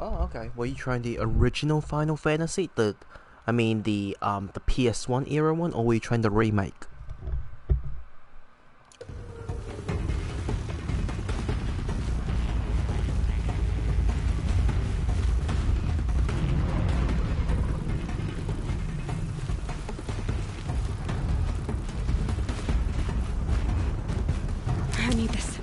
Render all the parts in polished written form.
Oh, okay. Were you trying the original Final Fantasy? The PS1 era one, or were you trying the remake? I need this.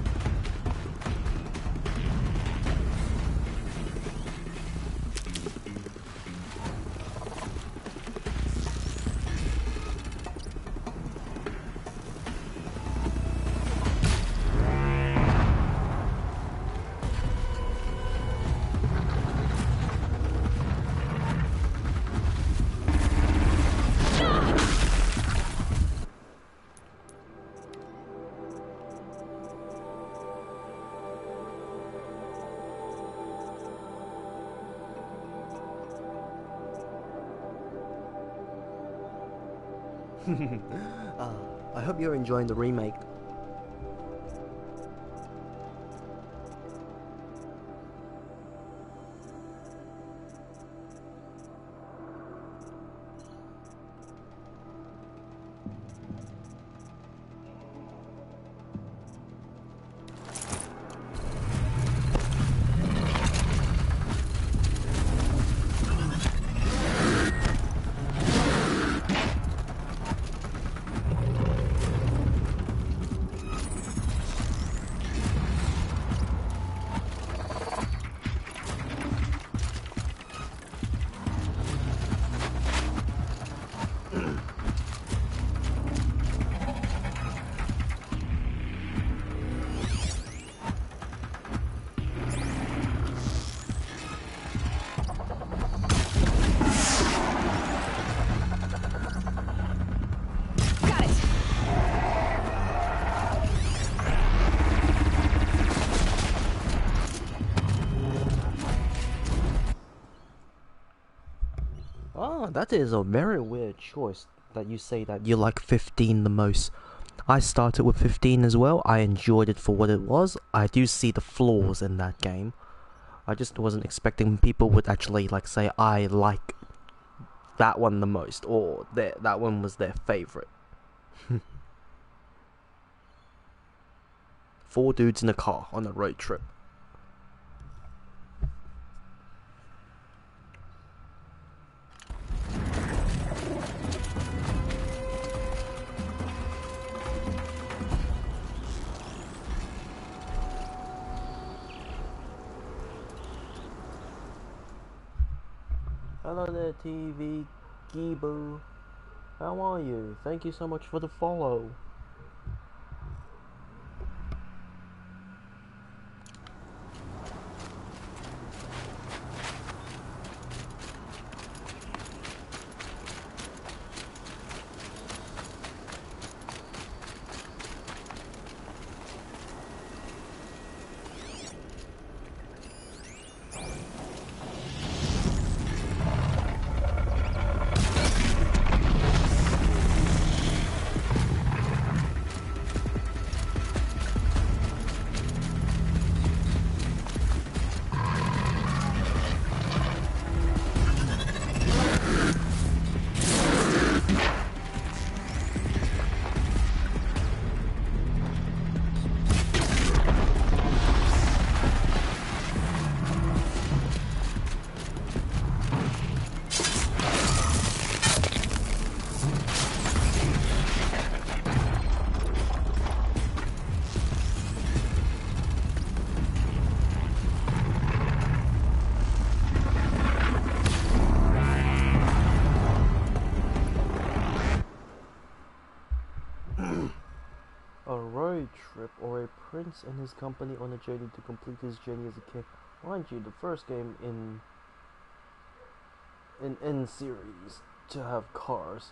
I hope you're enjoying the remake. Got it. Oh, that is a very weird choice that you say that you like 15 the most. I started with 15 as well. I enjoyed it for what it was. I do see the flaws in that game. I just wasn't expecting people would actually like say I like that one the most, or that one was their favorite. Four dudes in a car on a road trip. Hello there, TV Gibu. How are you? Thank you so much for the follow. A road trip, or a prince and his company on a journey to complete his journey as a kid. Mind you, the first game in N series to have cars.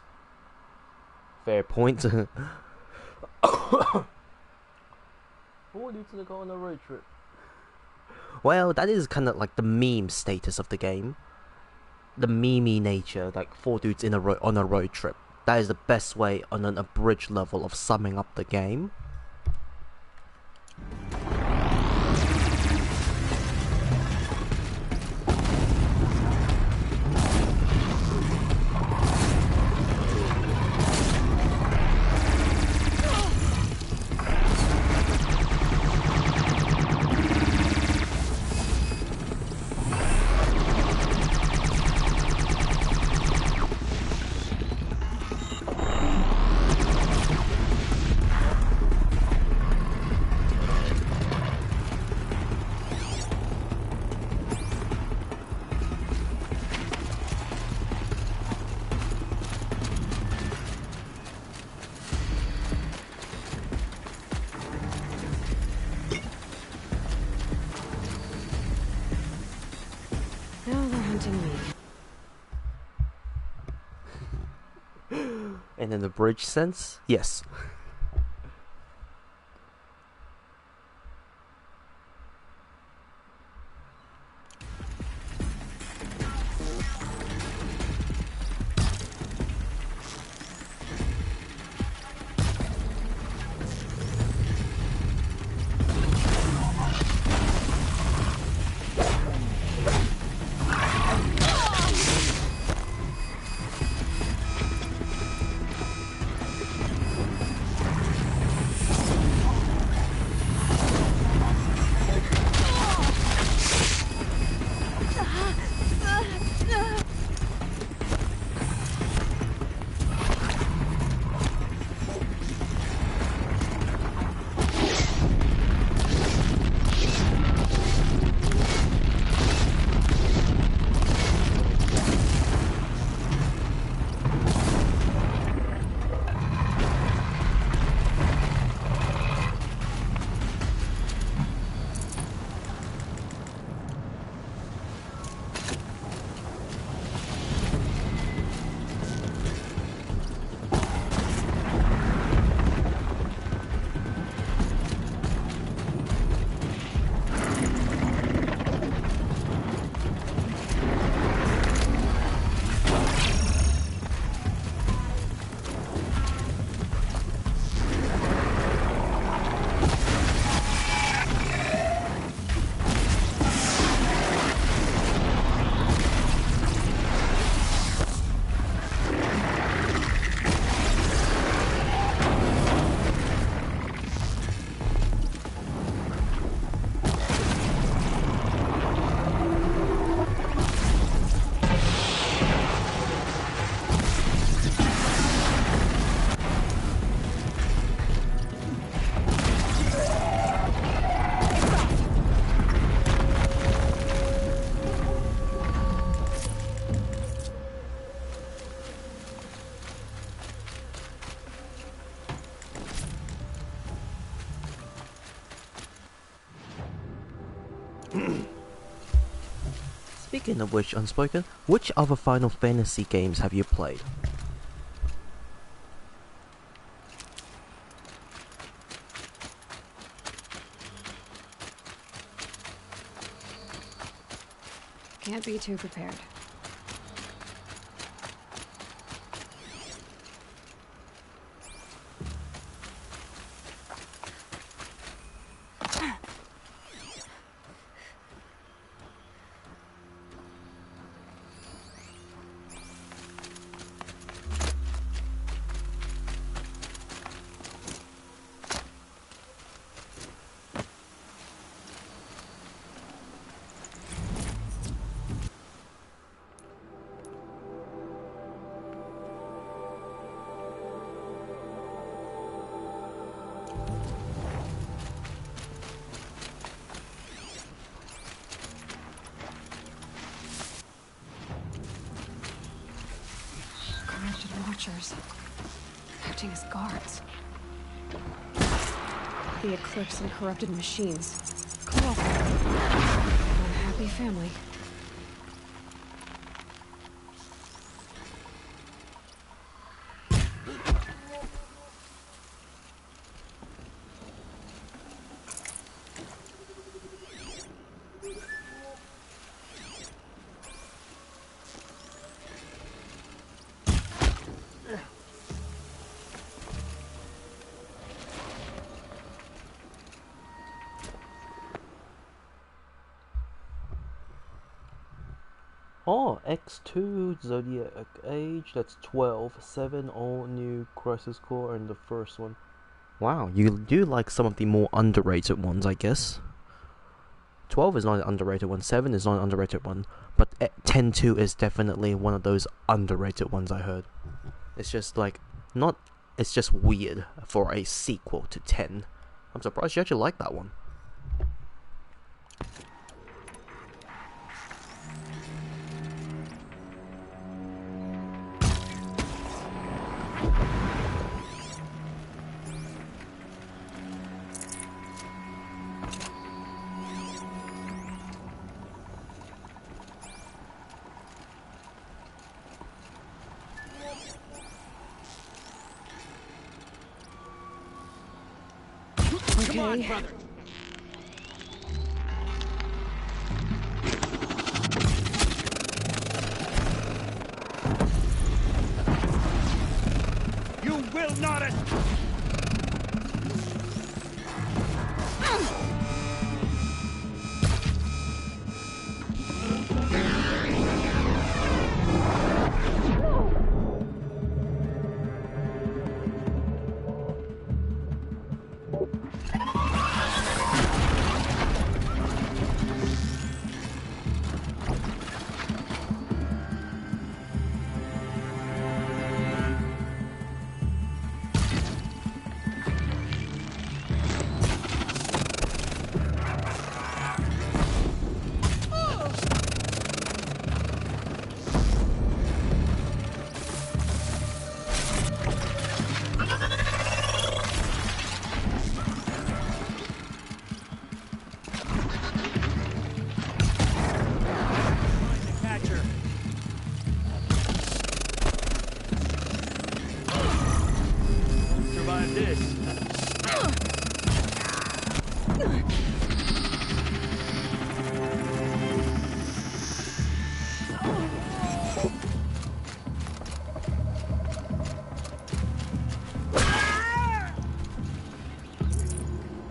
Fair point. Who needs to go on a road trip? Well, that is kind of like the meme status of the game. The memey nature, like four dudes on a road trip. That is the best way on an abridged level of summing up the game. Now they're hunting me. And in the bridge sense, yes. Speaking of which, Unspoken, which other Final Fantasy games have you played? Can't be too prepared. Corrupted Watchers. Acting as guards. The Eclipse and corrupted machines. Cool. Unhappy family. Oh, X2, Zodiac Age, that's 12, 7 all new Crisis Core, and the first one. Wow, you do like some of the more underrated ones, I guess. 12 is not an underrated one, 7 is not an underrated one, but 10-2 is definitely one of those underrated ones I heard. It's just like, not, it's just weird for a sequel to 10. I'm surprised you actually like that one. Okay. Come on, brother. You will not. Survive this.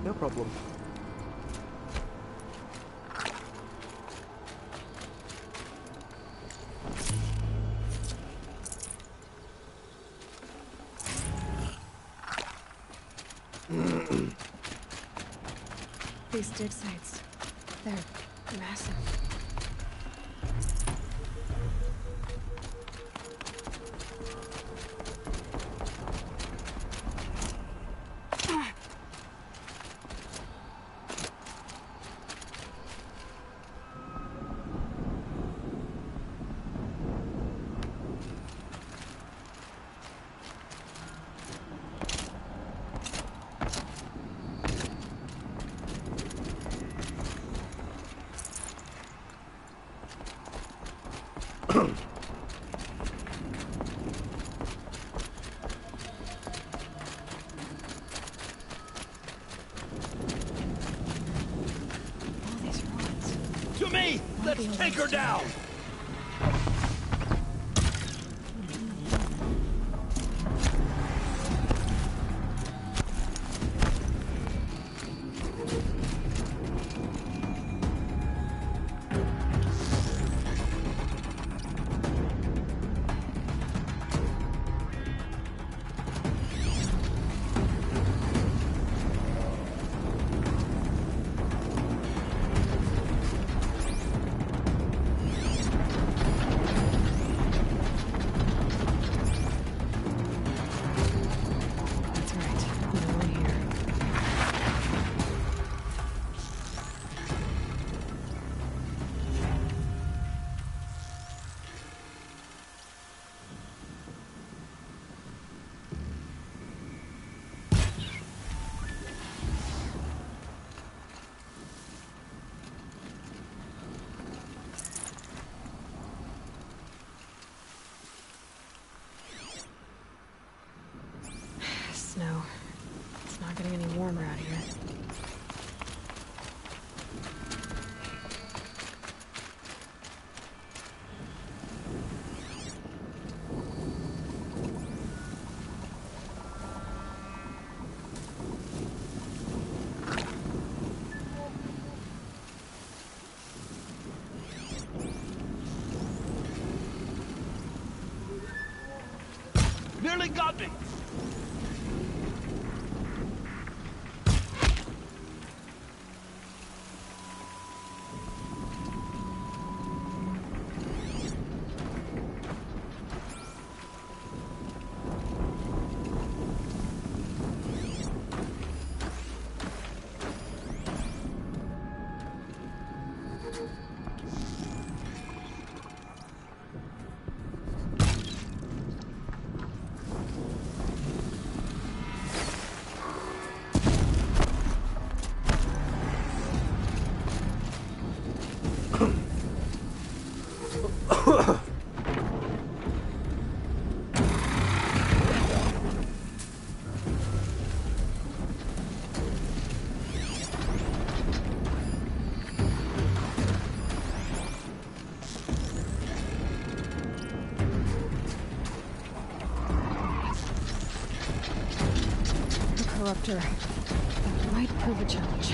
No problem. These dig sites, they're massive. All these rods. To me! Let's take her down! That's right. No one here. Snow. It's not getting any warmer out here. Nearly got me! disruptor. That might prove a challenge.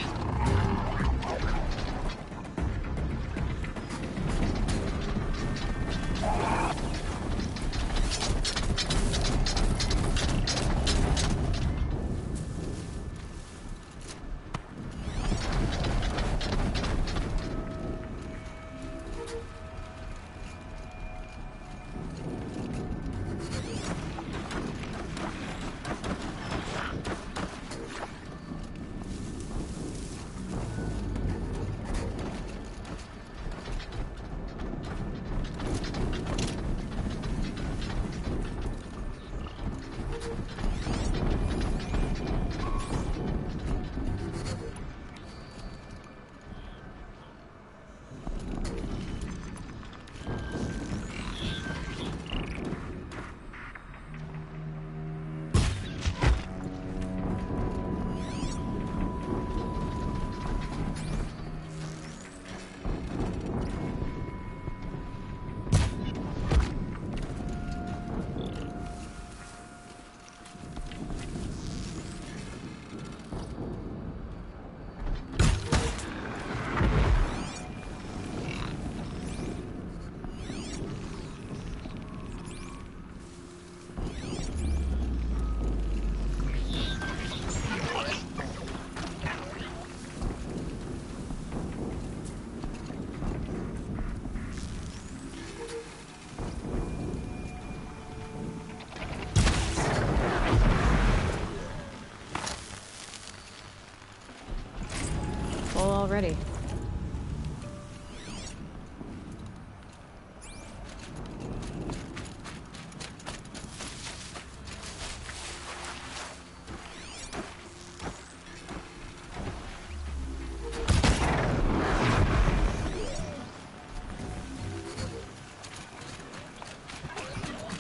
Full already.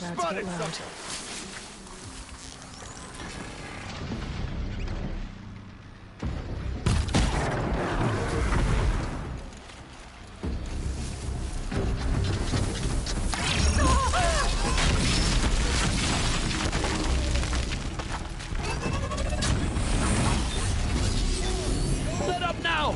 About to get loud. Set up now!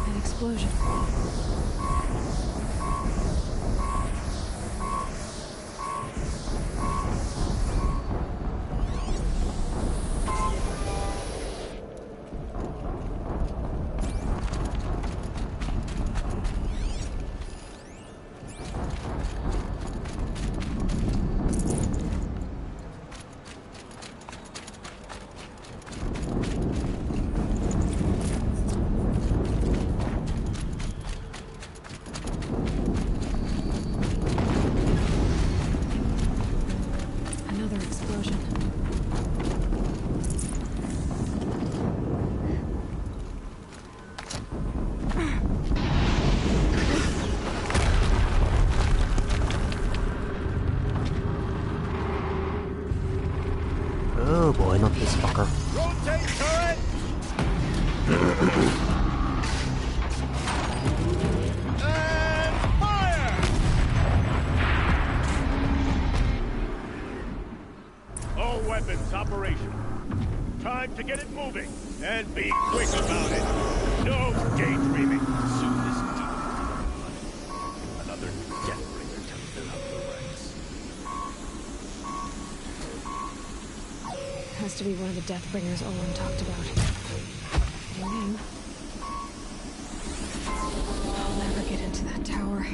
An explosion. Another explosion. Oh boy, not this fucker. Rotate turret! And fire! All weapons operational. Time to get it moving. And be quick about it. No daydreaming. Soon this deep. Another Deathbringer to fill up the ranks. Has to be one of the Deathbringers Olin talked about. New name. I'll never get into that tower.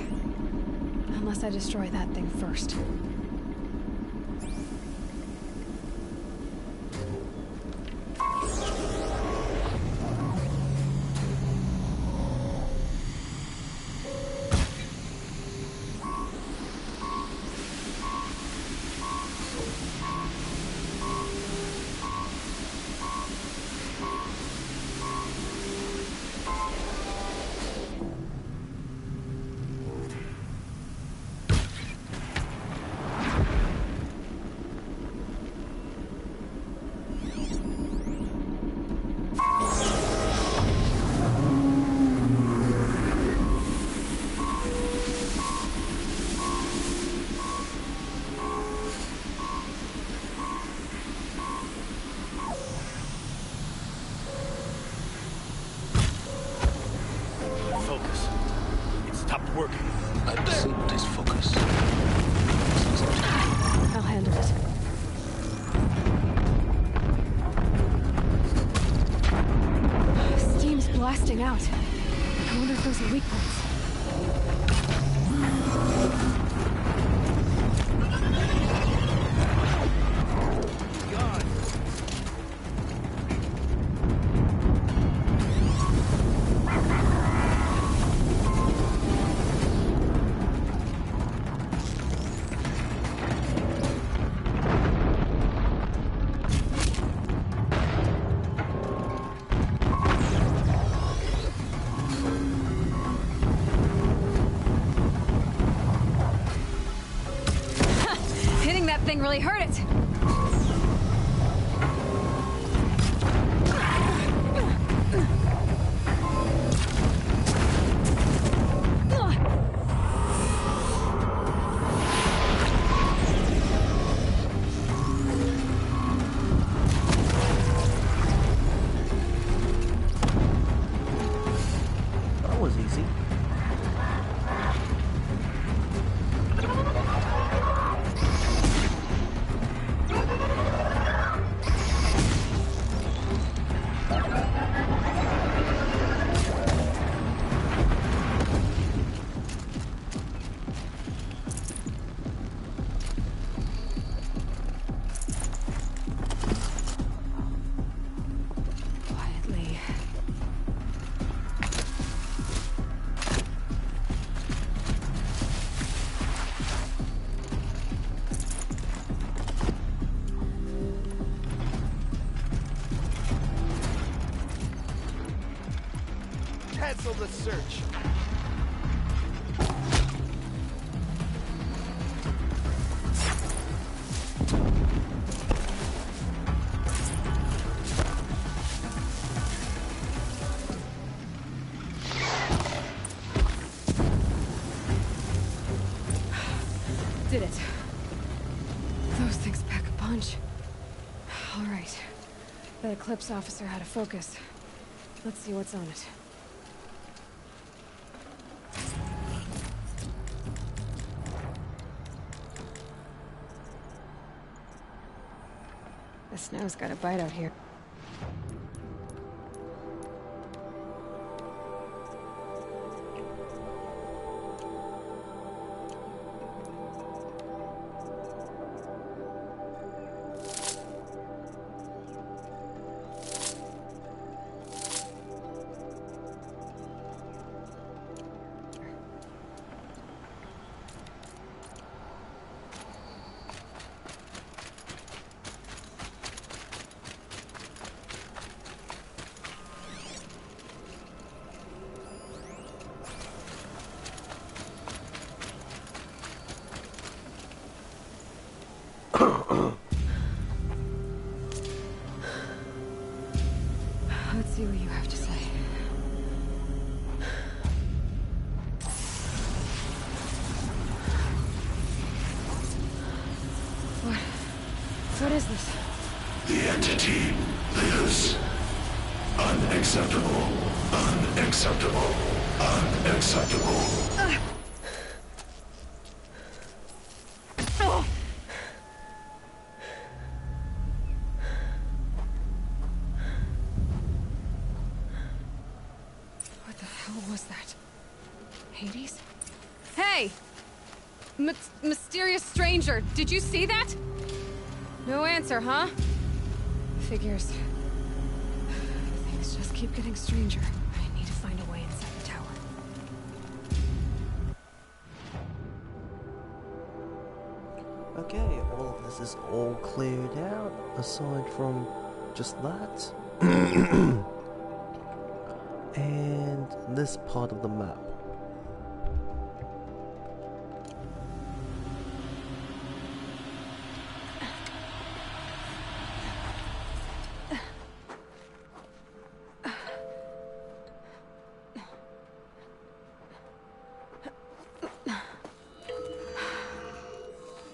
Unless I destroy that thing first. Focus. It stopped working. I disabled his focus. I'll handle it. Steam's blasting out. I wonder if those are weak points. God. Hitting that thing really hurt it. That was easy. Quietly. Cancel the search. Did it. Those things pack a punch. All right. That Eclipse officer had a focus. Let's see what's on it. The snow's got a bite out here. Let's see what you have to say. What is this? The entity lives. Unacceptable. Unacceptable. Unacceptable. What the hell was that? Hades? Hey! Mysterious stranger, did you see that? No answer, huh? Figures. Things just keep getting stranger. I need to find a way inside the tower. Okay, all of this is all cleared out, aside from just that. And this part of the map.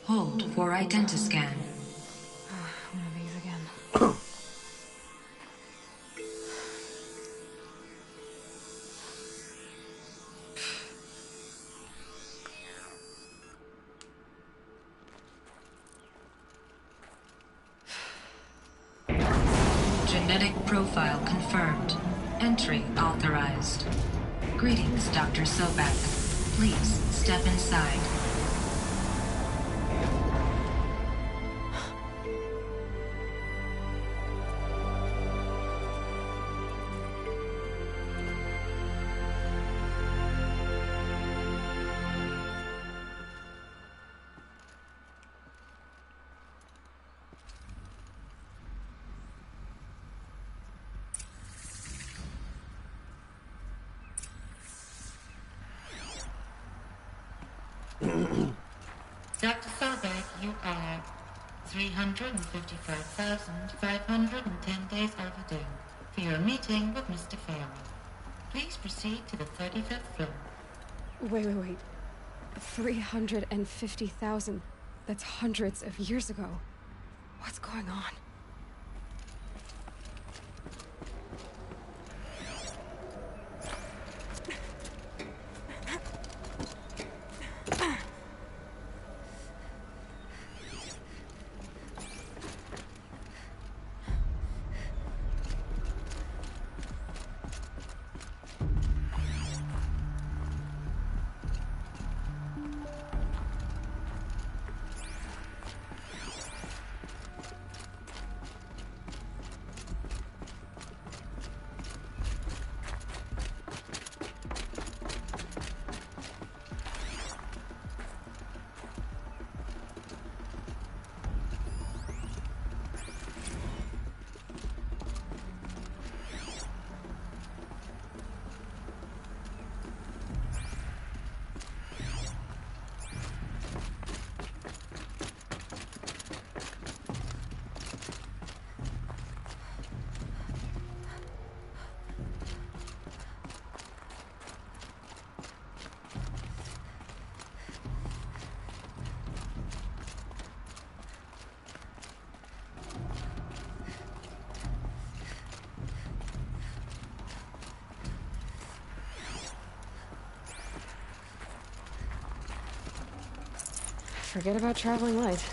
Hold for identiscan. One of these again. Genetic profile confirmed. Entry authorized. Greetings, Dr. Sobek. Please step inside. Dr. Sobek, you are 355,510 days overdue for your meeting with Mr. Fairwell. Please proceed to the 35th floor. Wait. 350,000. That's hundreds of years ago. What's going on? Forget about traveling light.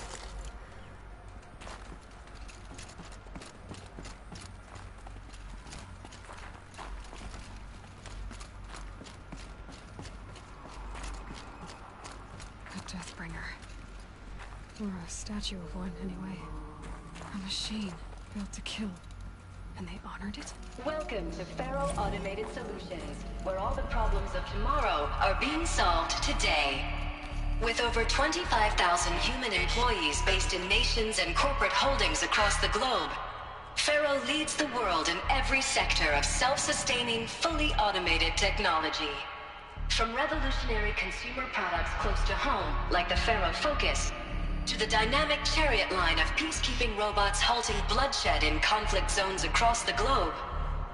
A Deathbringer. Or a statue of one, anyway. A machine built to kill. And they honored it? Welcome to Faro Automated Solutions, where all the problems of tomorrow are being solved today. With over 25,000 human employees based in nations and corporate holdings across the globe, Faro leads the world in every sector of self-sustaining, fully automated technology. From revolutionary consumer products close to home, like the Faro Focus, to the dynamic Chariot line of peacekeeping robots halting bloodshed in conflict zones across the globe,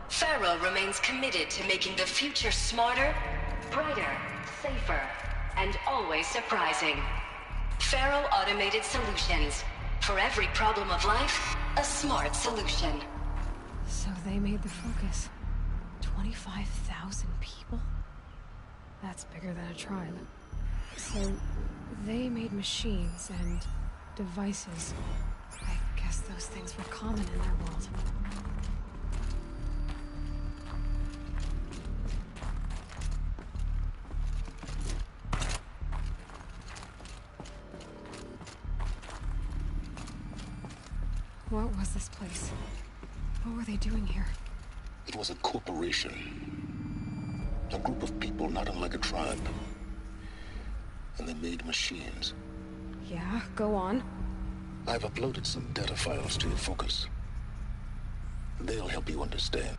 Faro remains committed to making the future smarter, brighter, safer, and always surprising. Faro Automated Solutions. For every problem of life, a smart solution. So they made the Focus. 25,000 people? That's bigger than a tribe. So they made machines and devices. I guess those things were common in their world. What was this place? What were they doing here? It was a corporation. A group of people not unlike a tribe. And they made machines. Yeah, go on. I've uploaded some data files to your Focus. They'll help you understand.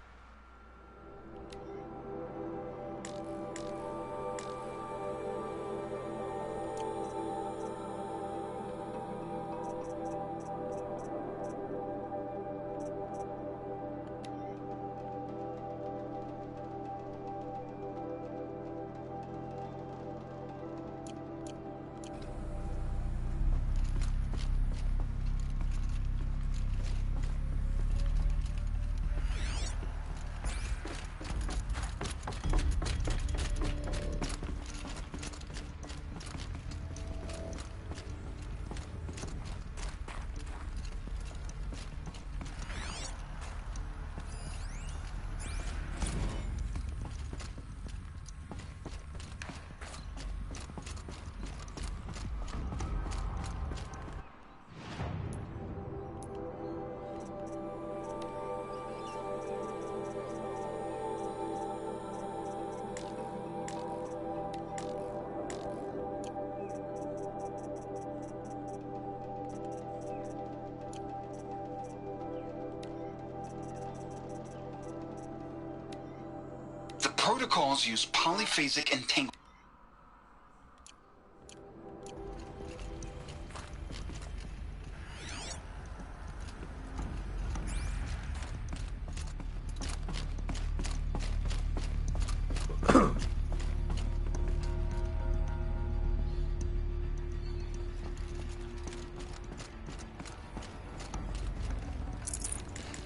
Protocols use polyphasic entanglement.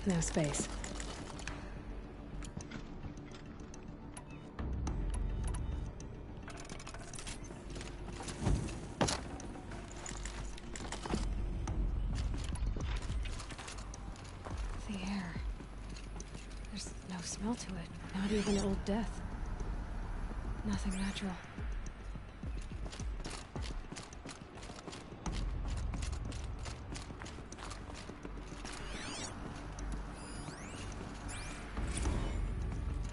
No space. Smell to it. Not even old death. Nothing natural.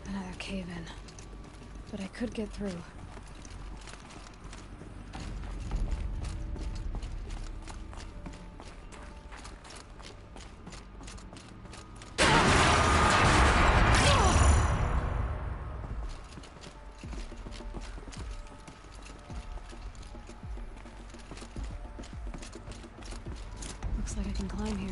Another cave-in. But I could get through. Looks like I can climb here.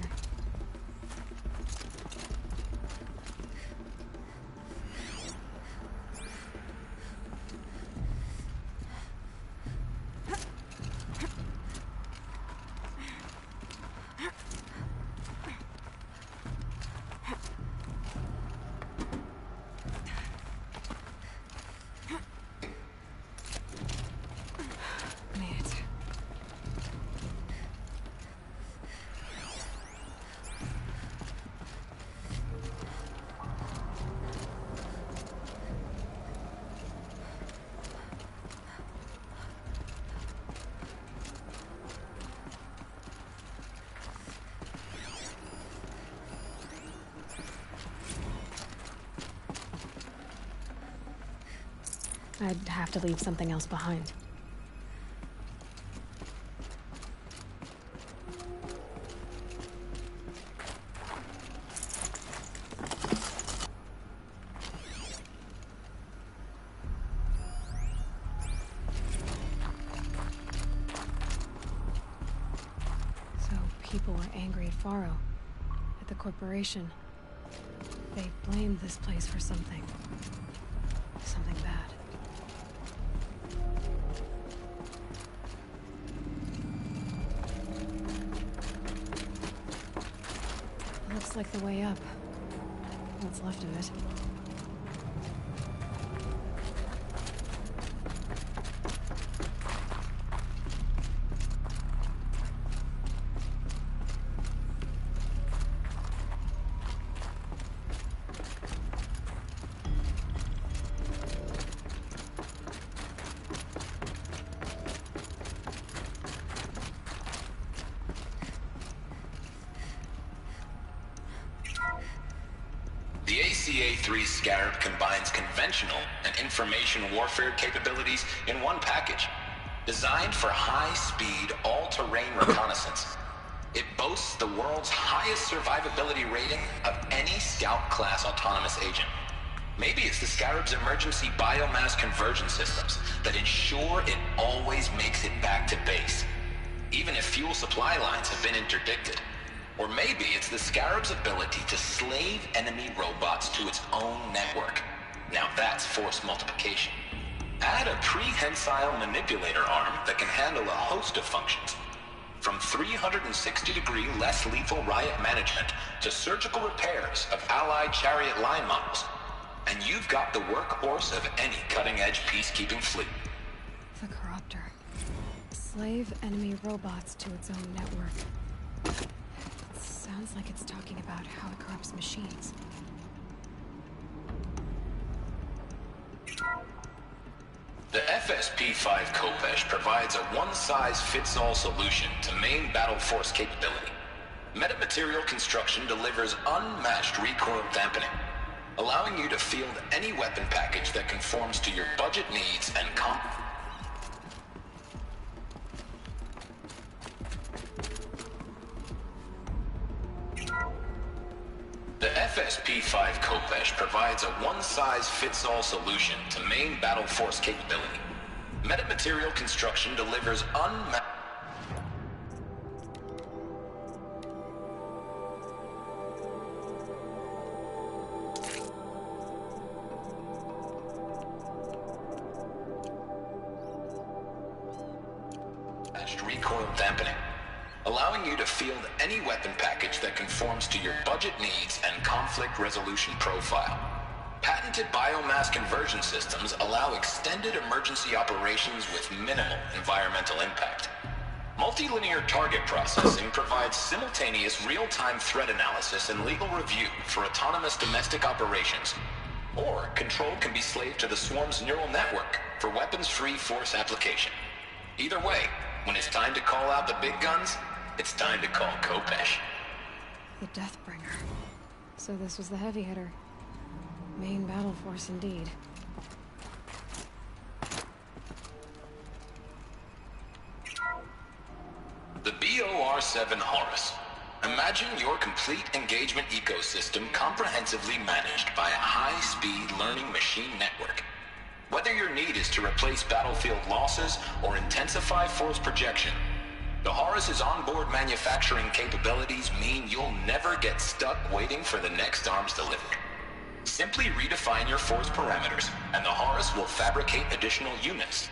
I'd have to leave something else behind. So people were angry at Faro, at the corporation. They blamed this place for something. Something bad. Looks like the way up. What's left of it. The ACA-3 Scarab combines conventional and information warfare capabilities in one package. Designed for high-speed, all-terrain reconnaissance, it boasts the world's highest survivability rating of any Scout-class autonomous agent. Maybe it's the Scarab's emergency biomass conversion systems that ensure it always makes it back to base, even if fuel supply lines have been interdicted. Or maybe it's the Scarab's ability to slave enemy robots to its own network. Now that's force multiplication. Add a prehensile manipulator arm that can handle a host of functions, from 360-degree less lethal riot management to surgical repairs of Allied chariot line models. And you've got the workhorse of any cutting-edge peacekeeping fleet. The Corruptor. Slave enemy robots to its own network. Sounds like it's talking about how it corrupts machines. The FSP-5 Khopesh provides a one-size-fits-all solution to main battle force capability. Metamaterial construction delivers unmatched recoil dampening, allowing you to field any weapon package that conforms to your budget needs and The FSP-5 Khopesh provides a one-size-fits-all solution to main battle force capability. Metamaterial construction delivers unmatched... recoil dampening, allowing you to field any weapon package that conforms to your budget needs and conflict resolution profile. Patented biomass conversion systems allow extended emergency operations with minimal environmental impact. Multilinear target processing provides simultaneous real-time threat analysis and legal review for autonomous domestic operations. Or control can be slaved to the Swarm's neural network for weapons-free force application. Either way, when it's time to call out the big guns, it's time to call Khopesh. The Deathbringer. So this was the heavy hitter. Main battle force indeed. The BOR-7 Horus. Imagine your complete engagement ecosystem comprehensively managed by a high-speed learning machine network. Whether your need is to replace battlefield losses or intensify force projection, the Horus's onboard manufacturing capabilities mean you'll never get stuck waiting for the next arms delivery. Simply redefine your force parameters, and the Horus will fabricate additional units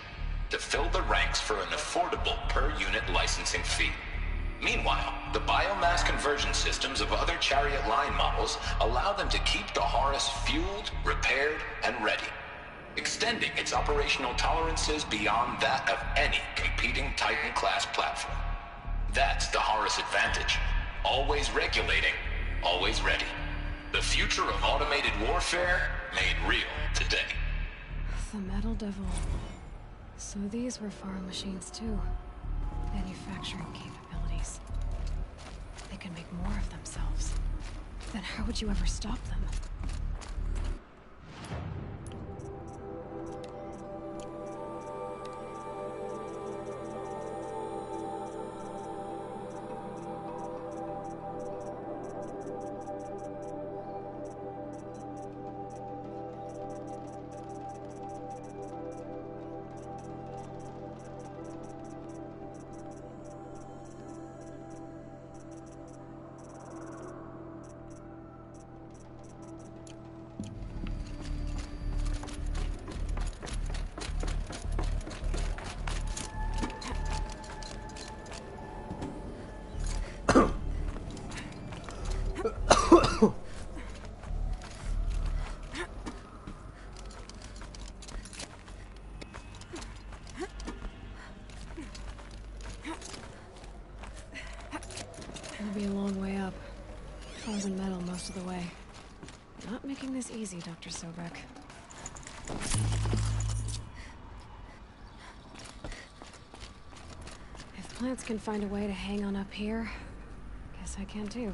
to fill the ranks for an affordable per-unit licensing fee. Meanwhile, the biomass conversion systems of other chariot line models allow them to keep the Horus fueled, repaired, and ready, extending its operational tolerances beyond that of any competing Titan-class platform. That's the Horus advantage. Always regulating, always ready. The future of automated warfare made real today. The Metal Devil. So these were Faro machines too. Manufacturing capabilities. They could make more of themselves. Then how would you ever stop them? Gonna be a long way up. Frozen metal most of the way. Not making this easy, Dr. Sobek. If plants can find a way to hang on up here, guess I can too.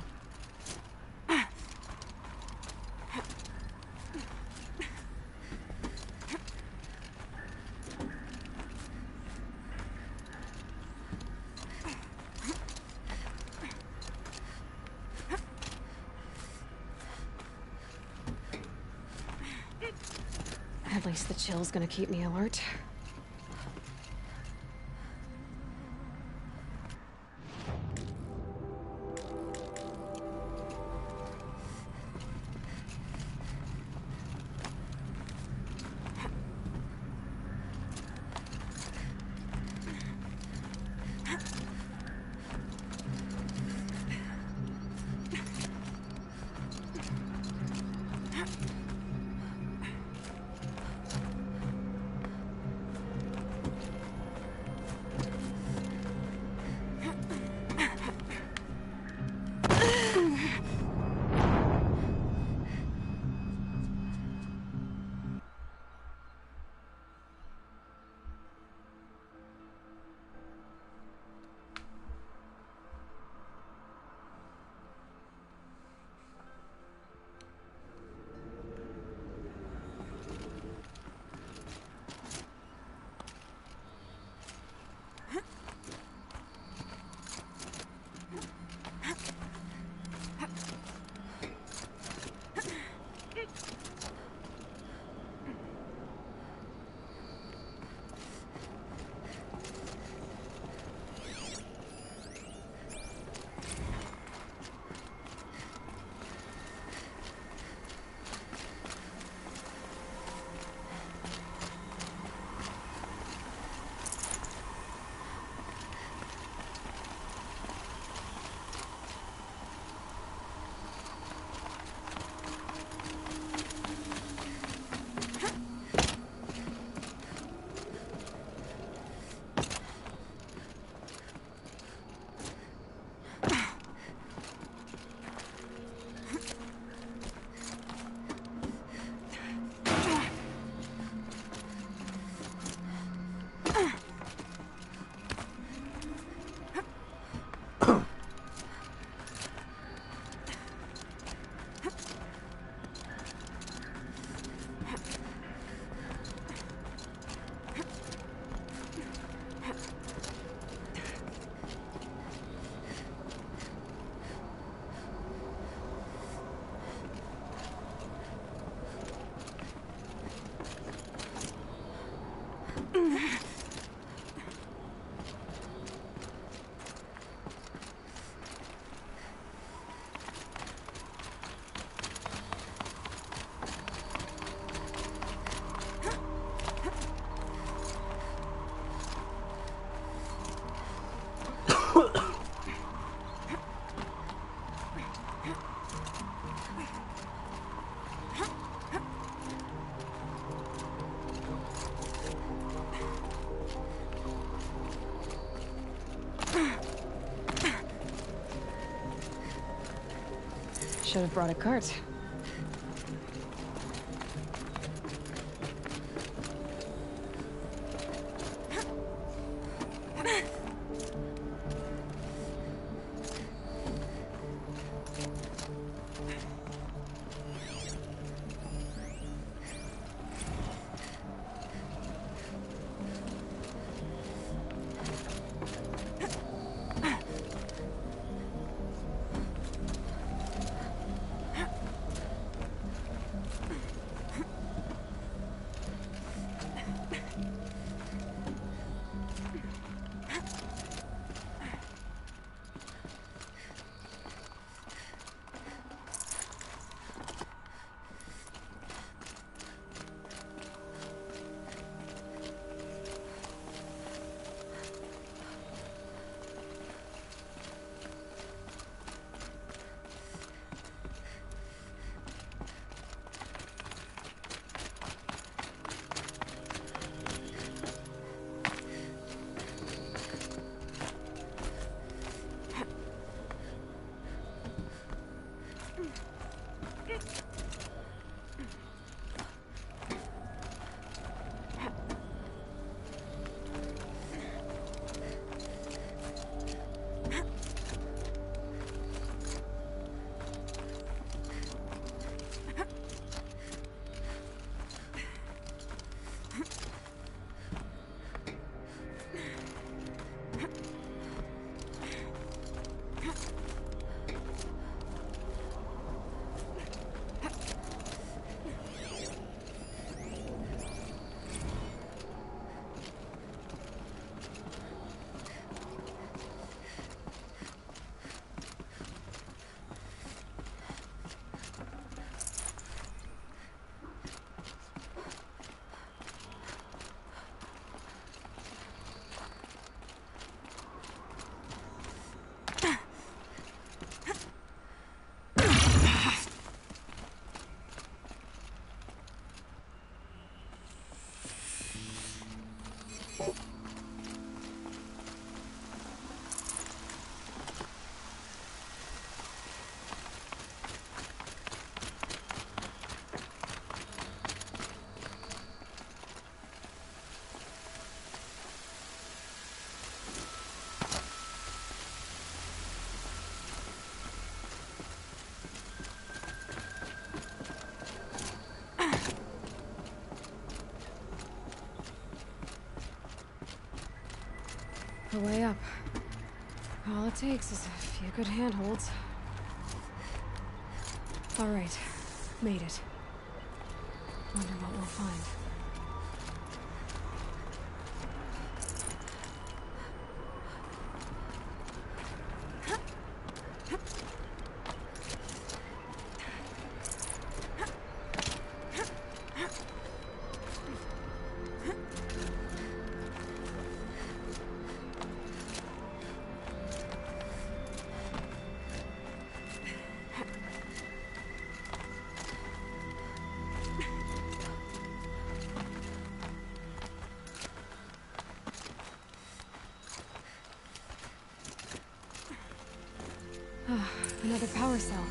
At least the chill's gonna keep me alert. Should have brought a cart. the way up. All it takes is a few good handholds. Alright, made it. Wonder what we'll find. Another power cell.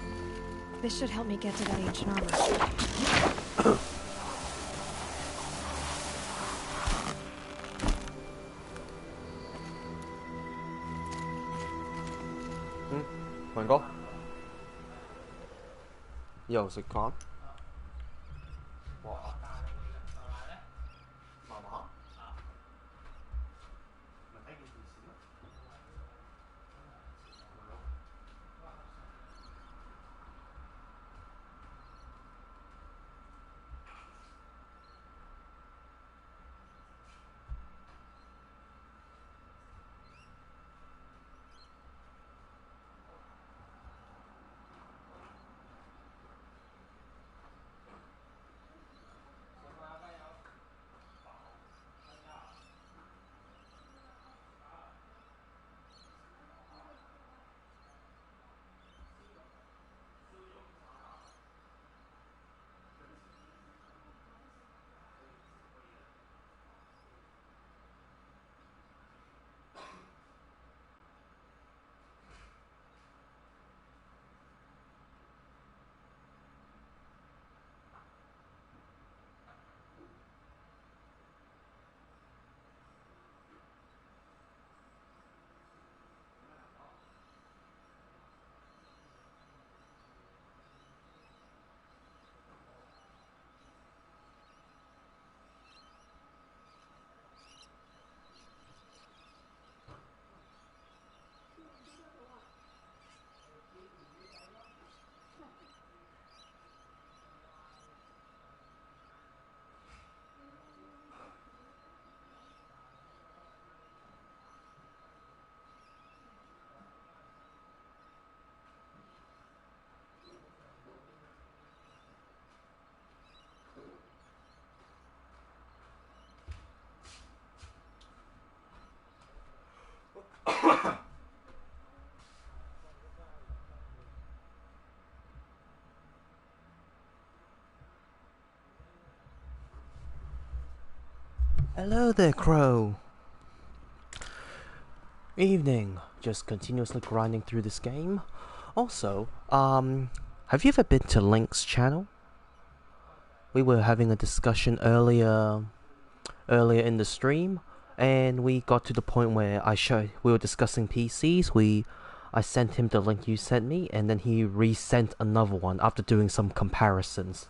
This should help me get to that ancient armor. Wanna go? Yo, is it calm? Hello there, Crow. Evening. Just continuously grinding through this game. Also, have you ever been to Link's channel? We were having a discussion earlier in the stream, and we got to the point where we were discussing PCs. I sent him the link you sent me, and then he resent another one after doing some comparisons.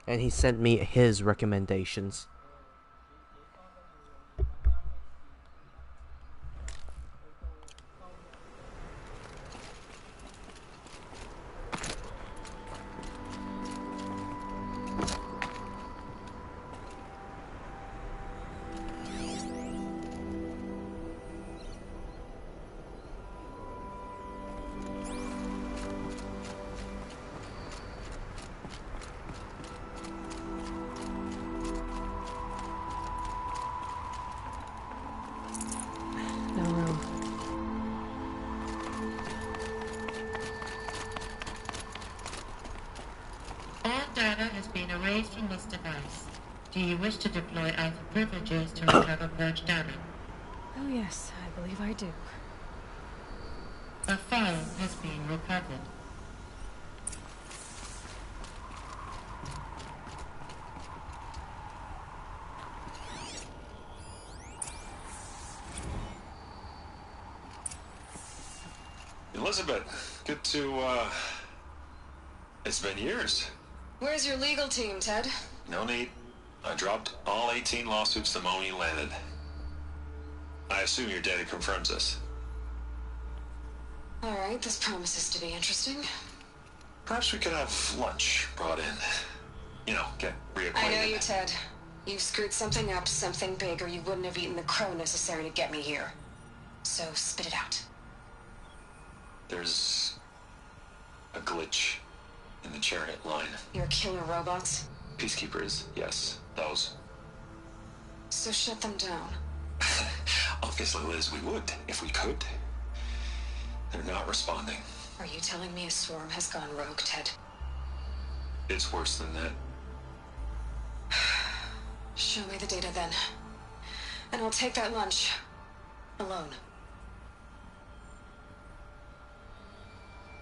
And he sent me his recommendations. Data has been erased from this device. Do you wish to deploy Alpha privileges to recover purged data? Oh yes, I believe I do. A file has been recovered. Elizabeth, good to, it's been years. Where's your legal team, Ted? No need. I dropped all 18 lawsuits the moment you landed. I assume your data confirms this. Alright, this promises to be interesting. Perhaps we could have lunch brought in. You know, get reacquainted. I know you, Ted. You've screwed something up, something big, or you wouldn't have eaten the crow necessary to get me here. So, spit it out. There's a glitch in the chariot line. Your killer robots? Peacekeepers, yes, those. So shut them down. Obviously, Liz, we would, if we could. They're not responding. Are you telling me a swarm has gone rogue, Ted? It's worse than that. Show me the data then. And I'll take that lunch. Alone.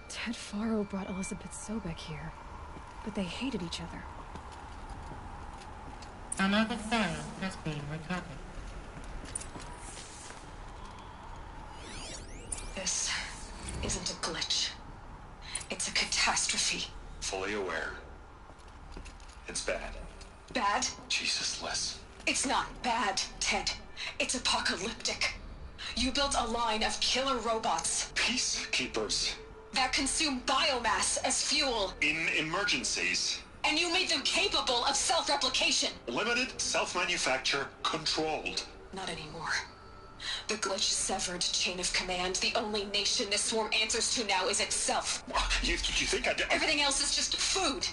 Ted Faro brought Elizabeth Sobek here, but they hated each other. Another file has been recovered. This isn't a glitch. It's a catastrophe. Fully aware. It's bad. Bad? Jesus, Liz. It's not bad, Ted. It's apocalyptic. You built a line of killer robots Peacekeepers. that consume biomass as fuel, In emergencies. and you made them capable of self-replication. Limited, self-manufacture, controlled. Not anymore. The glitch severed chain of command. The only nation this swarm answers to now is itself. You think I... Everything else is just food.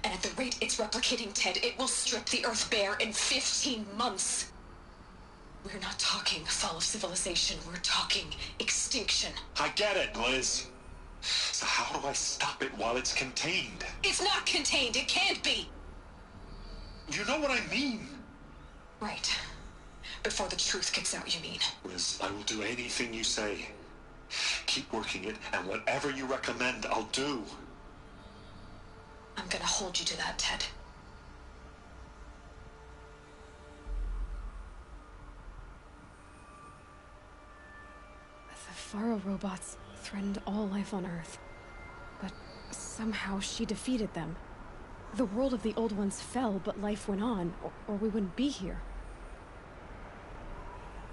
And at the rate it's replicating, Ted, it will strip the Earth bare in 15 months. We're not talking fall of civilization. We're talking extinction. I get it, Liz. So how do I stop it while it's contained? It's not contained. It can't be. You know what I mean. Right. Before the truth gets out, you mean? Liz, I will do anything you say. Keep working it, and whatever you recommend, I'll do. I'm gonna hold you to that, Ted. The Faro robots threatened all life on Earth, but somehow she defeated them. The world of the old ones fell, but life went on, or we wouldn't be here.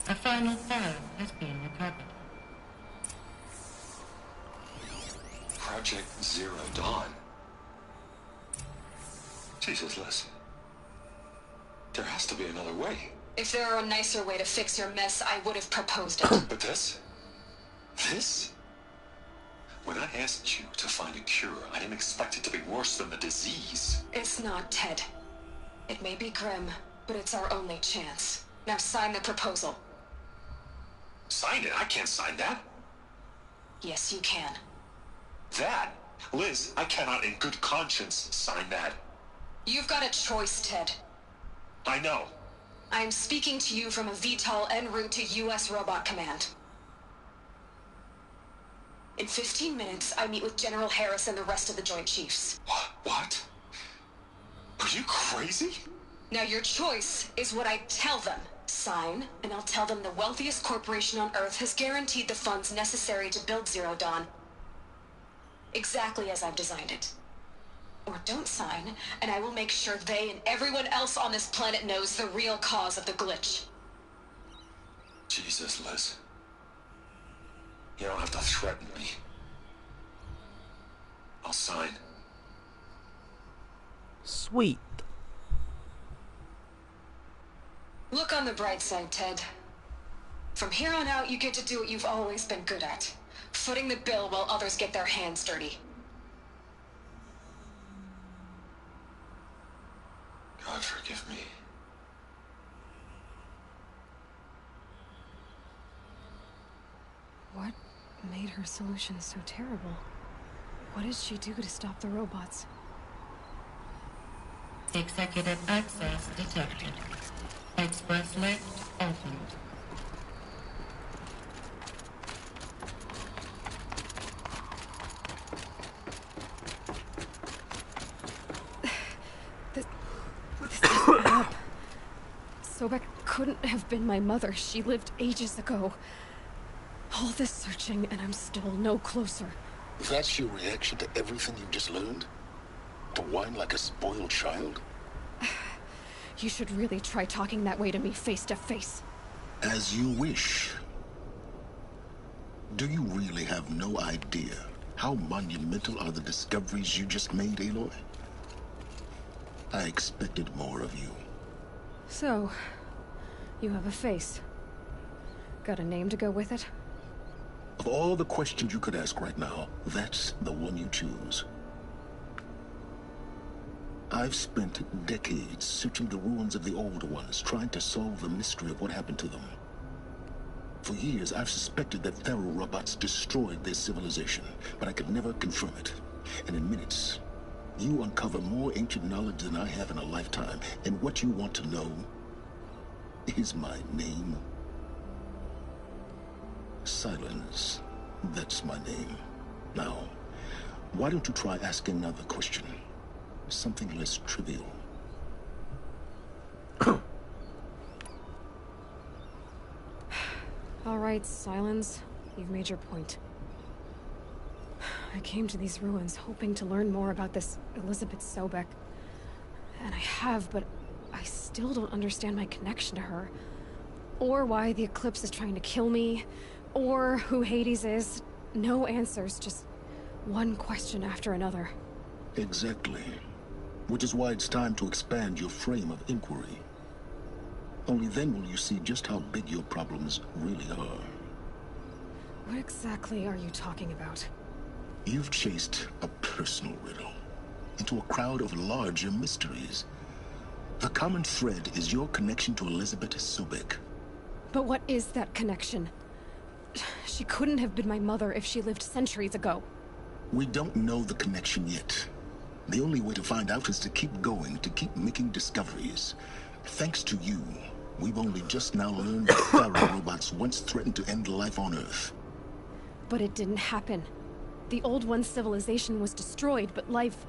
A final file has been recovered. Project Zero Dawn. Jesus, Liz. There has to be another way. If there were a nicer way to fix your mess, I would have proposed it. But this? This? When I asked you to find a cure, I didn't expect it to be worse than the disease. It's not, Ted. It may be grim, but it's our only chance. Now sign the proposal. Sign it? I can't sign that. Yes, you can. That? Liz, I cannot in good conscience sign that. You've got a choice, Ted. I know. I am speaking to you from a VTOL en route to U.S. Robot Command. In 15 minutes, I meet with General Harris and the rest of the Joint Chiefs. What? Are you crazy? Now your choice is what I tell them. Sign, and I'll tell them the wealthiest corporation on Earth has guaranteed the funds necessary to build Zero Dawn. Exactly as I've designed it. Or don't sign, and I will make sure they and everyone else on this planet knows the real cause of the glitch. Jesus, Liz. You don't have to threaten me. I'll sign. Sweet. Look on the bright side, Ted. From here on out, you get to do what you've always been good at. Footing the bill while others get their hands dirty. God forgive me. What made her solution so terrible? What did she do to stop the robots? Executive access detected. Express lift opened. This doesn't add up. Sobek couldn't have been my mother. She lived ages ago. All this searching, and I'm still no closer. That's your reaction to everything you've just learned? To whine like a spoiled child? You should really try talking that way to me face to face. As you wish. Do you really have no idea how monumental are the discoveries you just made, Aloy? I expected more of you. So, you have a face. Got a name to go with it? Of all the questions you could ask right now, that's the one you choose. I've spent decades searching the ruins of the Old Ones, trying to solve the mystery of what happened to them. For years, I've suspected that Thero robots destroyed their civilization, but I could never confirm it. And in minutes, you uncover more ancient knowledge than I have in a lifetime. And what you want to know is my name. Silence. That's my name. Now, why don't you try asking another question? Something less trivial. All right, Silence. You've made your point. I came to these ruins hoping to learn more about this Elizabeth Sobek. And I have, but I still don't understand my connection to her. Or why the Eclipse is trying to kill me. Or who Hades is. No answers, just one question after another. Exactly. Which is why it's time to expand your frame of inquiry. Only then will you see just how big your problems really are. What exactly are you talking about? You've chased a personal riddle into a crowd of larger mysteries. The common thread is your connection to Elizabeth Sobek. But what is that connection? She couldn't have been my mother if she lived centuries ago. We don't know the connection yet. The only way to find out is to keep going, to keep making discoveries. Thanks to you, we've only just now learned that Thero robots once threatened to end life on Earth. But it didn't happen. The Old One's civilization was destroyed, but life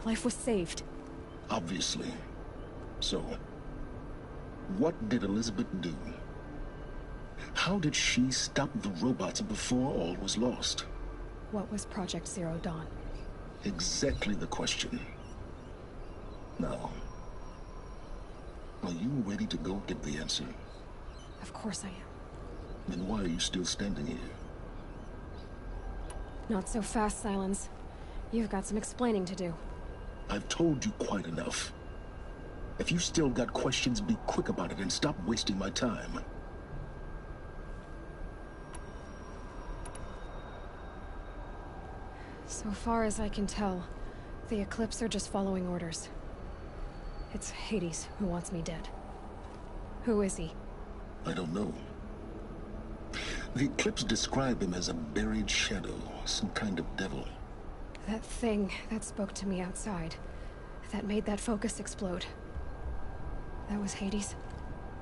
was saved. Obviously. So, what did Elizabeth do? How did she stop the robots before all was lost? What was Project Zero Dawn? Exactly the question. Now, are you ready to go get the answer? Of course I am. Then why are you still standing here? Not so fast, Silence. You've got some explaining to do. I've told you quite enough. If you still got questions, be quick about it and stop wasting my time. So far as I can tell, the Eclipse are just following orders. It's Hades who wants me dead. Who is he? I don't know. The Eclipse describe him as a buried shadow, some kind of devil. That thing that spoke to me outside, that made that focus explode. That was Hades.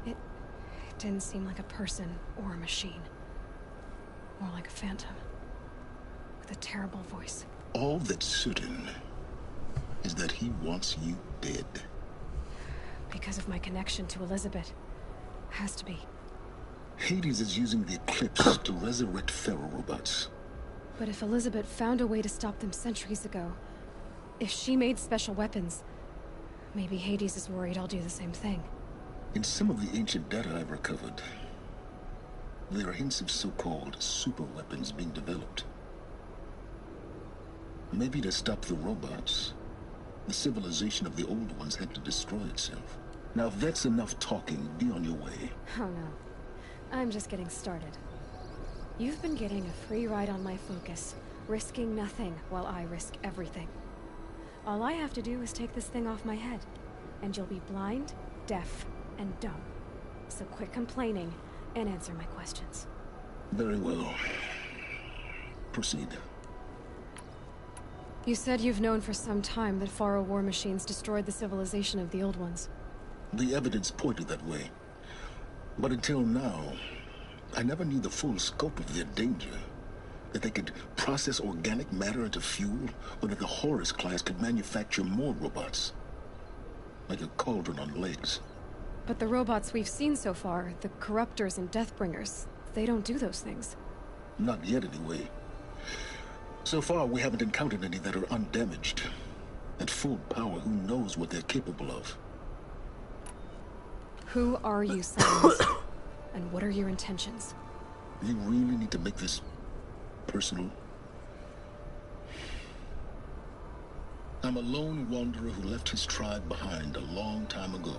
It didn't seem like a person or a machine. More like a phantom. With a terrible voice. All that's certain is that he wants you dead. Because of my connection to Elizabeth. Has to be. Hades is using the Eclipse to resurrect Thero robots. But if Elizabeth found a way to stop them centuries ago, if she made special weapons, maybe Hades is worried I'll do the same thing. In some of the ancient data I've recovered, there are hints of so-called super weapons being developed. Maybe to stop the robots, the civilization of the Old Ones had to destroy itself. Now if that's enough talking, be on your way. Oh no. I'm just getting started. You've been getting a free ride on my focus, risking nothing while I risk everything. All I have to do is take this thing off my head, and you'll be blind, deaf, and dumb. So quit complaining and answer my questions. Very well. Proceed. You said you've known for some time that Faro war machines destroyed the civilization of the Old Ones. The evidence pointed that way. But until now, I never knew the full scope of their danger. That they could process organic matter into fuel, or that the Horus class could manufacture more robots. Like a cauldron on legs. But the robots we've seen so far, the Corruptors and Deathbringers, they don't do those things. Not yet, anyway. So far, we haven't encountered any that are undamaged. At full power, who knows what they're capable of? Who are you, Silence? And what are your intentions? You really need to make this personal? I'm a lone wanderer who left his tribe behind a long time ago.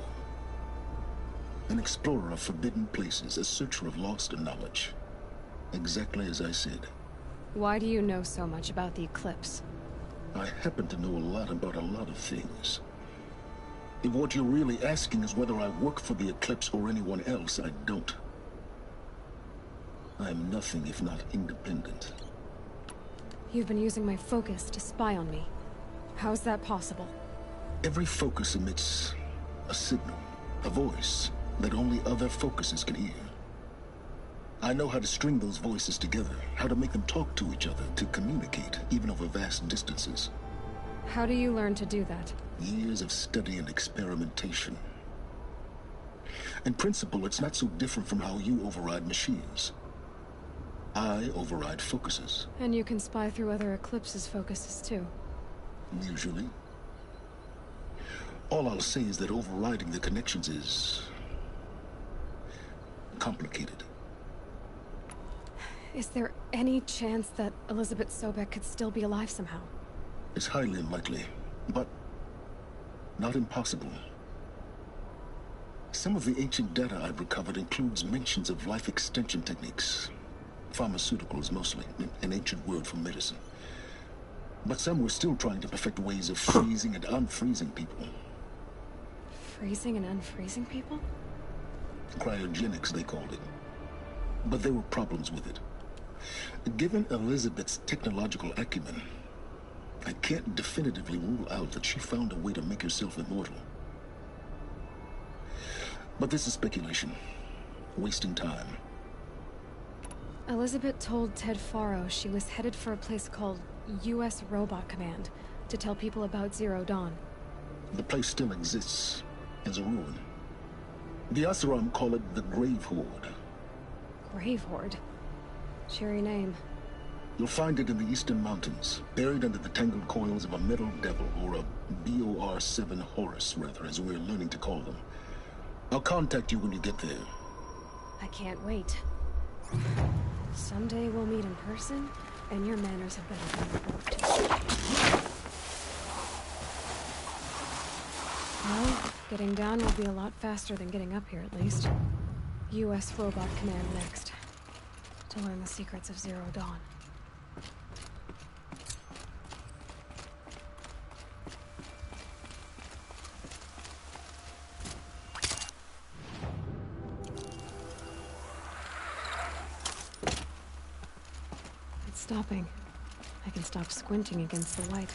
An explorer of forbidden places, a searcher of lost knowledge. Exactly as I said. Why do you know so much about the Eclipse? I happen to know a lot about a lot of things. If what you're really asking is whether I work for the Eclipse or anyone else, I don't. I am nothing if not independent. You've been using my focus to spy on me. How's that possible? Every focus emits a signal, a voice, that only other focuses can hear. I know how to string those voices together, how to make them talk to each other, to communicate, even over vast distances. How do you learn to do that? Years of study and experimentation. In principle, it's not so different from how you override machines. I override focuses. And you can spy through other Eclipse's focuses too. Usually. All I'll say is that overriding the connections is complicated. Is there any chance that Elizabeth Sobek could still be alive somehow? It's highly unlikely, but not impossible. Some of the ancient data I've recovered includes mentions of life extension techniques. Pharmaceuticals mostly, an ancient word for medicine. But some were still trying to perfect ways of freezing and unfreezing people. Freezing and unfreezing people? Cryogenics, they called it. But there were problems with it. Given Elizabeth's technological acumen, I can't definitively rule out that she found a way to make herself immortal. But this is speculation. Wasting time. Elizabeth told Ted Faro she was headed for a place called U.S. Robot Command to tell people about Zero Dawn. The place still exists as a ruin. The Oseram call it the Grave Horde. Grave Horde? Cheery name. You'll find it in the Eastern Mountains, buried under the tangled coils of a metal devil, or a BOR-7 Horus, rather, as we're learning to call them. I'll contact you when you get there. I can't wait. Someday we'll meet in person, and your manners have better been revoked. Well, getting down will be a lot faster than getting up here, at least. U.S. Robot Command next. To learn the secrets of Zero Dawn. It's stopping. I can stop squinting against the light.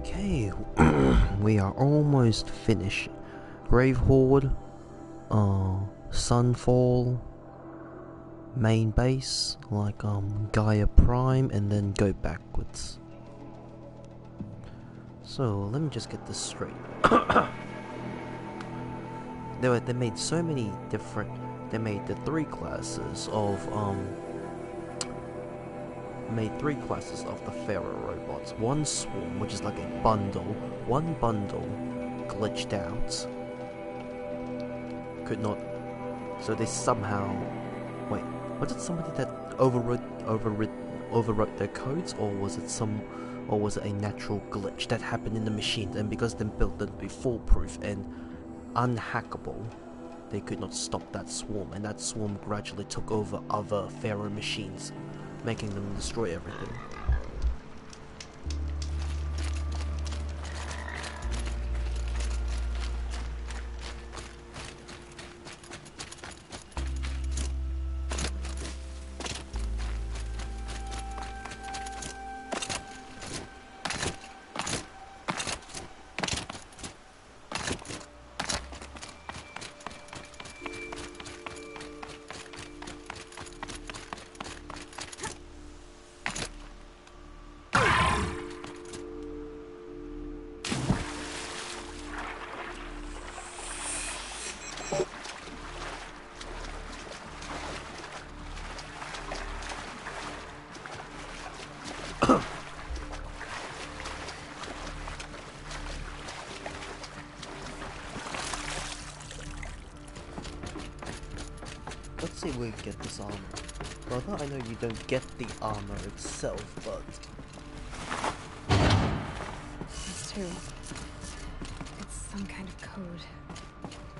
Okay, we are almost finished. Grave Horde, Sunfall, main base, like Gaia Prime, and then go backwards. So let me just get this straight. they made so many different. They made the three classes of Made three classes of the Pharaoh robots. One swarm, which is like a bundle. One bundle glitched out. Could not. So they somehow. Wait, was it somebody that overwrote their codes, or was it a natural glitch that happened in the machines? And because they built them to be foolproof and unhackable, they could not stop that swarm, and that swarm gradually took over other Pharaoh machines, making them destroy everything. Let's see if we can get this armor. Although I know you don't get the armor itself, but... These two. It's some kind of code.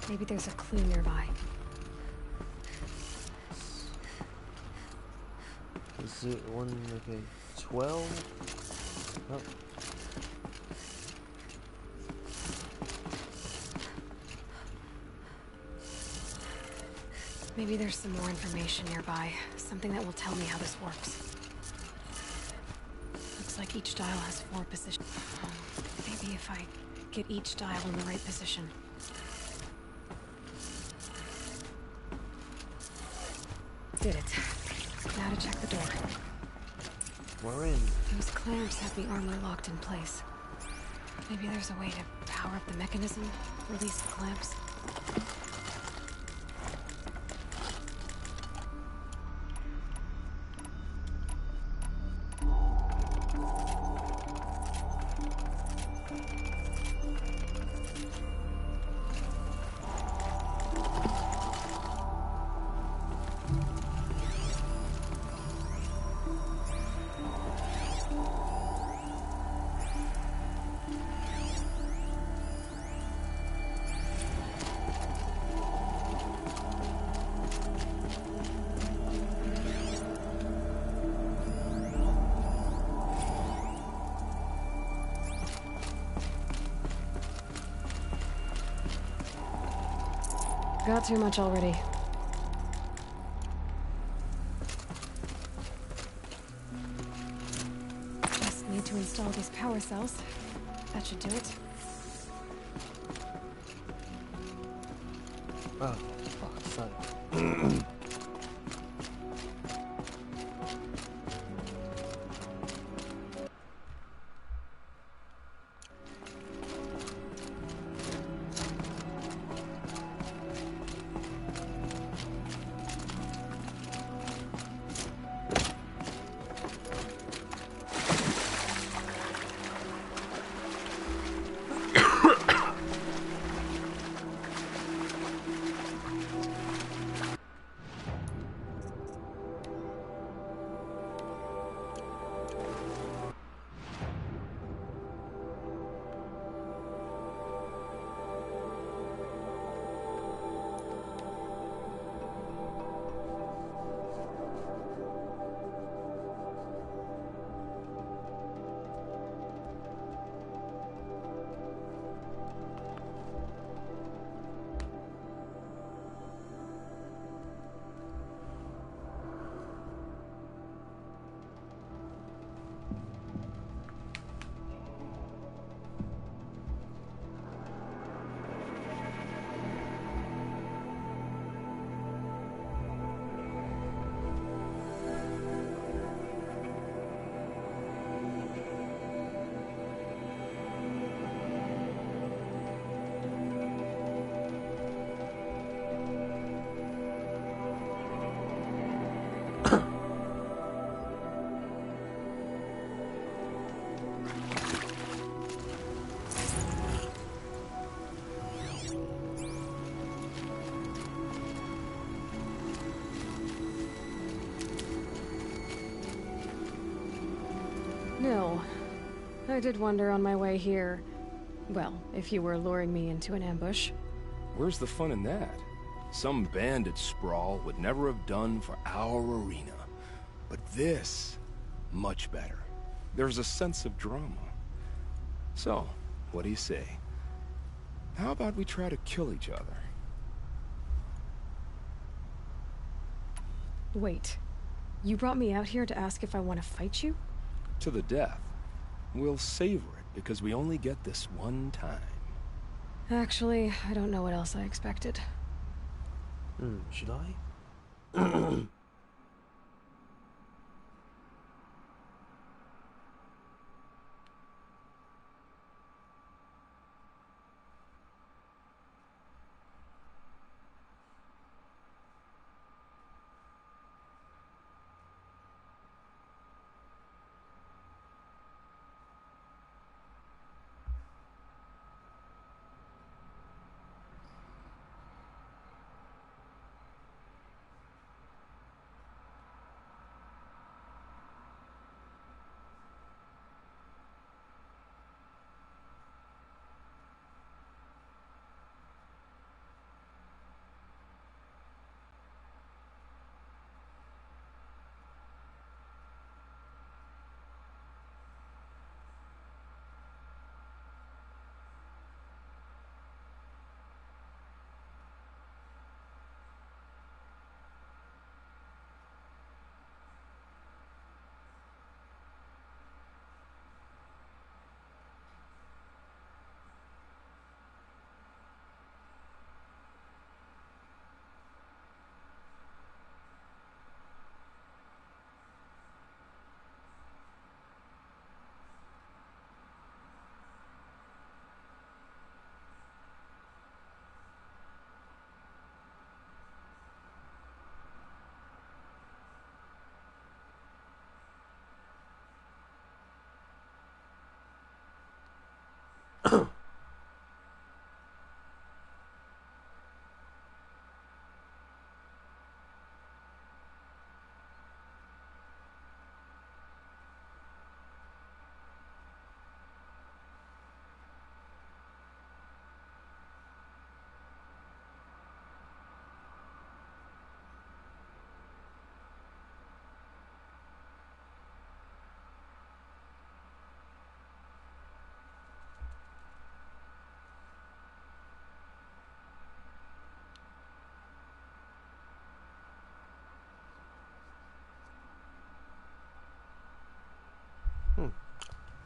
Maybe there's a clue nearby. Is it one, okay, 12? Oh. Maybe there's some more information nearby. Something that will tell me how this works. Looks like each dial has 4 positions. Maybe if I get each dial in the right position. Did it. Now to check the door. We're in. Those clamps have the armor locked in place. Maybe there's a way to power up the mechanism, release the clamps. Got too much already. Just need to install these power cells. That should do it. Oh, fuck's sake. I did wonder on my way here. Well, if you were luring me into an ambush. Where's the fun in that? Some bandit sprawl would never have done for our arena. But this, much better. There's a sense of drama. So, what do you say? How about we try to kill each other? Wait. You brought me out here to ask if I want to fight you? To the death. We'll savor it because we only get this one time. Actually, I don't know what else I expected. Should I?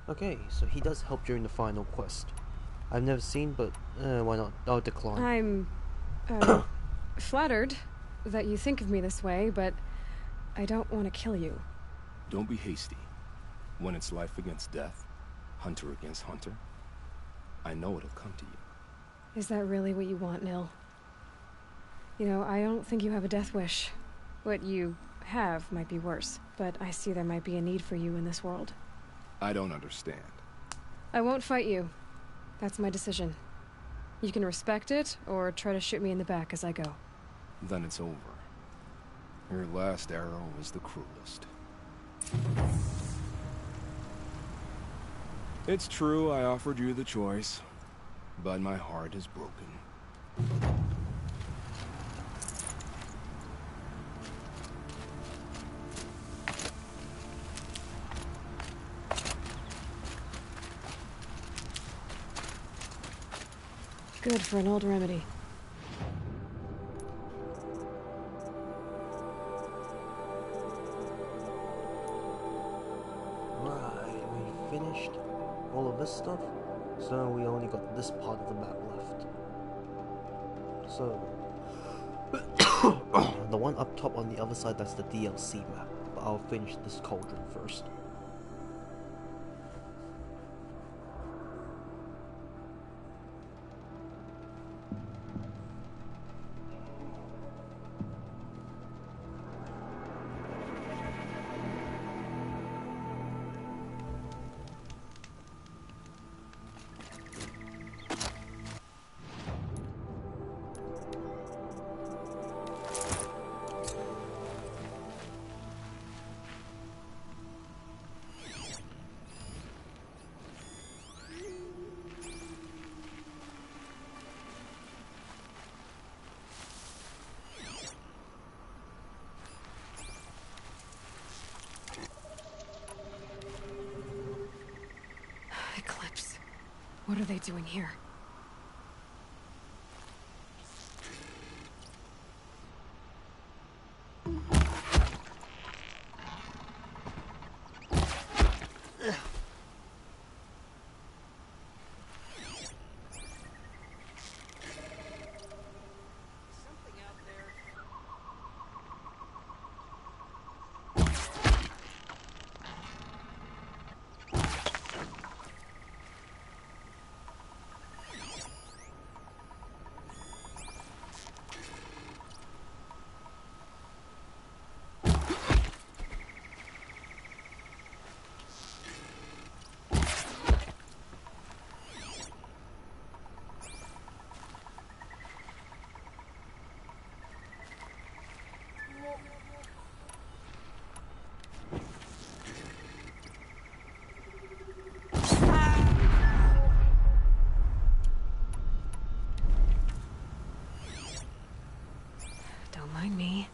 Okay, so he does help during the final quest. I've never seen, but why not? I'll decline. I'm flattered that you think of me this way, but I don't want to kill you. Don't be hasty. When it's life against death, hunter against hunter, I know it'll come to you. Is that really what you want, Nil? You know, I don't think you have a death wish. What you have might be worse, but I see there might be a need for you in this world. I don't understand. I won't fight you. That's my decision. You can respect it, or try to shoot me in the back as I go. Then it's over. Your last arrow was the cruelest. It's true I offered you the choice, but my heart is broken. Good for an old remedy. Right, we finished all of this stuff, so we only got this part of the map left. So, the one up top on the other side, that's the DLC map, but I'll finish this cauldron first. What are they doing here? Don't mind me.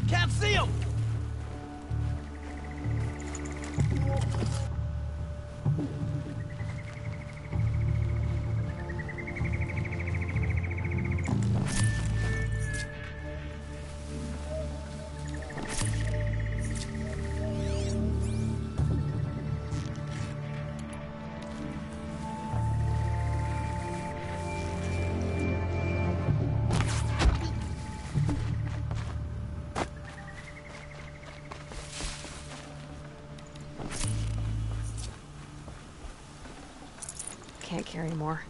Can't see him! Can't carry more.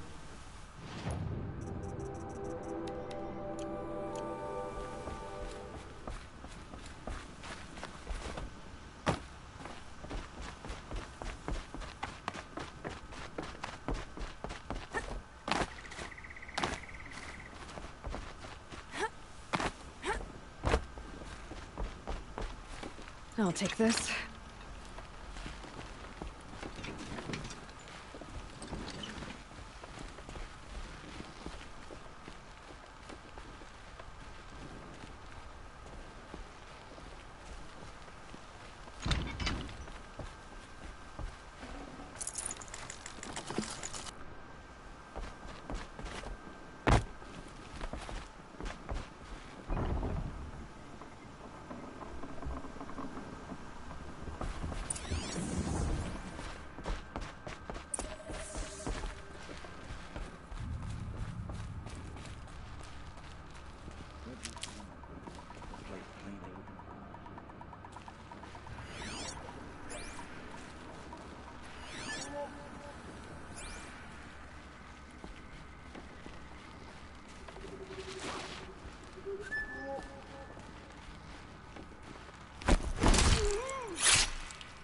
I'll take this.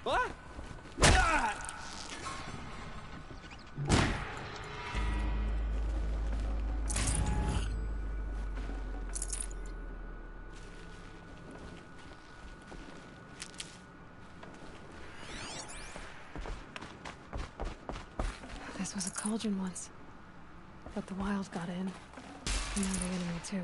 What? This was a cauldron once. But the wild got in. And now the enemy too.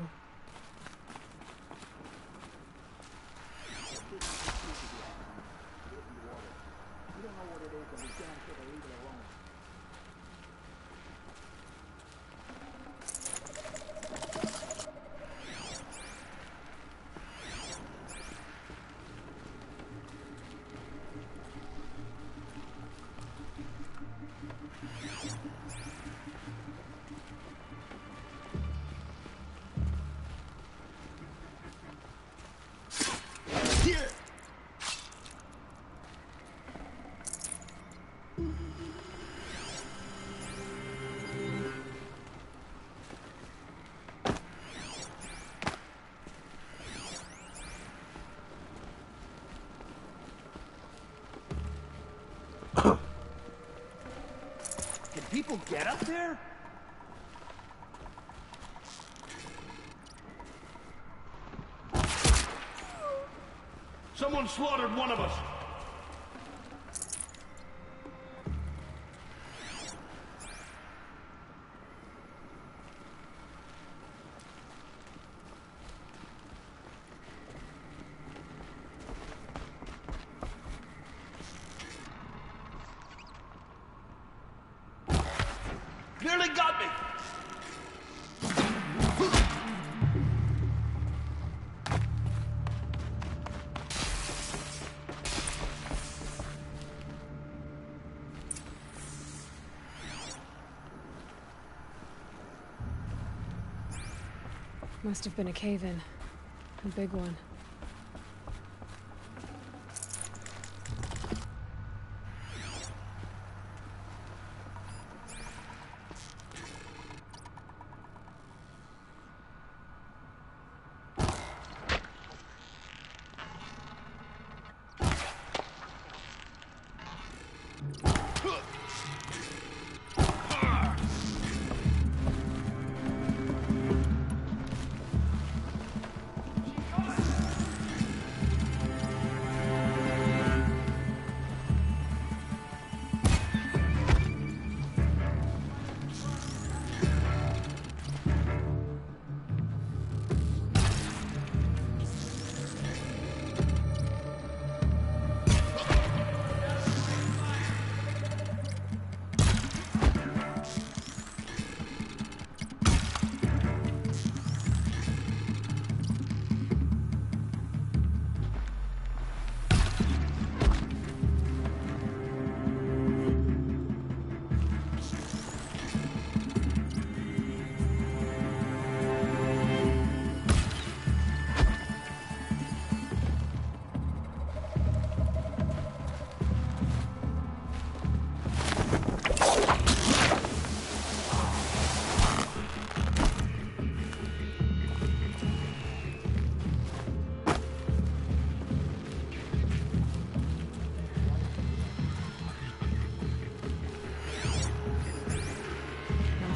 Can people get up there? Someone slaughtered one of us. Nearly got me! Must have been a cave-in. A big one.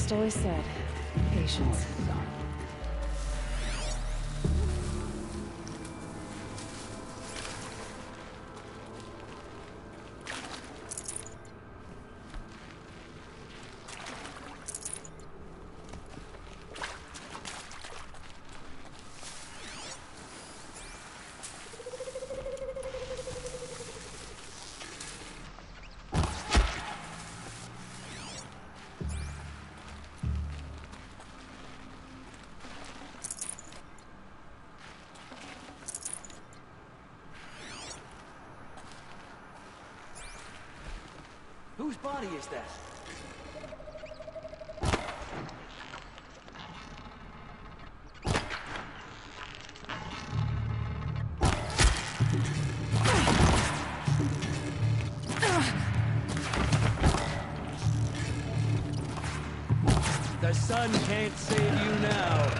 Always said, patience. Whose body is that? The sun can't save you now.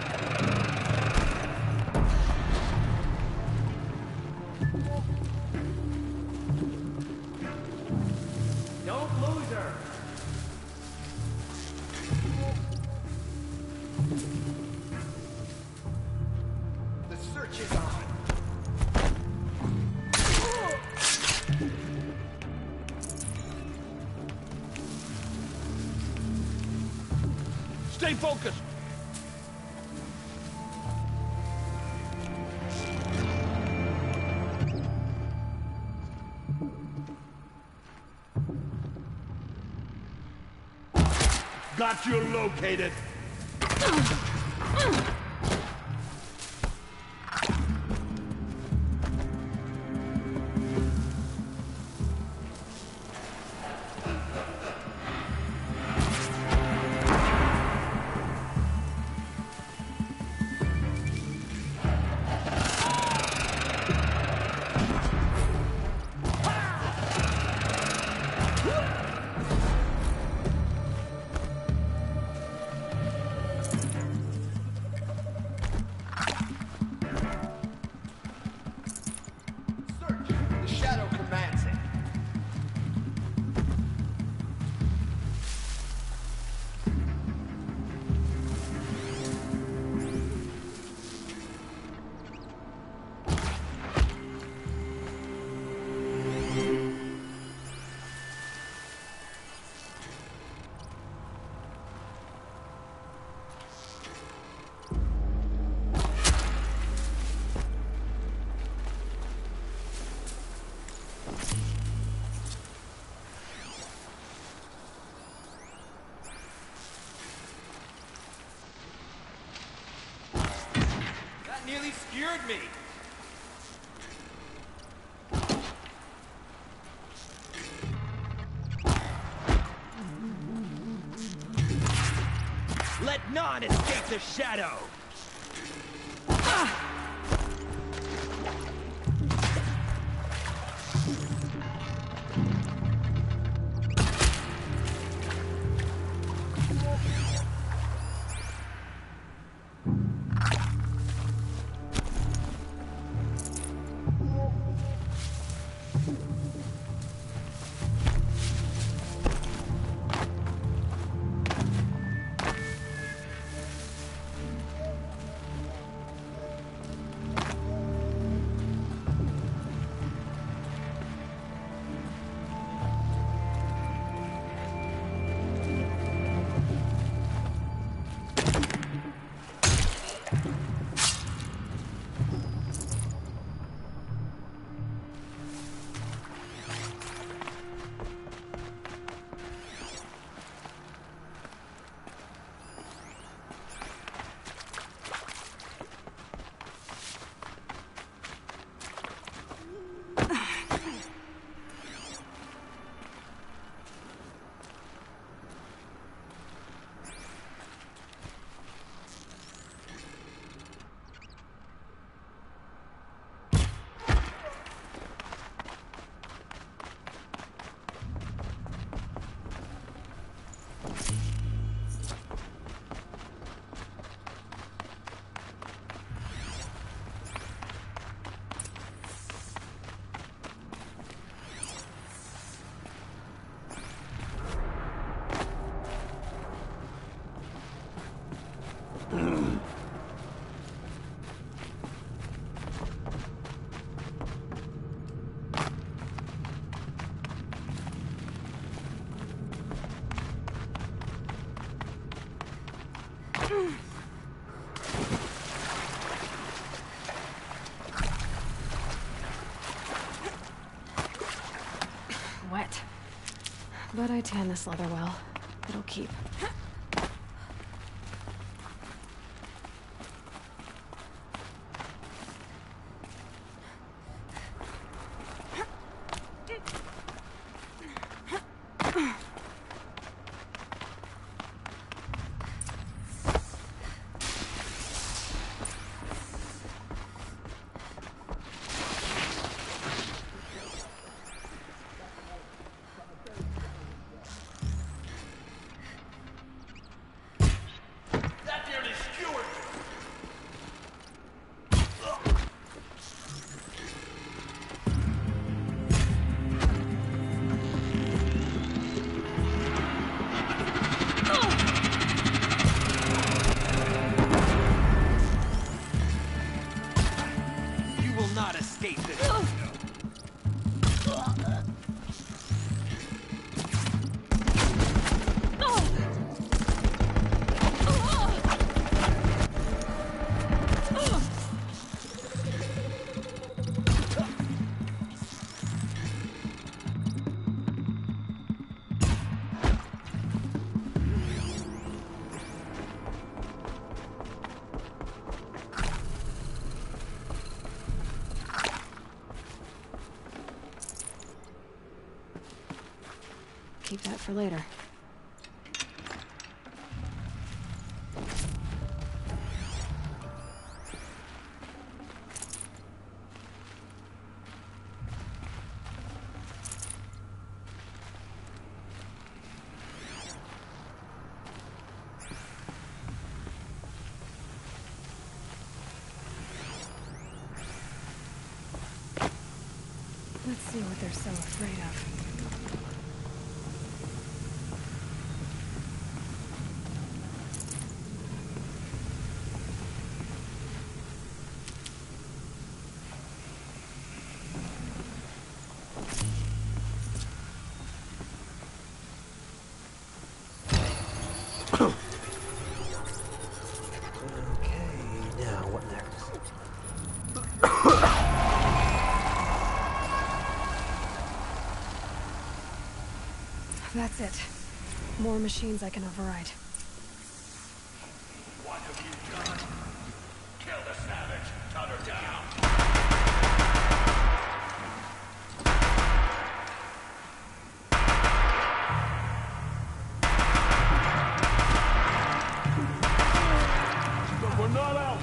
Don't lose her! The search is on! Stay focused! Got you located! skewered me! Let none escape the shadow! Wet. But I tan this leather well. It'll keep. Keep that for later. Let's see what they're so afraid of. That's it. More machines I can override. What have you done? Kill the savage. Cut her down. But we're not out.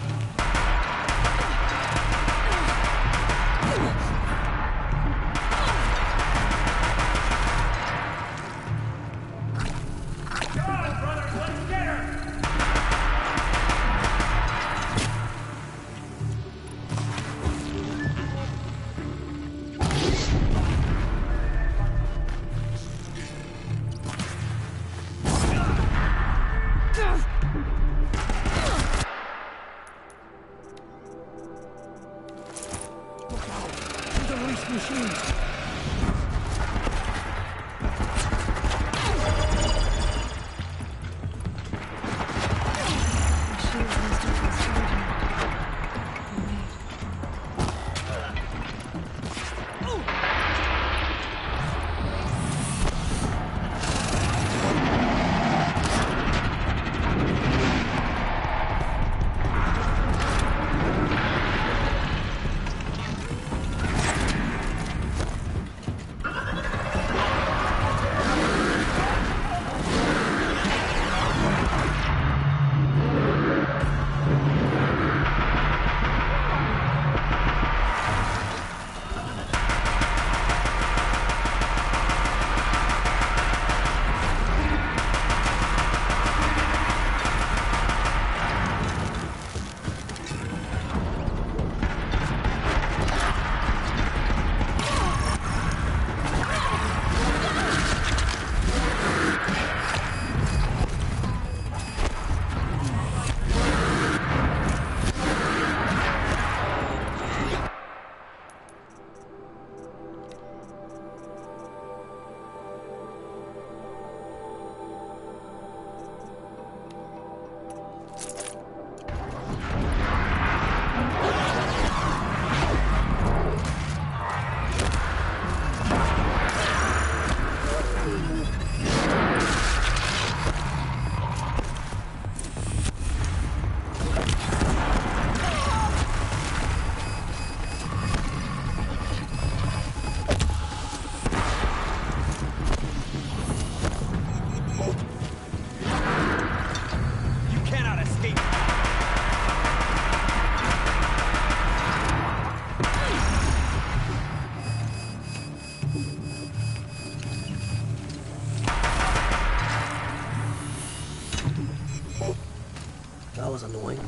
That was annoying.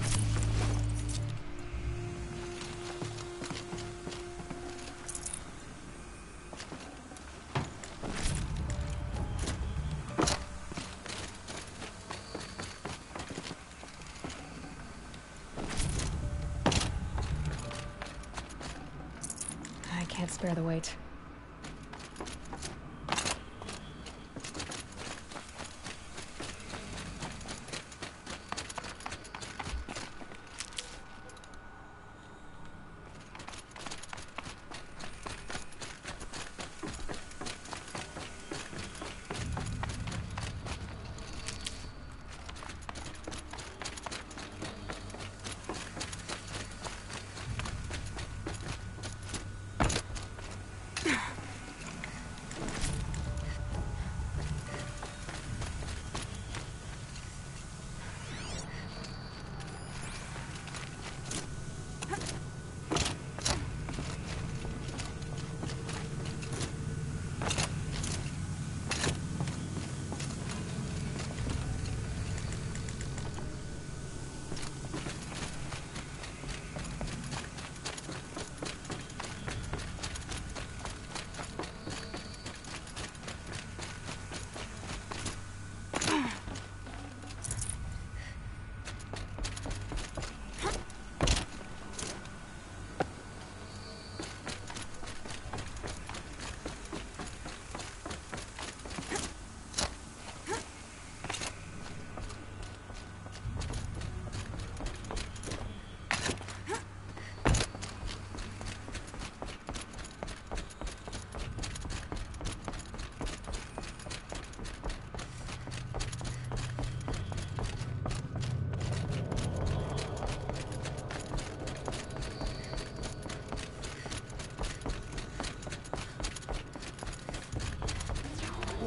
I can't spare the weight.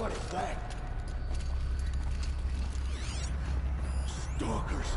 What is that? Stalkers.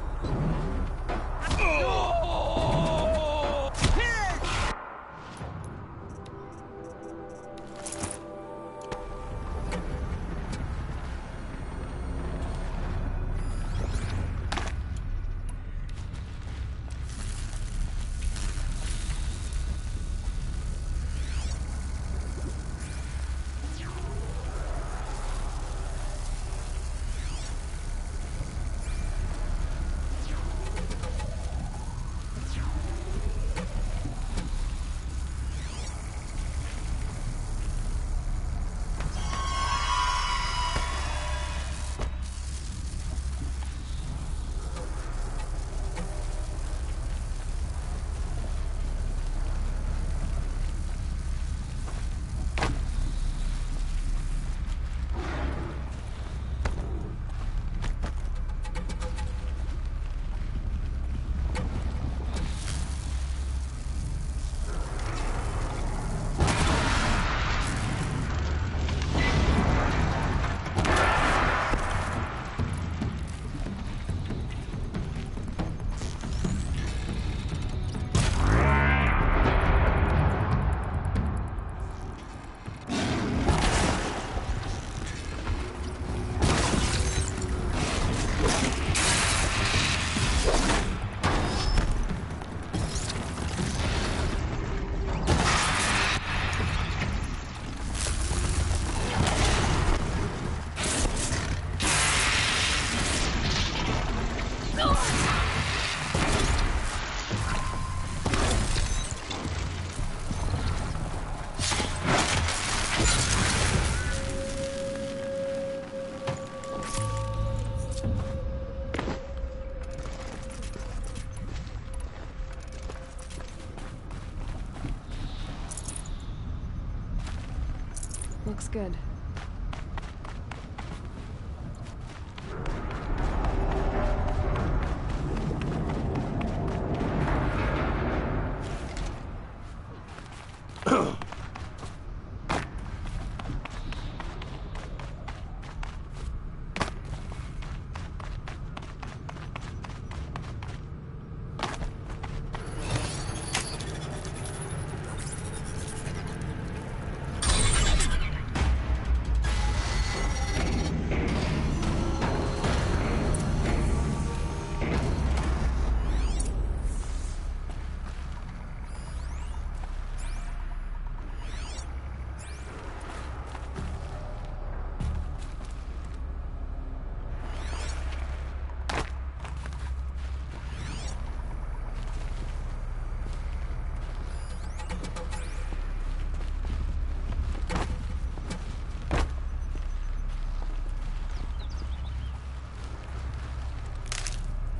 Looks good.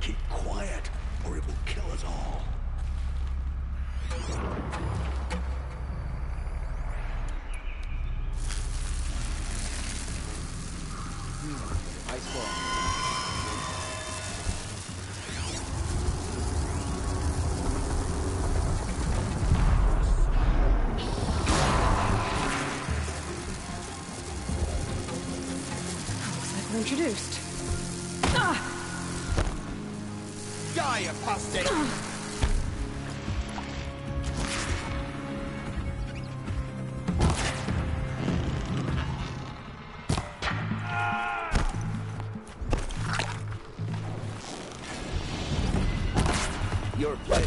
Keep quiet, or it will kill us all. Ice ball. Looks like we're introduced. Die, apostate! Your place.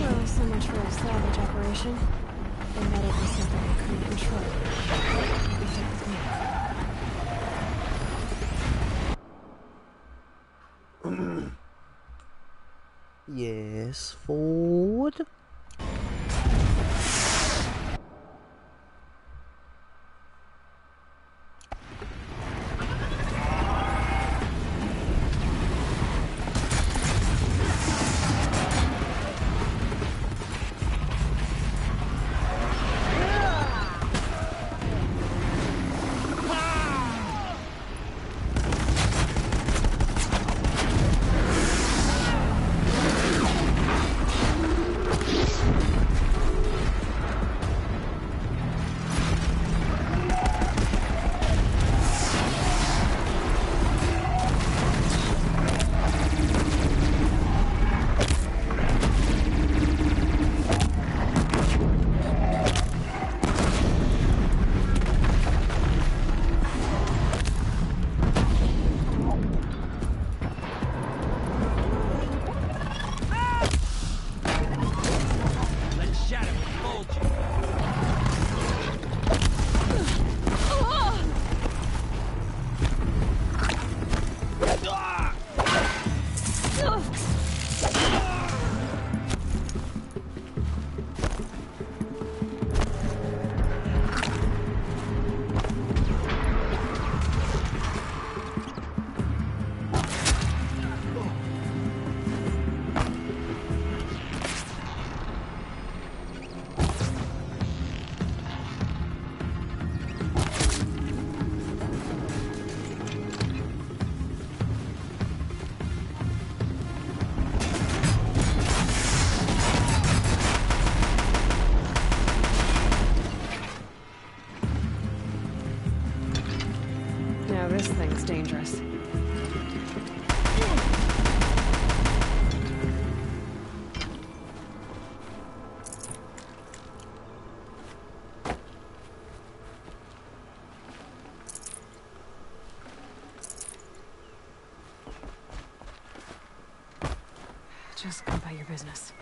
Well, so much for a salvage operation. And that it was something I couldn't control. You stick with me. Yes, forward. Now this thing's dangerous. Just go about your business.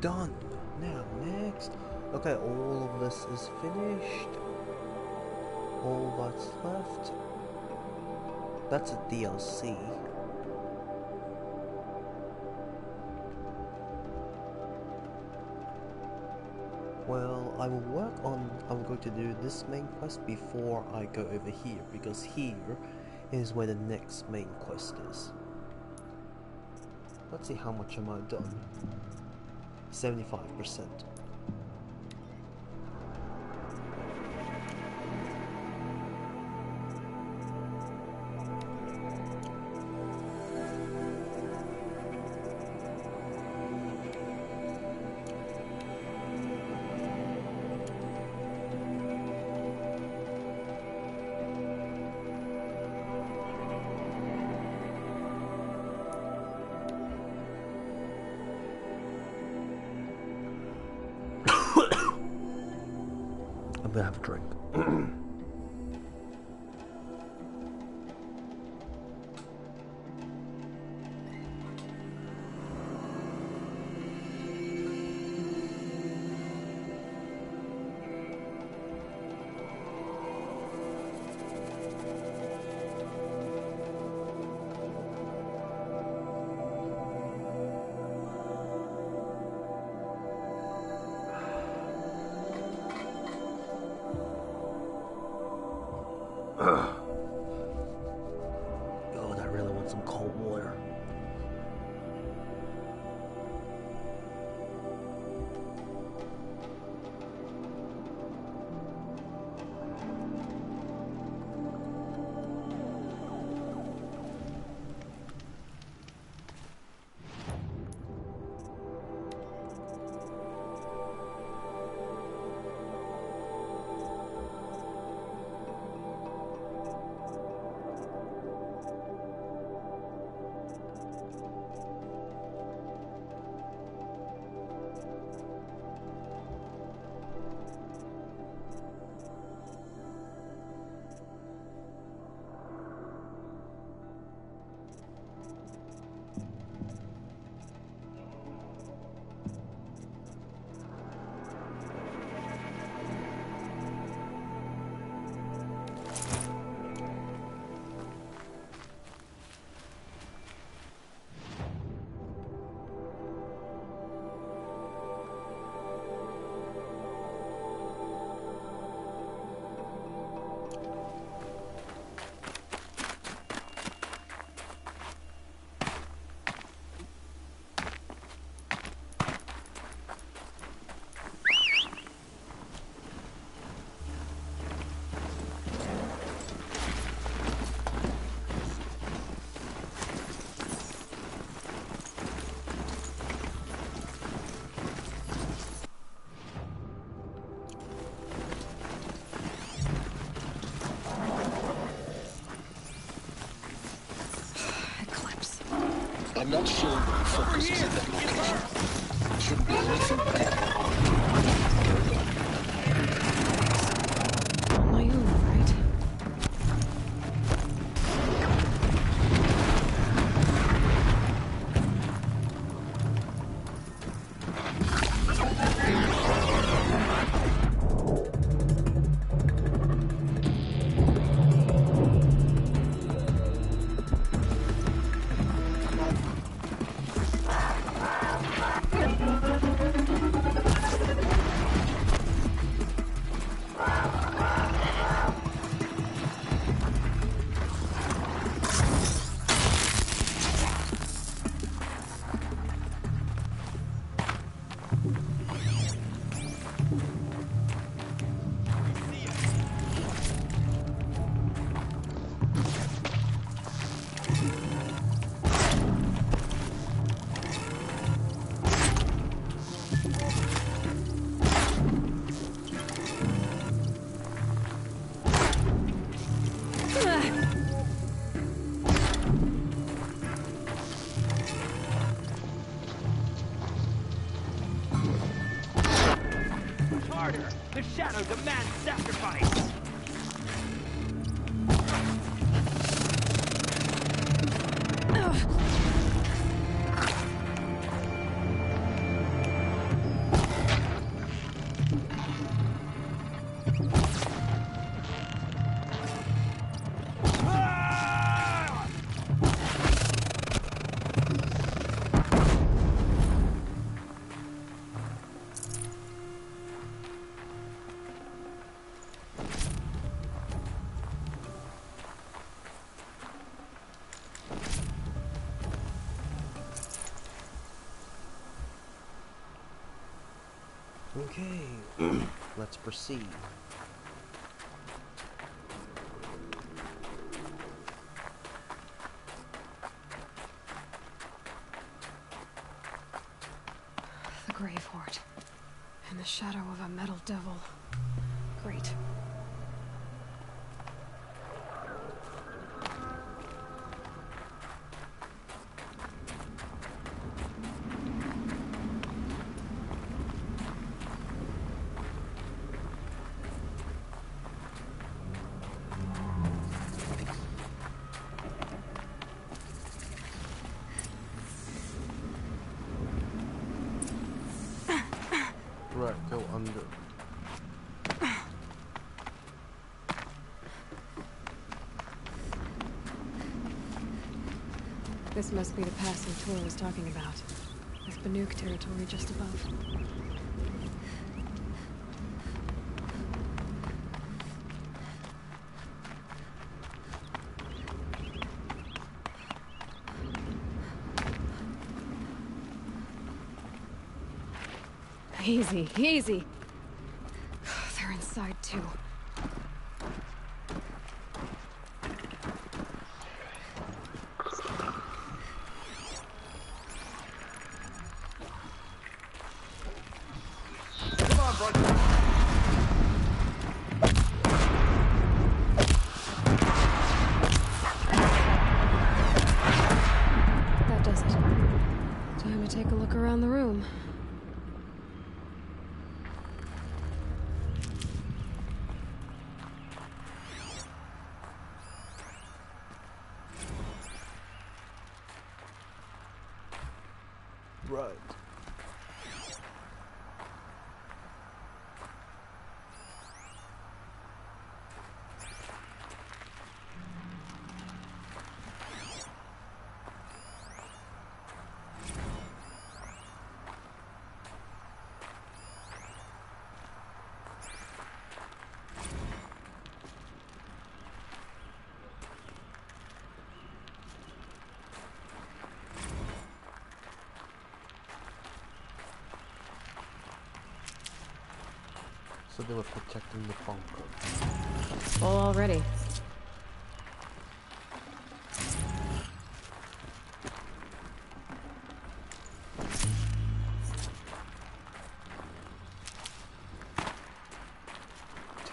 Done. Now next. Okay, all of this is finished. All that's left. That's a DLC. Well, I will go to do this main quest before I go over here, because here is where the next main quest is. Let's see how much am I done. 75%. I'm gonna have a drink. God, I really want some cold water. I'm not sure where the focus is at that location. Shouldn't be anything bad. On my own, right? Okay, let's proceed. The Grave Horde. And the shadow of a metal devil. Great. Right, go under. This must be the passing Tor was talking about. There's Banuk territory just above. Easy, easy. They're inside too. Come on, brother. That does it. Time to take a look around the room. Right. So they were protecting the bunker. Full already.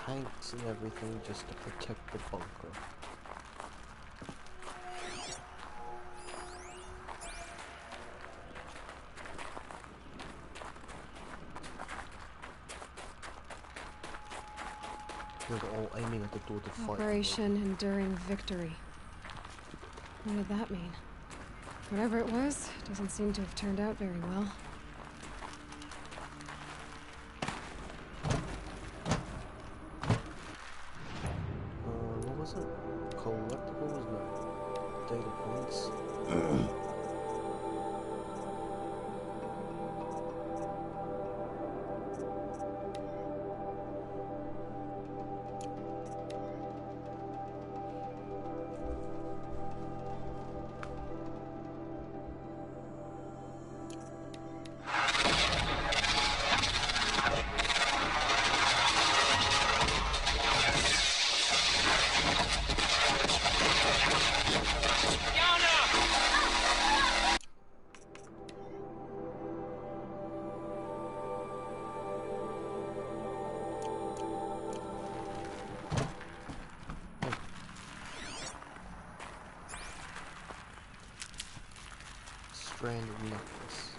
Tanks and everything just to protect the bunker. They're all aiming at the door to fight. Operation Enduring Victory. What did that mean? Whatever it was, doesn't seem to have turned out very well. What was it? Collectibles? No. Data points. Stranded necklace.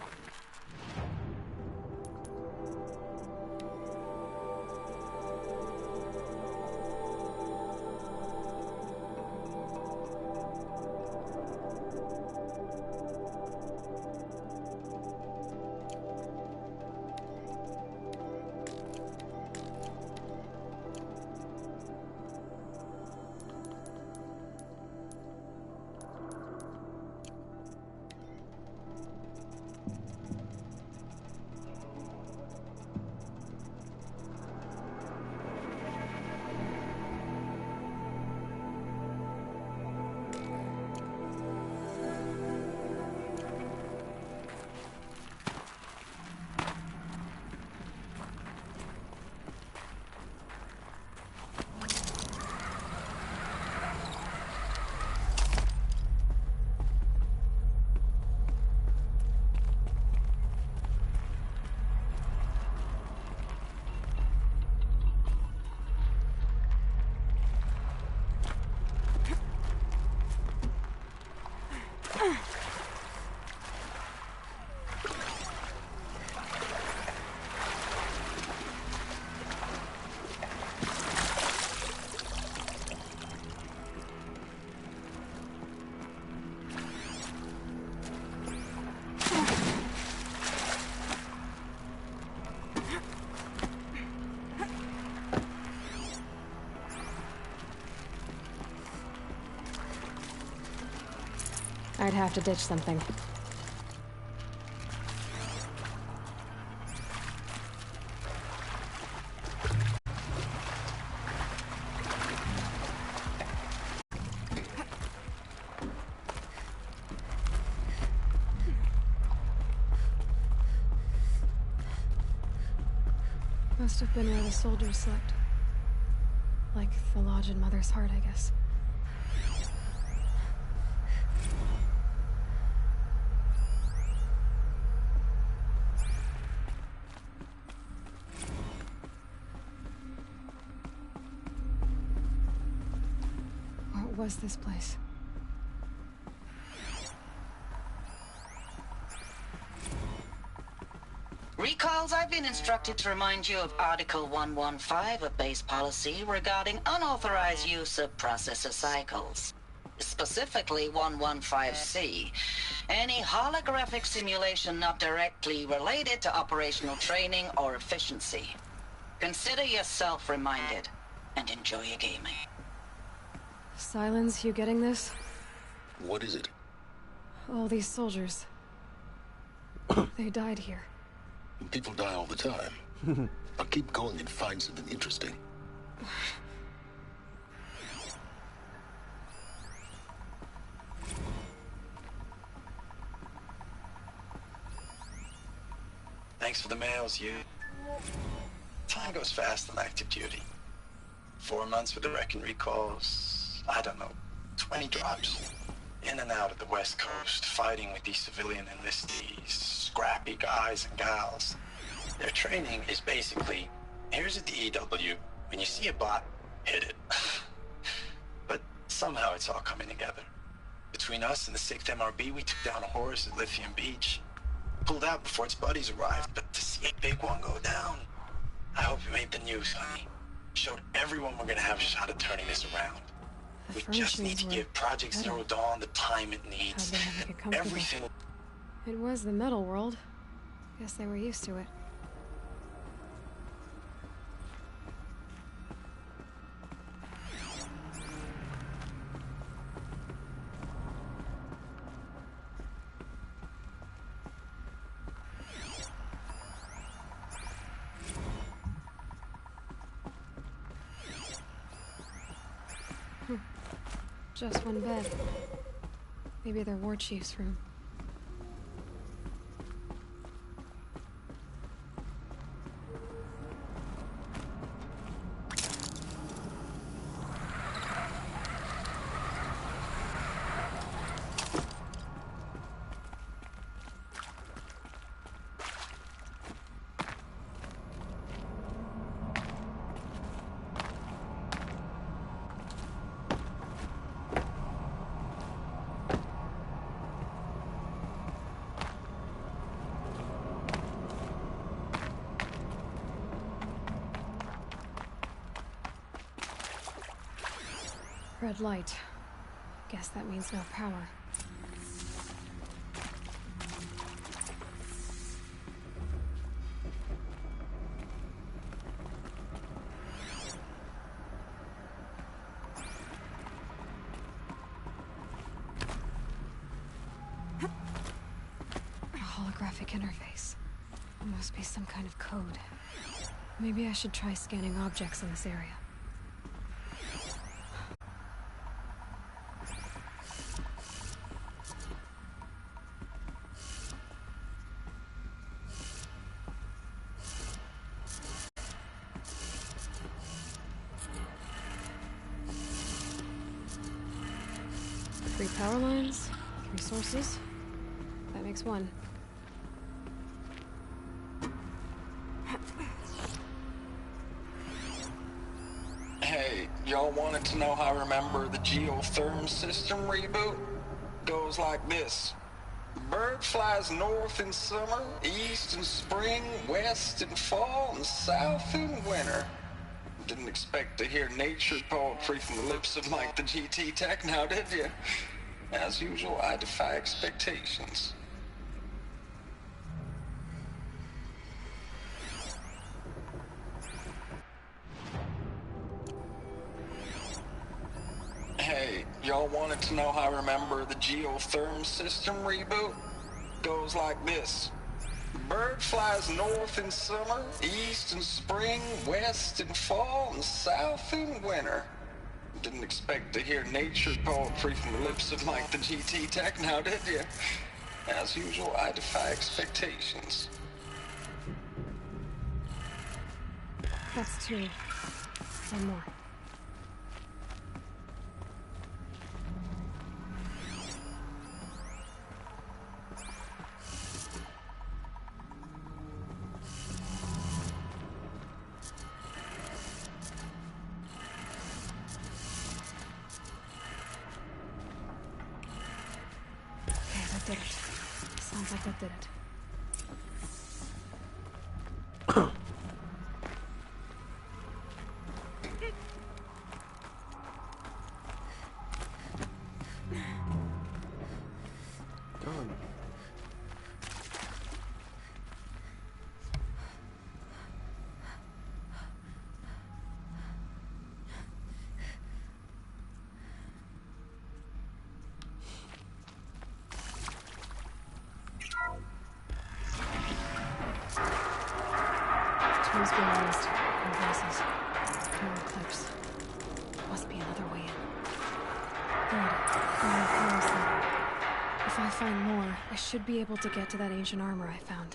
I'd have to ditch something. Must have been where the soldiers slept. Like the lodge in Mother's Heart, I guess. What was this place? Recalls, I've been instructed to remind you of Article 115 of base policy regarding unauthorized use of processor cycles. Specifically 115C. Any holographic simulation not directly related to operational training or efficiency. Consider yourself reminded, and enjoy your gaming. Silence, you getting this? What is it? All these soldiers. They died here. People die all the time. I'll keep going and find something interesting. Thanks for the mails, you. Time goes fast on active duty. 4 months with the wrecking recalls. I don't know, 20 drops. In and out of the West Coast, fighting with these civilian enlistees, scrappy guys and gals. Their training is basically, here's a DEW, when you see a bot, hit it. But somehow it's all coming together. Between us and the 6th MRB, we took down a horse at Lithium Beach. Pulled out before its buddies arrived, but to see a big one go down, I hope you made the news, honey. Showed everyone we're gonna have a shot at turning this around. We just need to give Project Zero Dawn the time it needs. And everything. It was the metal world. Guess they were used to it. Just one bed. Maybe their war chief's room. Red light. Guess that means no power. A holographic interface. It must be some kind of code. Maybe I should try scanning objects in this area. Three power lines, 3 sources. That makes 1. Hey, y'all wanted to know how I remember the geotherm system reboot? Goes like this. Bird flies north in summer, east in spring, west in fall, and south in winter. Didn't expect to hear nature poetry from the lips of Mike the GT Tech now, did you? As usual, I defy expectations. Hey, y'all wanted to know how I remember the geotherm system reboot? Goes like this. Bird flies north in summer, east in spring, west in fall, and south in winter. Didn't expect to hear nature poetry from the lips of Mike the GT Tech now, did you? As usual, I defy expectations. That's two. One more. Okay, that did it. Sounds like that did it. Tools being used. Compressors. More clips. Must be another way in. Good. Now, where is that? If I find more, I should be able to get to that ancient armor I found.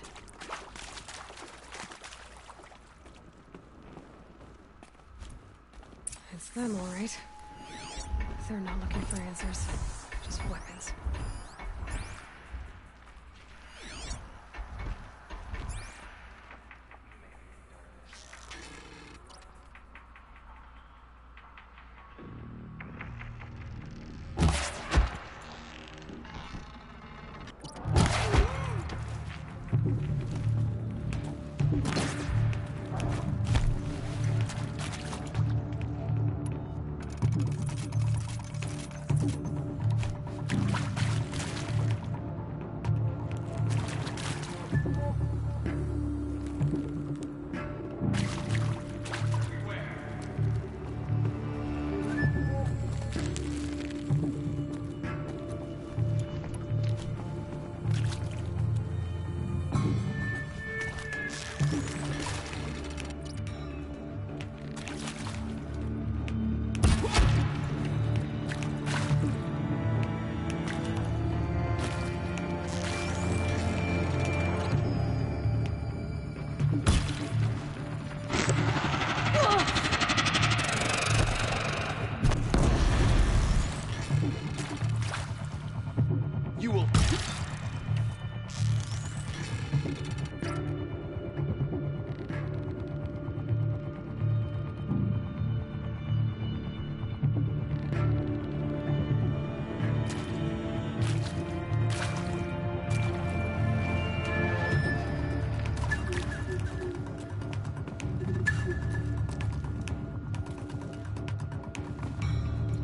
It's them, all right. They're not looking for answers. Just weapons. You will...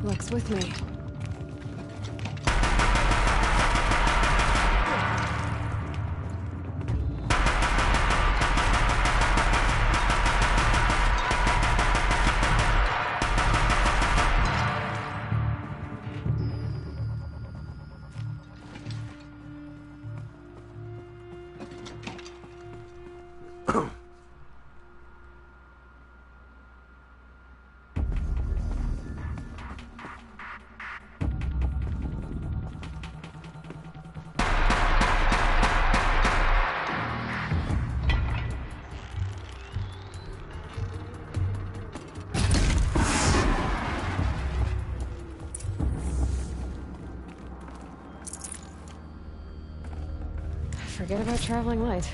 Luck's with me. Forget about traveling light.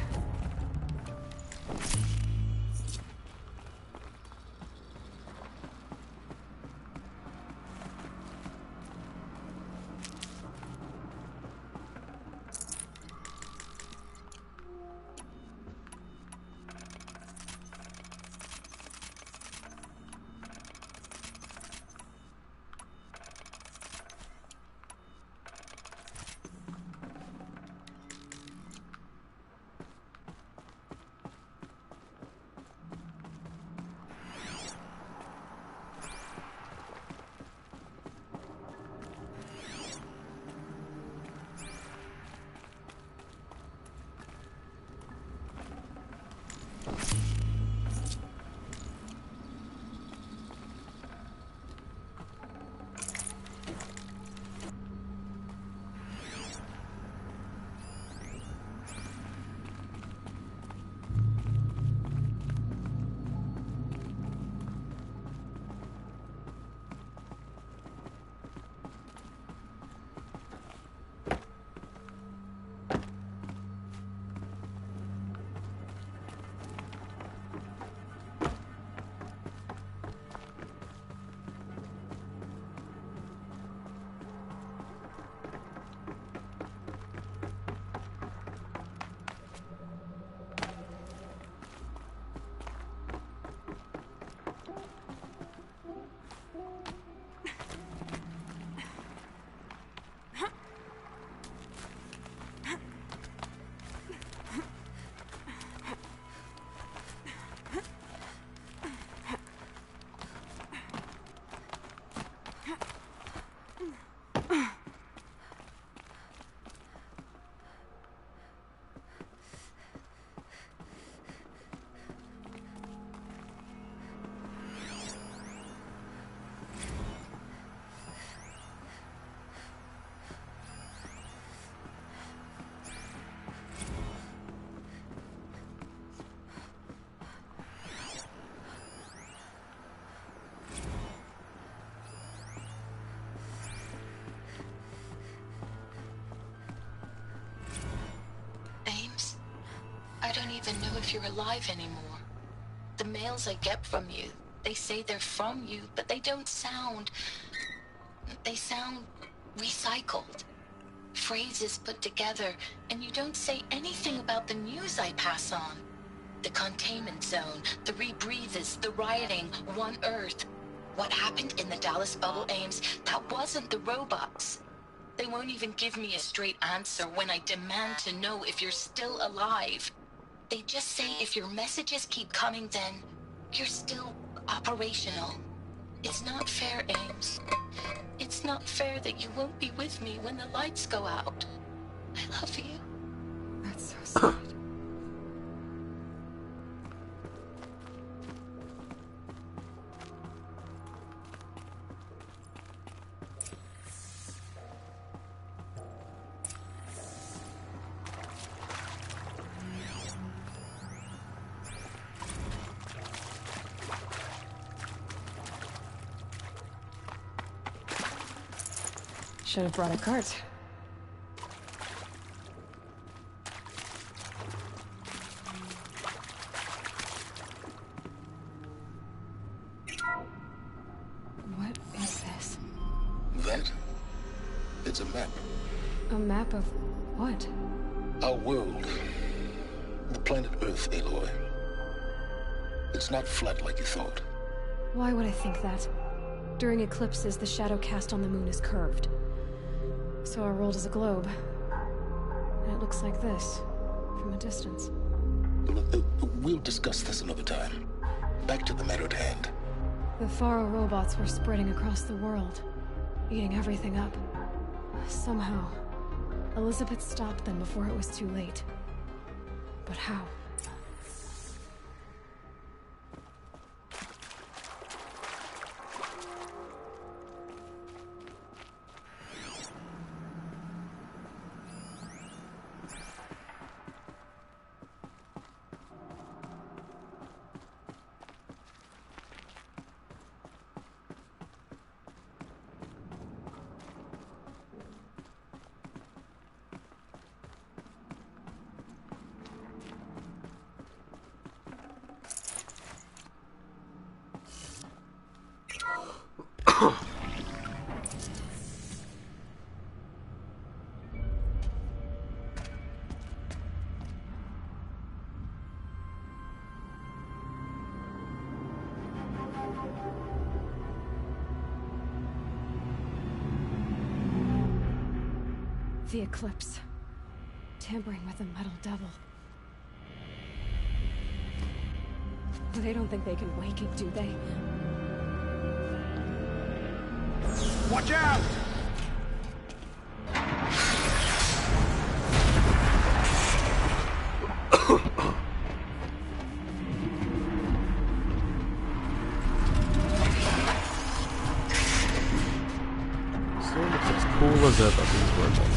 even know if you're alive anymore. The mails I get from you, they say they're from you, but they don't sound... They sound recycled. Phrases put together, and you don't say anything about the news I pass on. The containment zone, the rebreathers, the rioting, One Earth. What happened in the Dallas Bubble Ames, that wasn't the robots. They won't even give me a straight answer when I demand to know if you're still alive. They just say if your messages keep coming, then you're still operational. It's not fair, Ames. It's not fair that you won't be with me when the lights go out. I love you. That's so sad. Should have brought a cart. What is this? That? It's a map. A map of what? Our world. The planet Earth, Aloy. It's not flat like you thought. Why would I think that? During eclipses, the shadow cast on the moon is curved. So our world is a globe. And it looks like this, from a distance. We'll discuss this another time. Back to the matter at hand. The Faro robots were spreading across the world, eating everything up. Somehow, Elizabeth stopped them before it was too late. But how? The eclipse. Tampering with the metal devil. They don't think they can wake it, do they? Watch out! Still looks as cool as ever, these robots.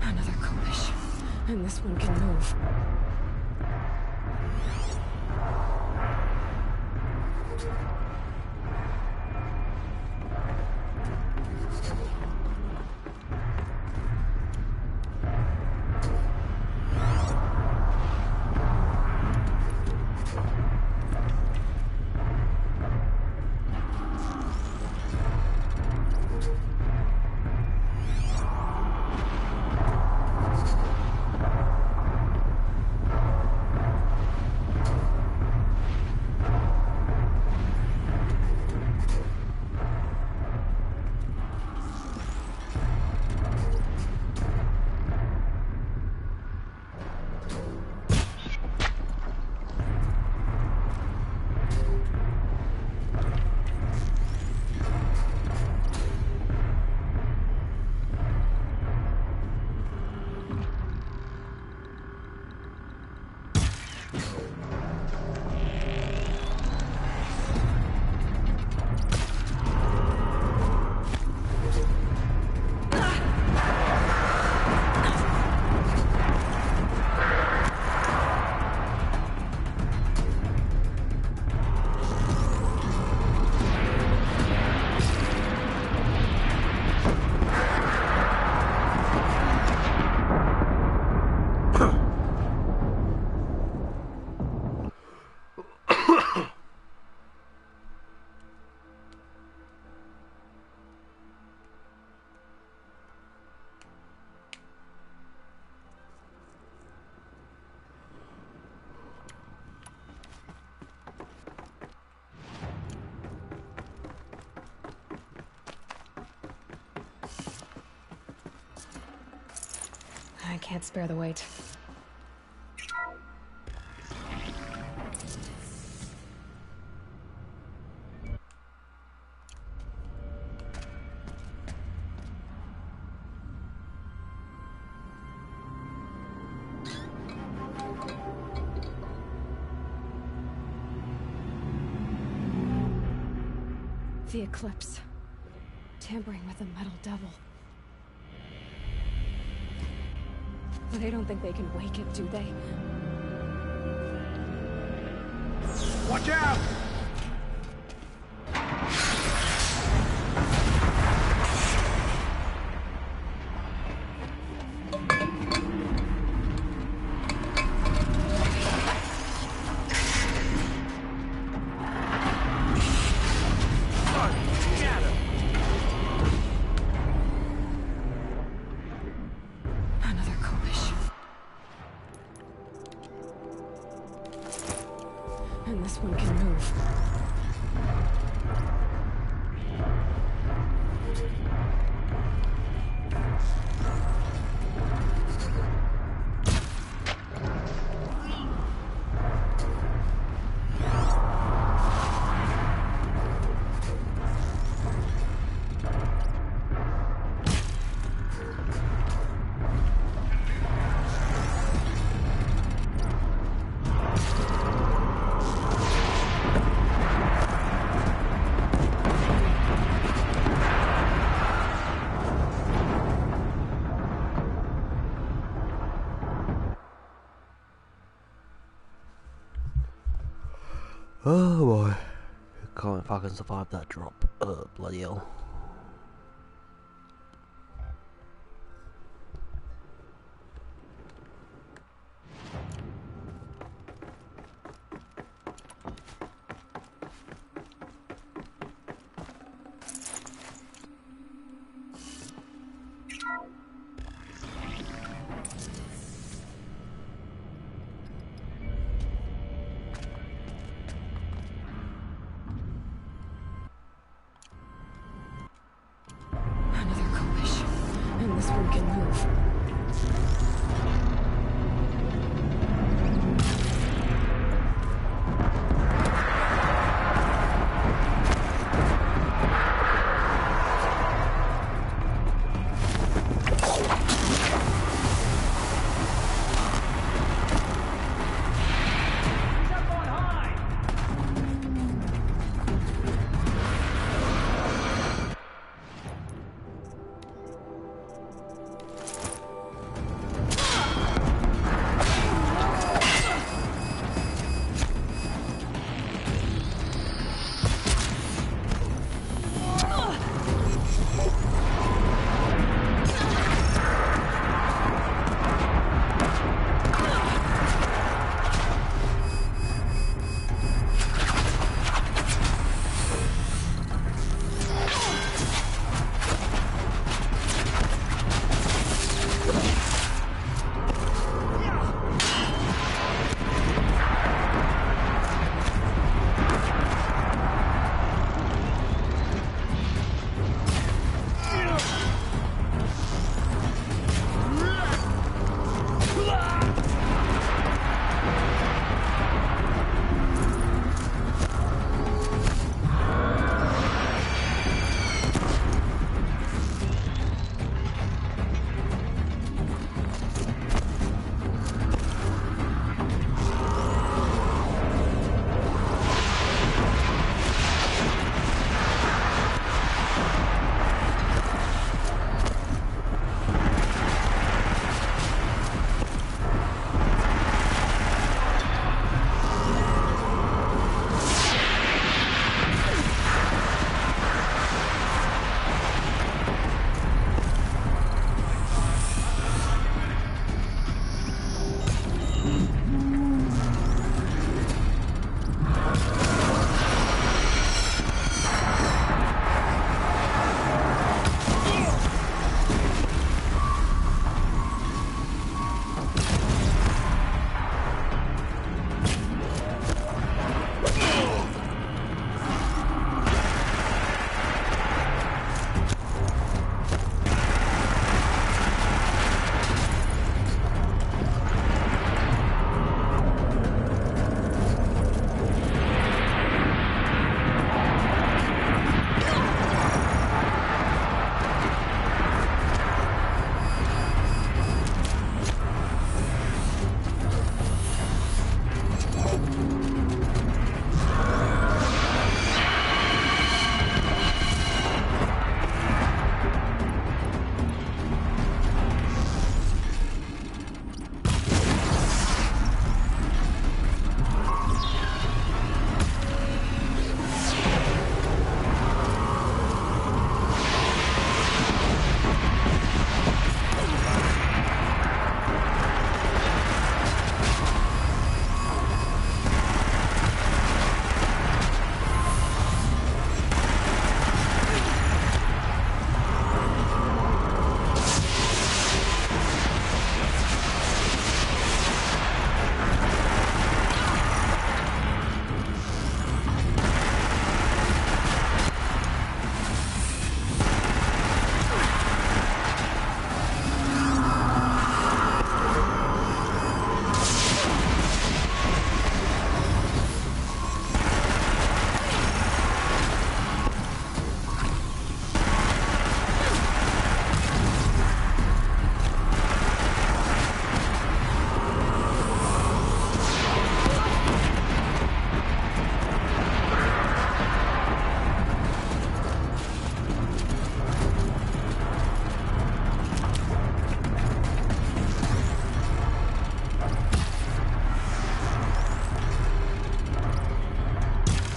Another Kopish. And this one can move. can't spare the weight. The Eclipse. Tampering with the Metal Devil. They don't think they can wake it, do they? Watch out! Another Kobish. And this one can move. Oh boy. Can't if I can survive that drop. Bloody hell.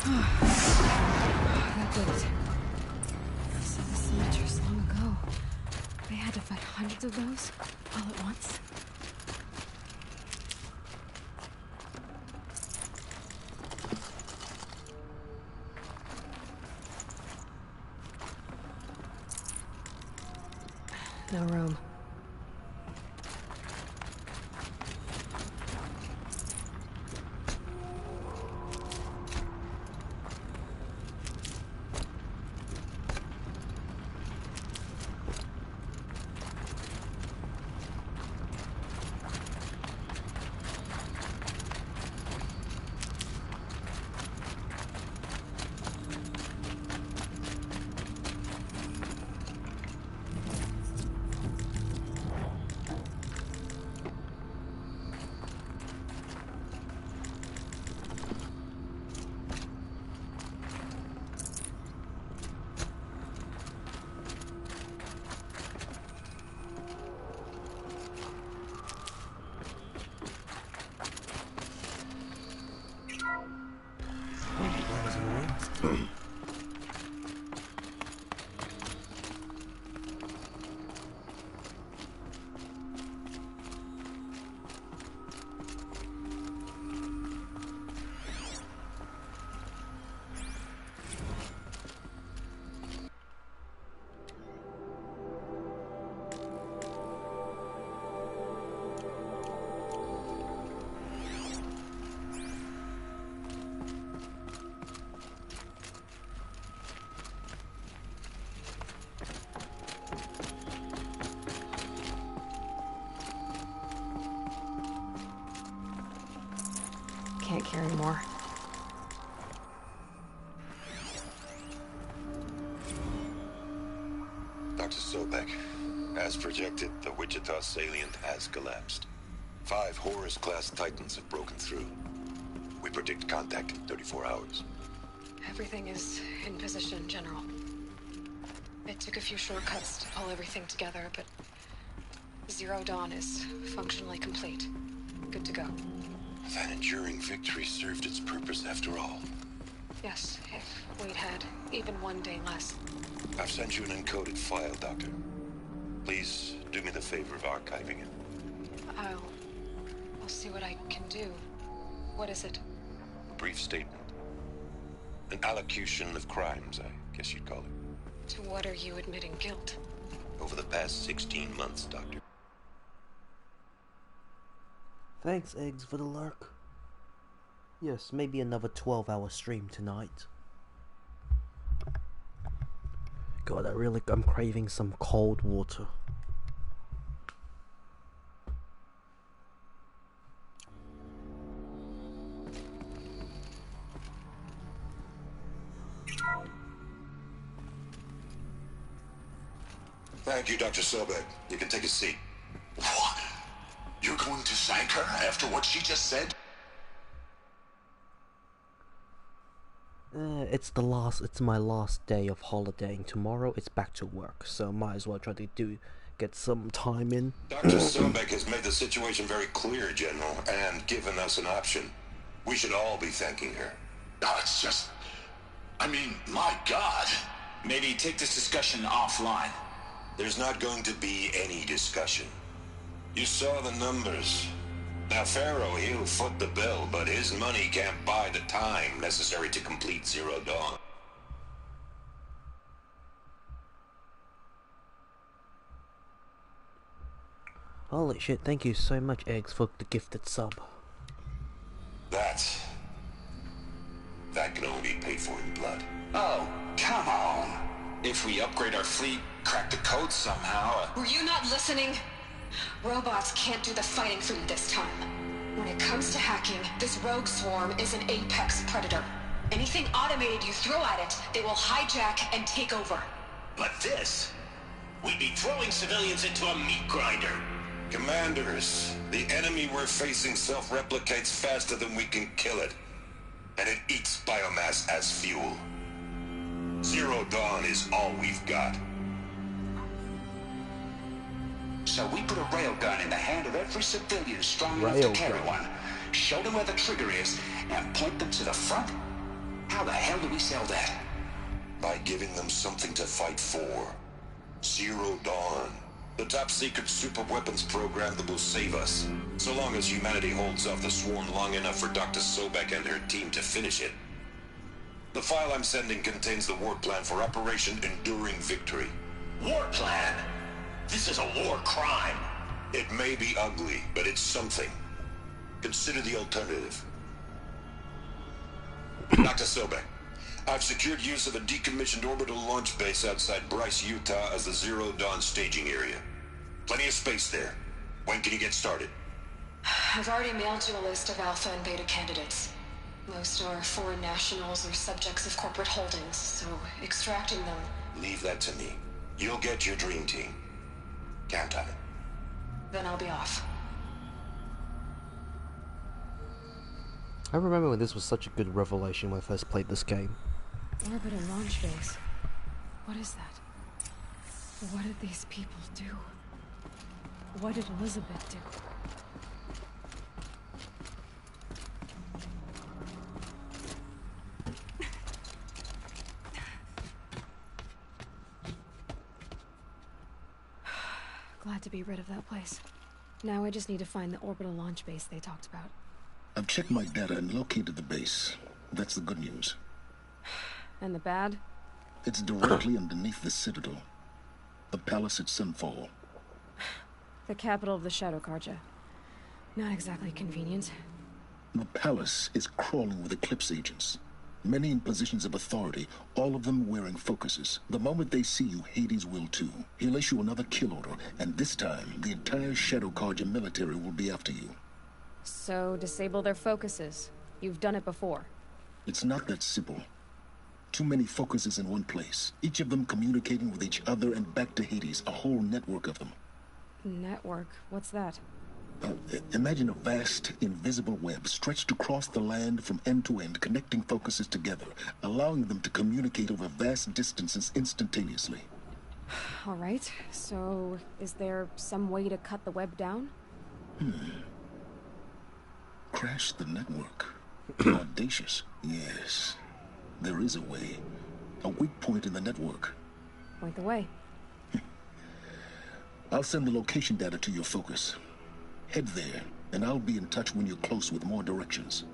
That did it. So the soldiers long ago, they had to fight hundreds of those all at once. No room. Can't carry more. Dr. Sobek, as projected, the Wichita salient has collapsed. 5 Horus-class Titans have broken through. We predict contact in 34 hours. Everything is in position, General. It took a few shortcuts to pull everything together, but Zero Dawn is functionally complete. Good to go. That enduring victory served its purpose after all. Yes, if we'd had even one day less. I've sent you an encoded file, Doctor. Please do me the favor of archiving it. I'll see what I can do. What is it? A brief statement. An allocution of crimes, I guess you'd call it. To what are you admitting guilt? Over the past 16 months, Doctor. Thanks, Eggs, for the lurk. Yes, maybe another 12-hour stream tonight. God, I'm craving some cold water. Thank you, Dr. Sobek. You can take a seat. What? You're going to thank her after what she just said? It's my last day of holidaying. Tomorrow it's back to work, so might as well try to get some time in. Dr. Sobek has made the situation very clear, General, and given us an option. We should all be thanking her. No, it's just... I mean, my God. Maybe take this discussion offline. There's not going to be any discussion. You saw the numbers. Now, Pharaoh, he'll foot the bill, but his money can't buy the time necessary to complete Zero Dawn. Holy shit, thank you so much, Eggs, for the gifted sub. That can only be paid for in blood. Oh, come on. If we upgrade our fleet, crack the code somehow... Were you not listening? Robots can't do the fighting for you this time. When it comes to hacking, this rogue swarm is an apex predator. Anything automated you throw at it, they will hijack and take over. But this? We'd be throwing civilians into a meat grinder. Commanders, the enemy we're facing self-replicates faster than we can kill it. And it eats biomass as fuel. Zero Dawn is all we've got. So we put a railgun in the hand of every civilian strong enough to carry one, show them where the trigger is, and point them to the front? How the hell do we sell that? By giving them something to fight for. Zero Dawn. The top-secret super-weapons program that will save us. So long as humanity holds off the swarm long enough for Dr. Sobek and her team to finish it. The file I'm sending contains the war plan for Operation Enduring Victory. War plan? This is a war crime. It may be ugly, but it's something. Consider the alternative. Dr. Sobek, I've secured use of a decommissioned orbital launch base outside Bryce, Utah as the Zero Dawn staging area. Plenty of space there. When can you get started? I've already mailed you a list of Alpha and Beta candidates. Most are foreign nationals or subjects of corporate holdings, so extracting them... Leave that to me. You'll get your dream team. Count on it. Then I'll be off. I remember when this was such a good revelation when I first played this game. Orbital launch base. What is that? What did these people do? What did Elizabeth do? Glad to be rid of that place. Now I just need to find the orbital launch base they talked about. I've checked my data and located the base. That's the good news. And the bad? It's directly underneath the Citadel. The palace at Sunfall. The capital of the Shadow Carja. Not exactly convenient. The palace is crawling with Eclipse agents. Many in positions of authority, all of them wearing focuses. The moment they see you, Hades will too. He'll issue another kill order, and this time, the entire Shadow Carja military will be after you. So, disable their focuses. You've done it before. It's not that simple. Too many focuses in one place, each of them communicating with each other and back to Hades, a whole network of them. Network? What's that? Imagine a vast, invisible web stretched across the land from end to end, connecting focuses together, allowing them to communicate over vast distances instantaneously. All right, so is there some way to cut the web down? Crash the network. Audacious. Yes, there is a way. A weak point in the network. Point the way. I'll send the location data to your focus. Head there, and I'll be in touch when you're close with more directions.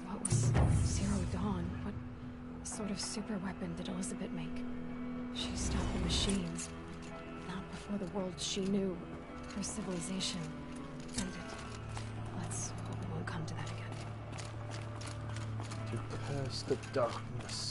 What was Zero Dawn? What sort of super weapon did Elizabeth make? She stopped the machines. Not before the world she knew. Her civilization ended. Let's hope it won't come to that again. To curse the darkness.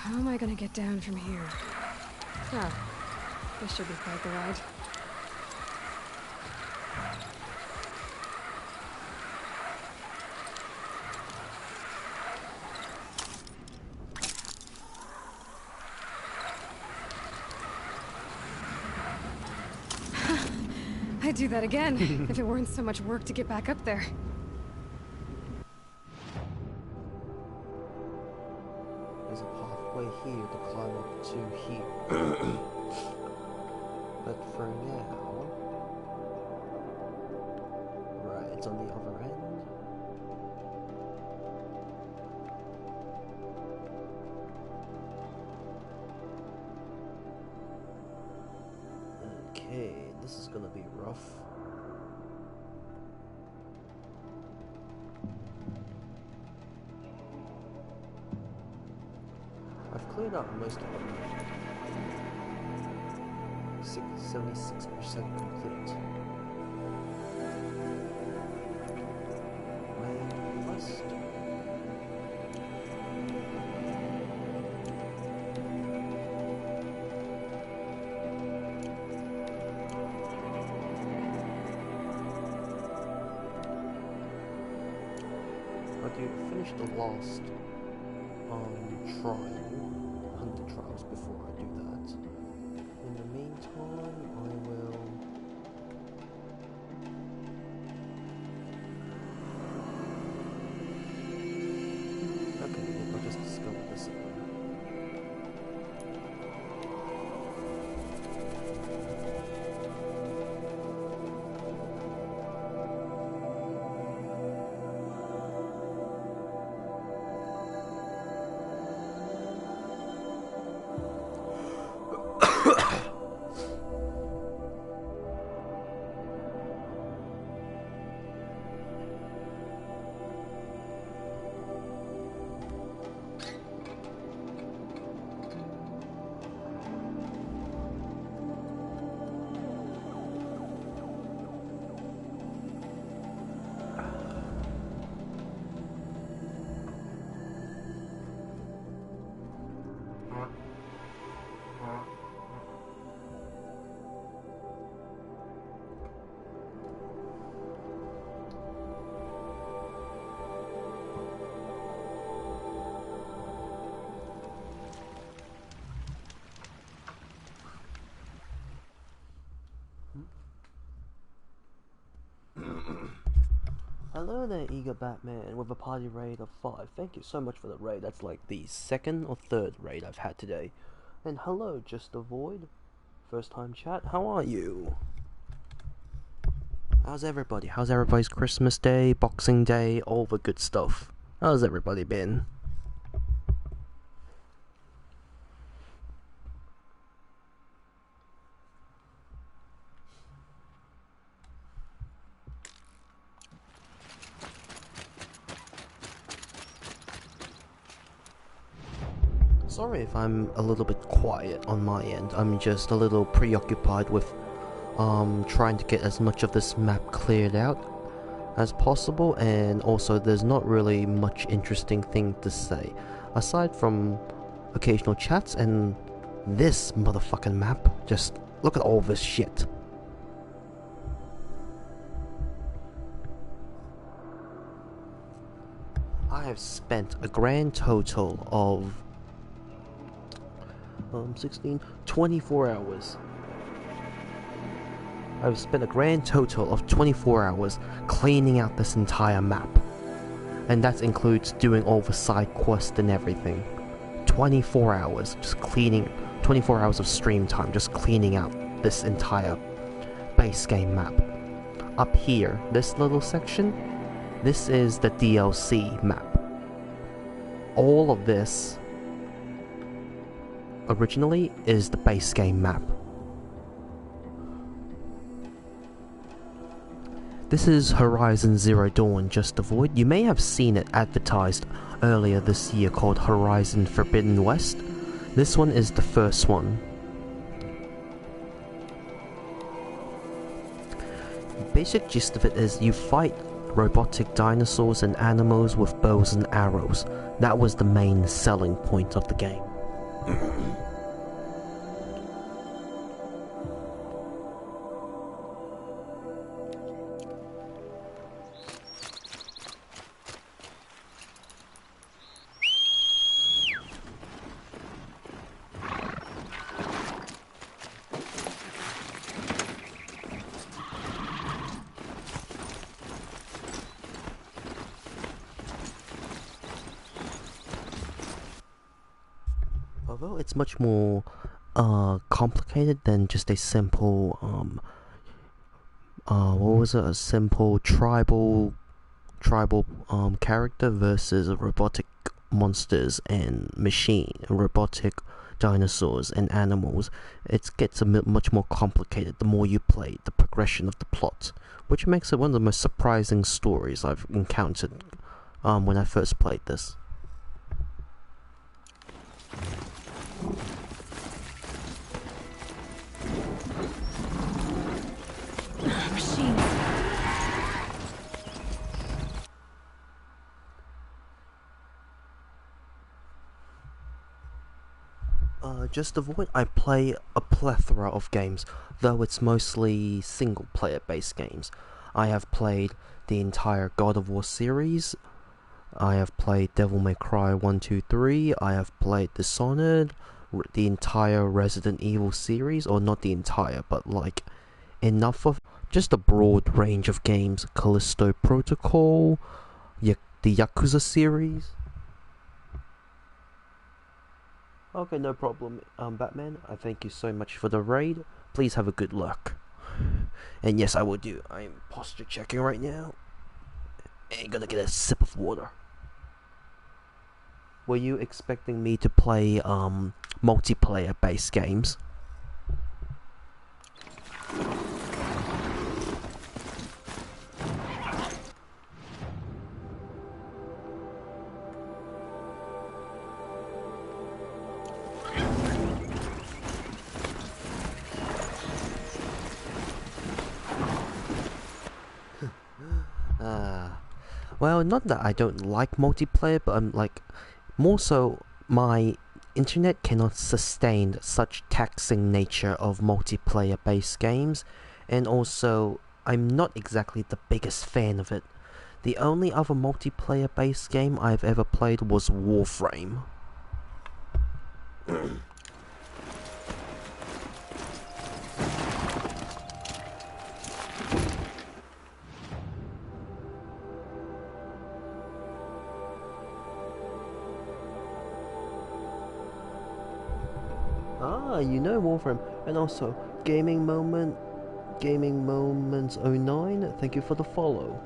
How am I gonna get down from here? Oh, this should be quite the ride. I'd do that again, if it weren't so much work to get back up there. There's a pathway here to climb up to here. But for now... Right, it's on the other end. Okay, this is gonna be rough. I've cleared out most of them. 76% complete. Main quest. to finish the last trial, hunter trials, before I do that. In the meantime, I will. Okay, I'll just discover this again. Hello there, Eager Batman, with a party raid of 5. Thank you so much for the raid. That's like the second or third raid I've had today. And hello, Just a Void. First time chat, how are you? How's everybody? How's everybody's Christmas Day, Boxing Day, all the good stuff? How's everybody been? Sorry if I'm a little bit quiet on my end. I'm just a little preoccupied with trying to get as much of this map cleared out as possible, and also there's not really much interesting thing to say aside from occasional chats and this motherfucking map. Just look at all this shit. I have spent a grand total of 24 hours. I've spent a grand total of 24 hours cleaning out this entire map. And that includes doing all the side quests and everything. 24 hours just cleaning, 24 hours of stream time just cleaning out this entire base game map. Up here, this little section, this is the DLC map. All of this originally is the base game map. This is Horizon Zero Dawn Just a Void. You may have seen it advertised earlier this year called Horizon Forbidden West. This one is the first one. The basic gist of it is you fight robotic dinosaurs and animals with bows and arrows. That was the main selling point of the game. Although it's much more complicated than just a simple a simple tribal character versus robotic monsters and robotic dinosaurs and animals. It gets much more complicated the more you play the progression of the plot, which makes it one of the most surprising stories I've encountered when I first played this. Machines. Just a Void, I play a plethora of games, though it's mostly single-player based games. I have played the entire God of War series, I have played Devil May Cry 1, 2, 3. I have played Dishonored, the entire Resident Evil series, or not the entire, but like enough of just a broad range of games. Callisto Protocol, the Yakuza series. Okay, no problem, Batman. I thank you so much for the raid. Please have a good luck. And yes, I will do. I'm posture checking right now. And gonna get a sip of water. Were you expecting me to play multiplayer based games? Well, not that I don't like multiplayer, but I'm like, more so my internet cannot sustain such taxing nature of multiplayer based games, and also I'm not exactly the biggest fan of it. The only other multiplayer based game I've ever played was Warframe. You know Warframe. And also, Gaming Moments 09, thank you for the follow.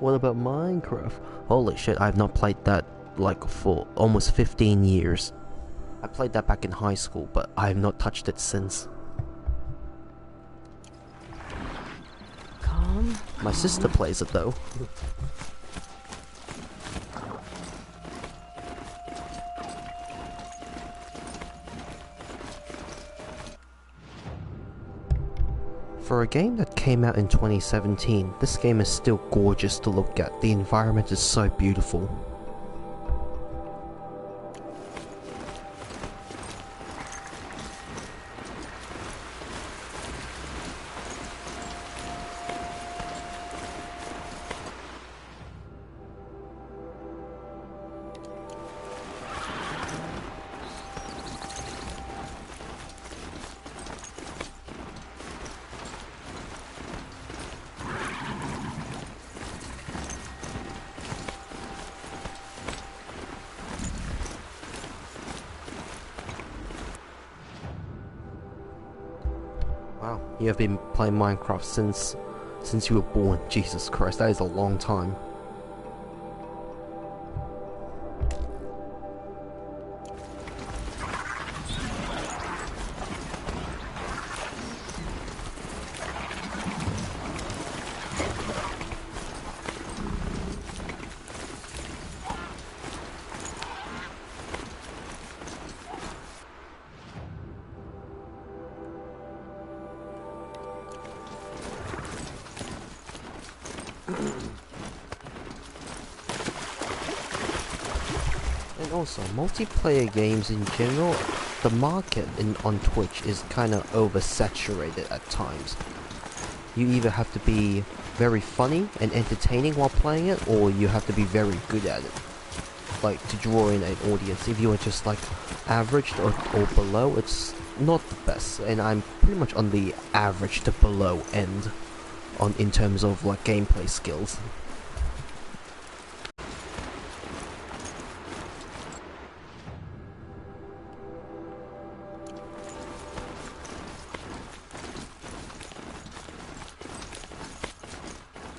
What about Minecraft? Holy shit, I've not played that like for almost 15 years. I played that back in high school, but I have not touched it since. Calm. My sister plays it though. For a game that came out in 2017, this game is still gorgeous to look at. The environment is so beautiful. Wow, you have been playing Minecraft since you were born. Jesus Christ, that is a long time. And also, multiplayer games in general, the market on Twitch is kind of oversaturated at times. You either have to be very funny and entertaining while playing it, or you have to be very good at it, like to draw in an audience. If you are just like average or below, it's not the best, and I'm pretty much on the average to below end in terms of like gameplay skills.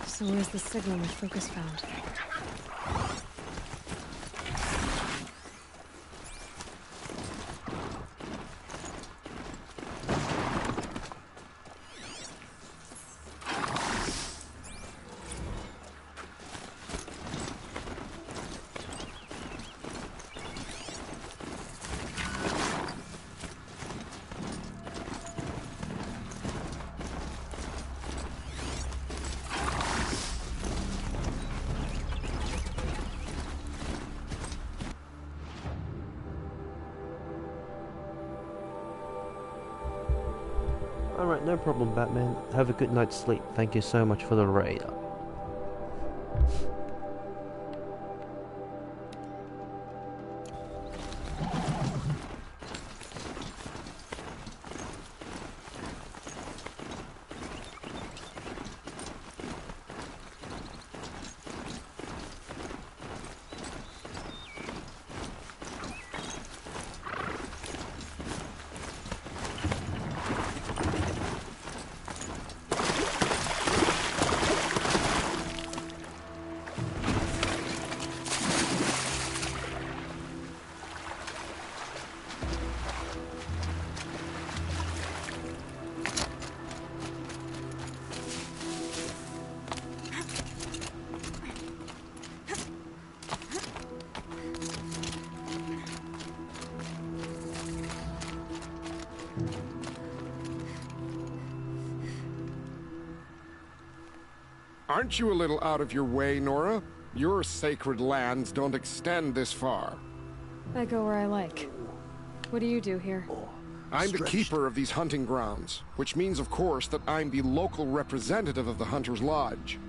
So where's the signal my focus found? Alright, no problem, Batman. Have a good night's sleep. Thank you so much for the raid. Aren't you a little out of your way, Nora? Your sacred lands don't extend this far. I go where I like. What do you do here? I'm the keeper of these hunting grounds, which means, of course, that I'm the local representative of the Hunter's Lodge.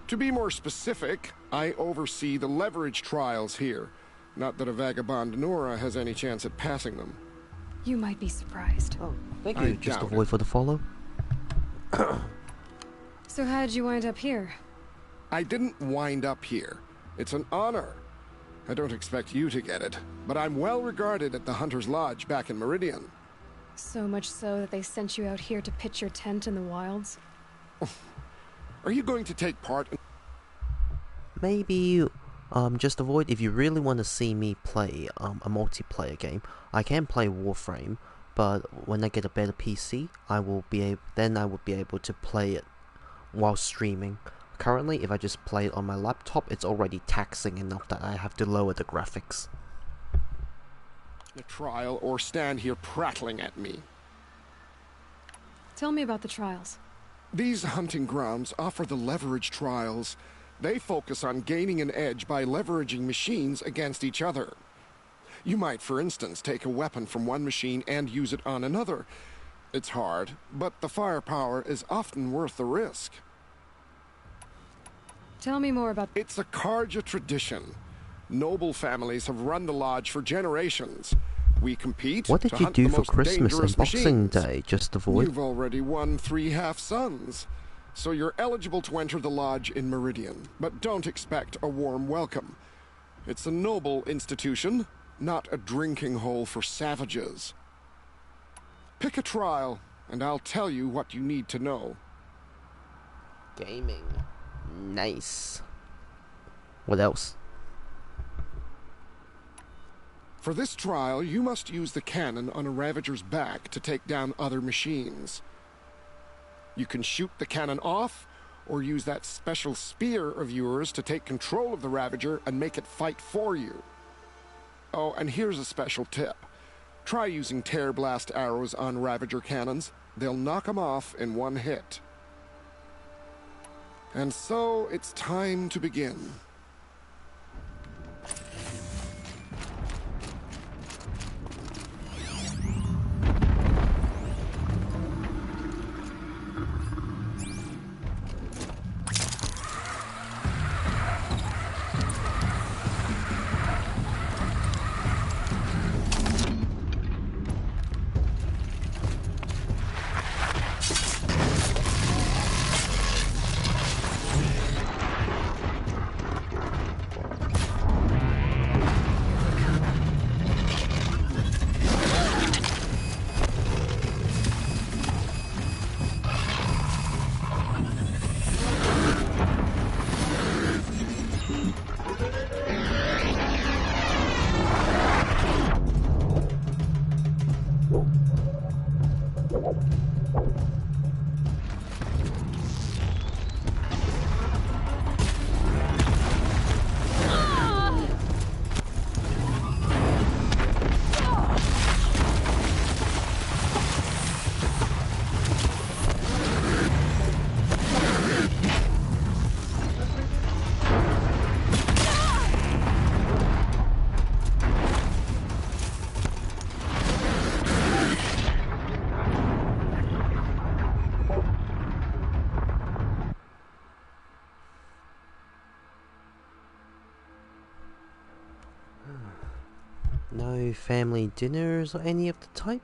To be more specific, I oversee the leverage trials here. Not that a vagabond Nora has any chance at passing them. You might be surprised. Oh, thank you. Just a void for the follow. So how'd you wind up here? I didn't wind up here. It's an honor. I don't expect you to get it, but I'm well regarded at the Hunter's Lodge back in Meridian. So much so that they sent you out here to pitch your tent in the wilds? Are you going to take part in... Maybe, just avoid, if you really want to see me play a multiplayer game, I can play Warframe, but when I get a better PC, I will be able to play it while streaming. Currently, if I just play it on my laptop, it's already taxing enough that I have to lower the graphics. ...a trial or stand here prattling at me. Tell me about the trials. These hunting grounds offer the leverage trials. They focus on gaining an edge by leveraging machines against each other. You might, for instance, take a weapon from one machine and use it on another. It's hard, but the firepower is often worth the risk. Tell me more about... It's a Carja tradition. Noble families have run the lodge for generations. We compete. What did you do for Christmas and Boxing Day? Just avoid. You've already won 3 half-sons, so you're eligible to enter the lodge in Meridian. But don't expect a warm welcome. It's a noble institution, not a drinking hole for savages. Pick a trial, and I'll tell you what you need to know. Gaming. Nice. What else? For this trial, you must use the cannon on a Ravager's back to take down other machines. You can shoot the cannon off, or use that special spear of yours to take control of the Ravager and make it fight for you. Oh, and here's a special tip. Try using Tear Blast arrows on Ravager cannons. They'll knock them off in one hit. And so, it's time to begin. No family dinners or any of the type?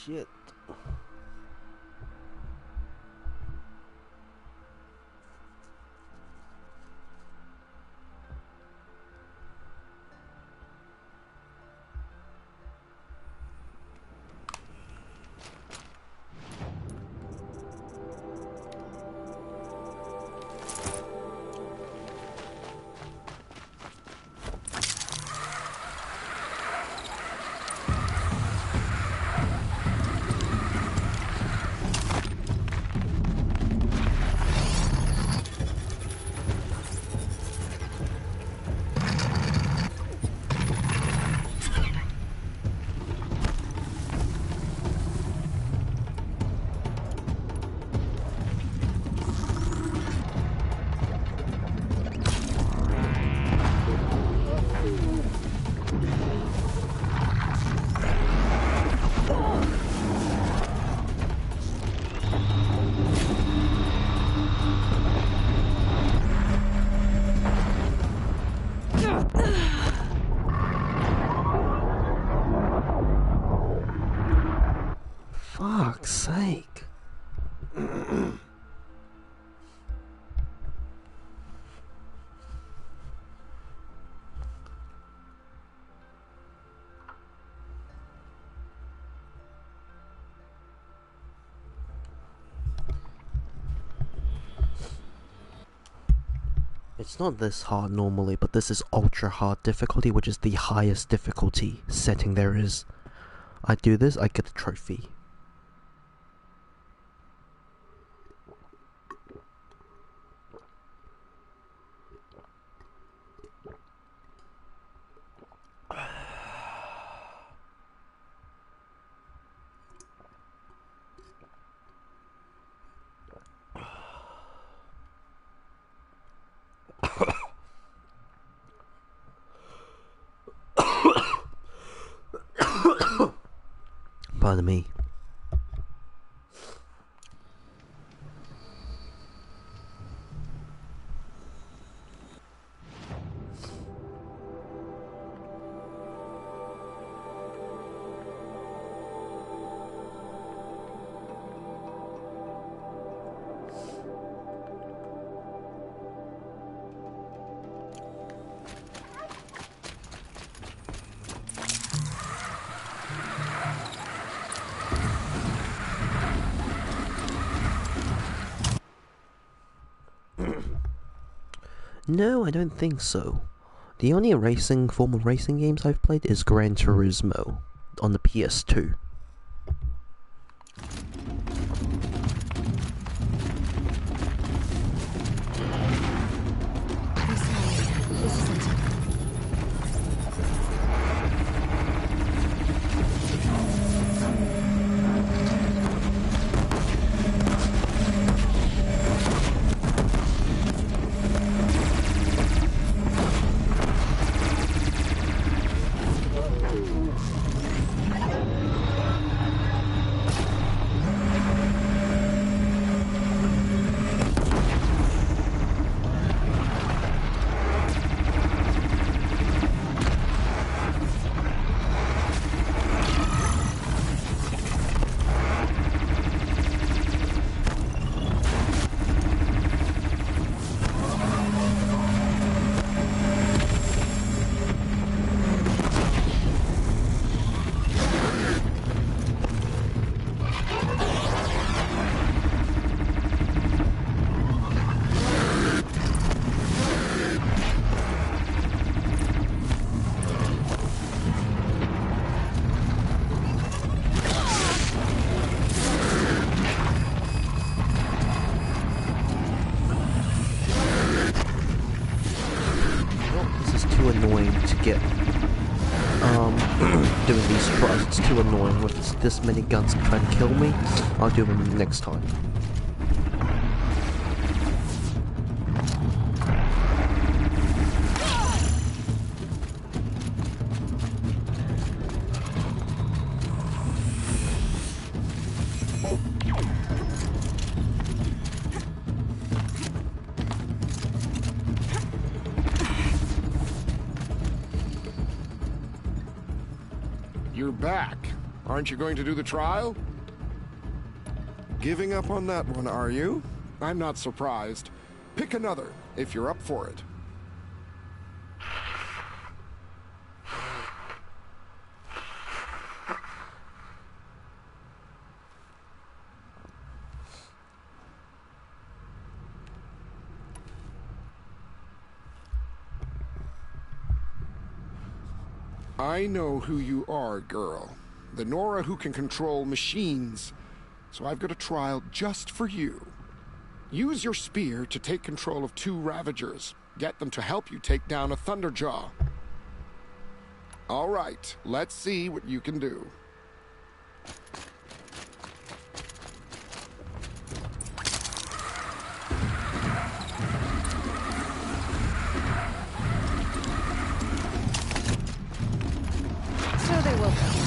shit. Fuck's sake. It's not this hard normally, but this is ultra hard difficulty, which is the highest difficulty setting there is. I do this, I get the trophy. Pardon me. No, I don't think so. The only form of racing games I've played is Gran Turismo on the PS2. Doing these tries, it's too annoying with this many guns trying to kill me. I'll do them next time. You're back. Aren't you going to do the trial? Giving up on that one, are you? I'm not surprised. Pick another, if you're up for it. I know who you are, girl. The Nora who can control machines. So I've got a trial just for you. Use your spear to take control of 2 Ravagers. Get them to help you take down a Thunderjaw. All right, let's see what you can do. So they will go.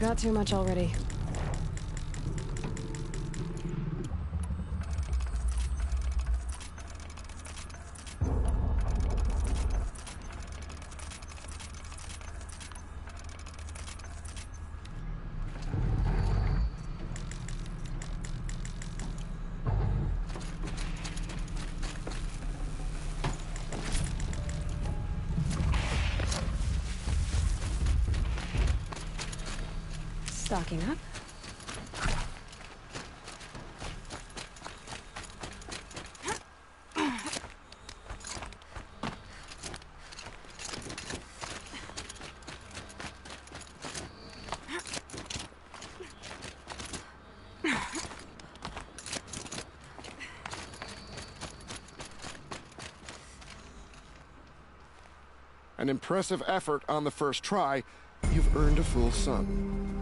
Got too much already. Stocking up. An impressive effort on the first try. You've earned a full sun.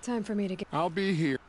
Time for me to get... I'll be here.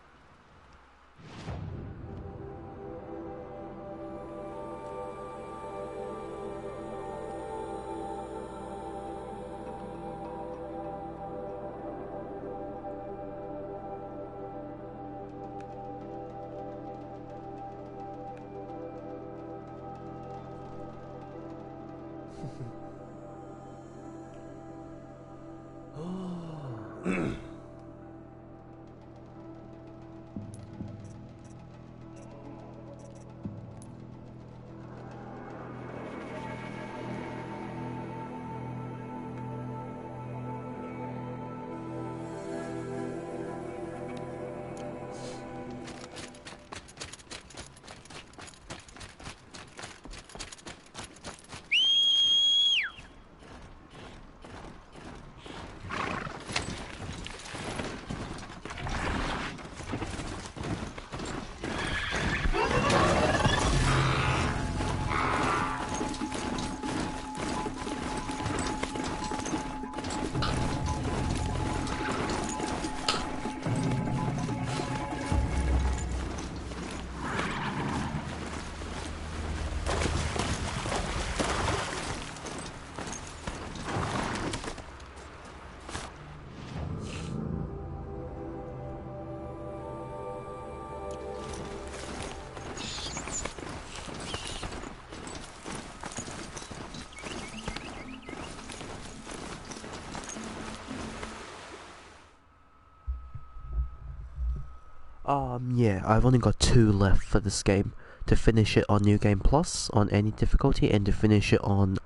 Yeah, I've only got 2 left for this game. To finish it on New Game Plus, on any difficulty, and to finish it on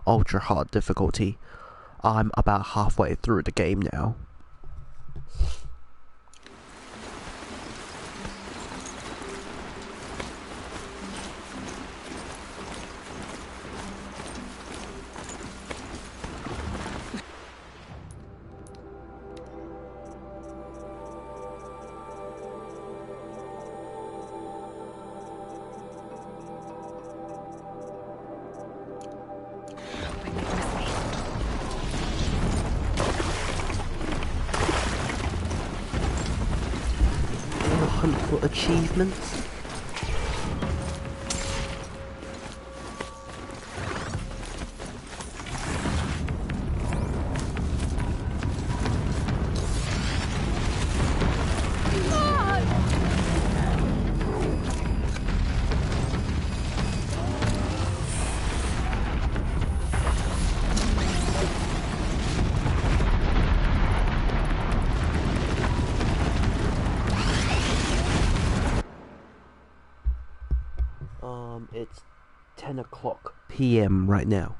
Ultra Hard difficulty. I'm about halfway through the game now. Hunt for achievements. It's 10 o'clock PM right now.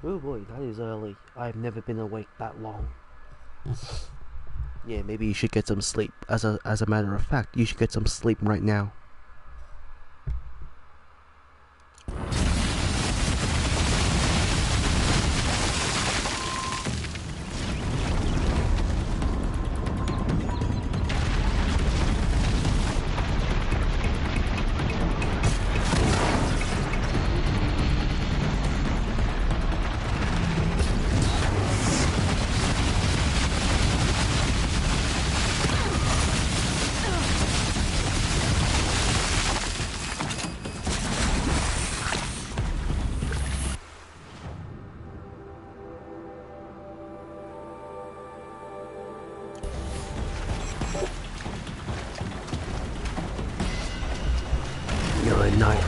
Oh boy, that is early. I've never been awake that long. Yeah, maybe you should get some sleep. As a matter of fact, you should get some sleep right now.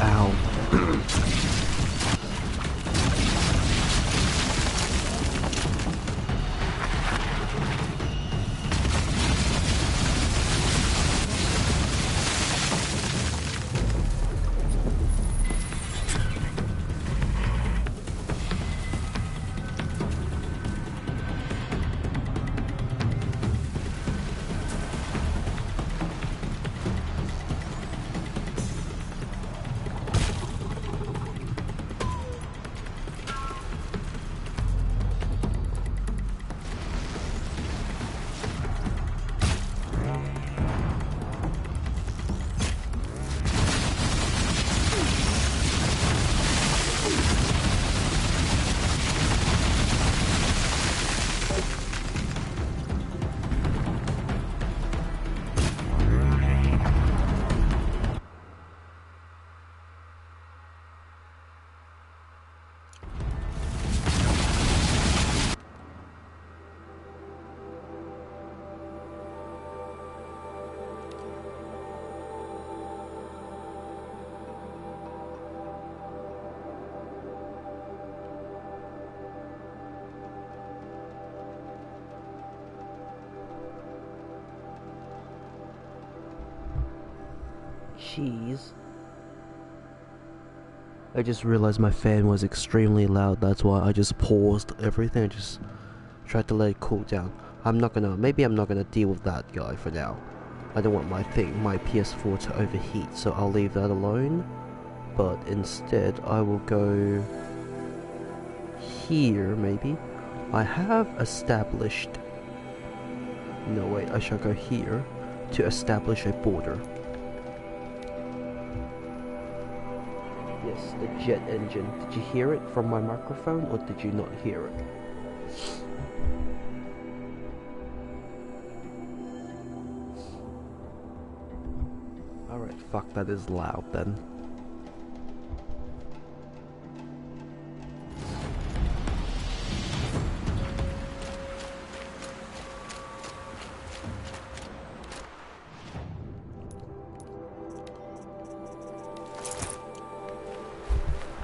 Ow. Jeez. I just realized my fan was extremely loud, that's why I just paused everything and just tried to let it cool down. Maybe I'm not gonna deal with that guy for now. I don't want my PS4 to overheat, so I'll leave that alone. But instead, I will go here, maybe. I have established... No, wait, I shall go here to establish a border. Yes, the jet engine. Did you hear it from my microphone, or did you not hear it? Alright, fuck, that is loud then.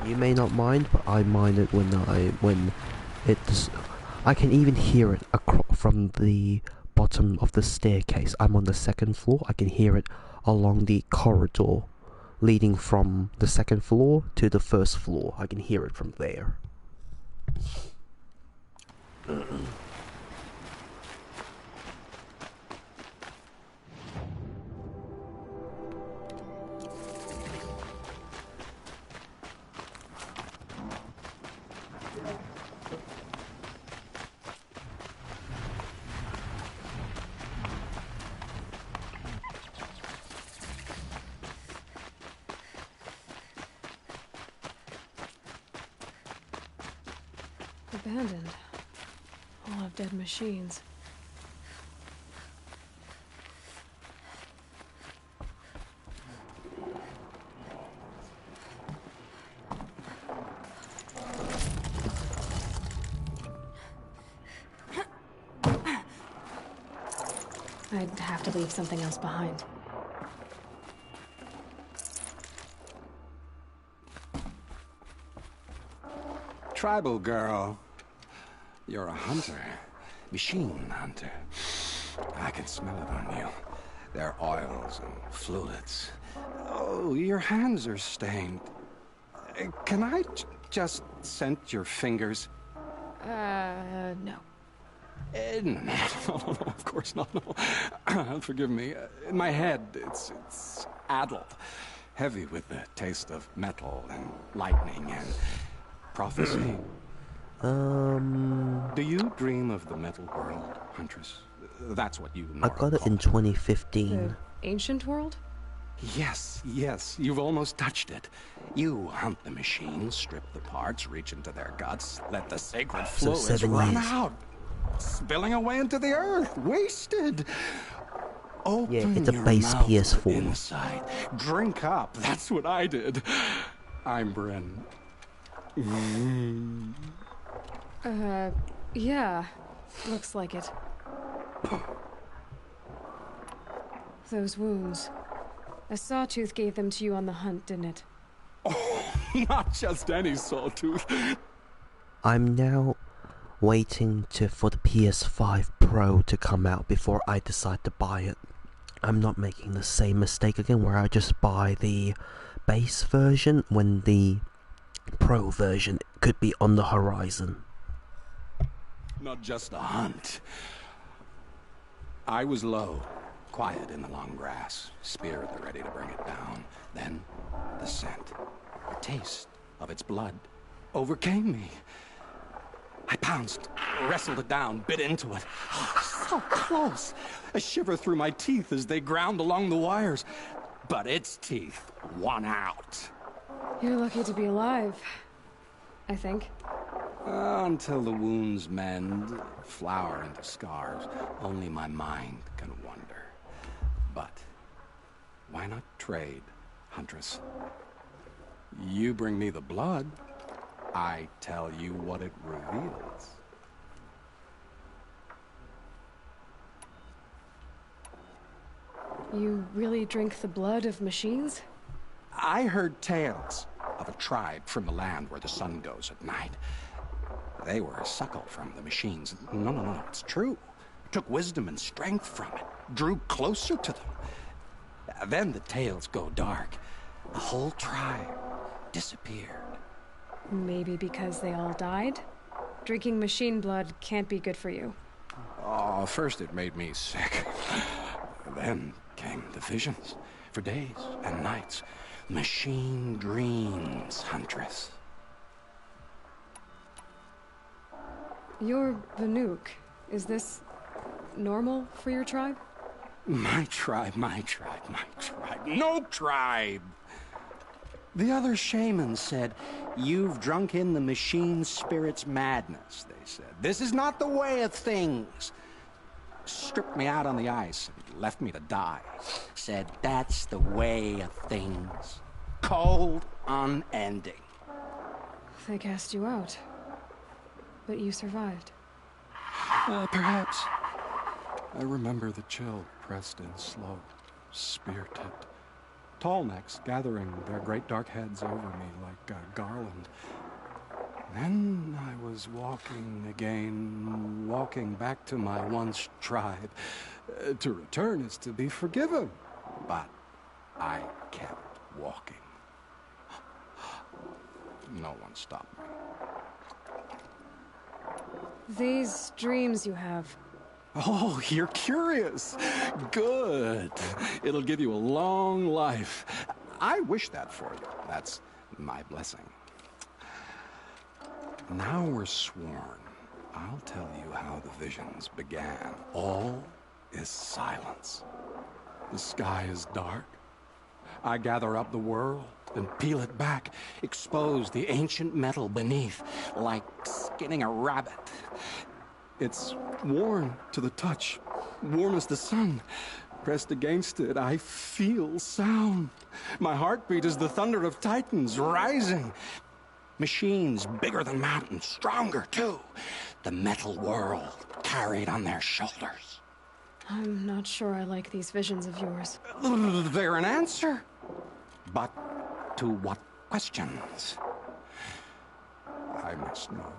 You may not mind, but I mind it when it's... I can even hear it from the bottom of the staircase. I'm on the second floor. I can hear it along the corridor leading from the second floor to the first floor. I can hear it from there. Abandoned. All of dead machines. I'd have to leave something else behind. Tribal girl. You're a hunter. Machine hunter. I can smell it on you. Their oils and fluids. Oh, your hands are stained. Can I just scent your fingers? No. No, of course not, no. Forgive me. In my head, it's addled. Heavy with the taste of metal and lightning and prophecy. Do you dream of the metal world, Huntress? That's what you know. I got it in 2015. The ancient world? Yes, you've almost touched it. You hunt the machines, strip the parts, reach into their guts, let the sacred fluids run out, spilling away into the earth, wasted. Open yeah, it's a base PS4. Inside. Drink up. That's what I did. I'm Bren. Yeah. Looks like it. Those wounds. A sawtooth gave them to you on the hunt, didn't it? Not just any sawtooth. I'm now waiting for the PS5 Pro to come out before I decide to buy it. I'm not making the same mistake again where I just buy the base version when the Pro version could be on the horizon. Not just a hunt. I was low, quiet in the long grass, spear at the ready to bring it down. Then the scent, the taste of its blood overcame me. I pounced, wrestled it down, bit into it. Oh, so close. A shiver through my teeth as they ground along the wires. But its teeth won out. You're lucky to be alive, I think. Until the wounds mend, flower into scars, only my mind can wonder. But why not trade, Huntress? You bring me the blood, I tell you what it reveals. You really drink the blood of machines? I heard tales of a tribe from the land where the sun goes at night. They were a suckle from the machines. No, it's true. Took wisdom and strength from it. Drew closer to them. Then the tales go dark. The whole tribe disappeared. Maybe because they all died? Drinking machine blood can't be good for you. Oh, first it made me sick. Then came the visions. For days and nights. Machine dreams, Huntress. You're Vanook. Is this normal for your tribe? My tribe. No tribe! The other shamans said, "You've drunk in the machine spirit's madness," they said. "This is not the way of things." Stripped me out on the ice and left me to die. Said, "That's the way of things. Cold, unending." They cast you out. But you survived. Perhaps. I remember the chill pressed in slow, spear-tipped. Tall necks gathering their great dark heads over me like a garland. Then I was walking again, walking back to my once tribe. To return is to be forgiven. But I kept walking. No one stopped me. These dreams you have. Oh, you're curious. Good. It'll give you a long life. I wish that for you. That's my blessing. Now we're sworn. I'll tell you how the visions began. All is silence. The sky is dark. I gather up the world and peel it back, expose the ancient metal beneath, like skinning a rabbit. It's warm to the touch, warm as the sun. Pressed against it, I feel sound. My heartbeat is the thunder of titans rising. Machines bigger than mountains, stronger too. The metal world carried on their shoulders. I'm not sure I like these visions of yours. They're an answer. But to what questions? I must know.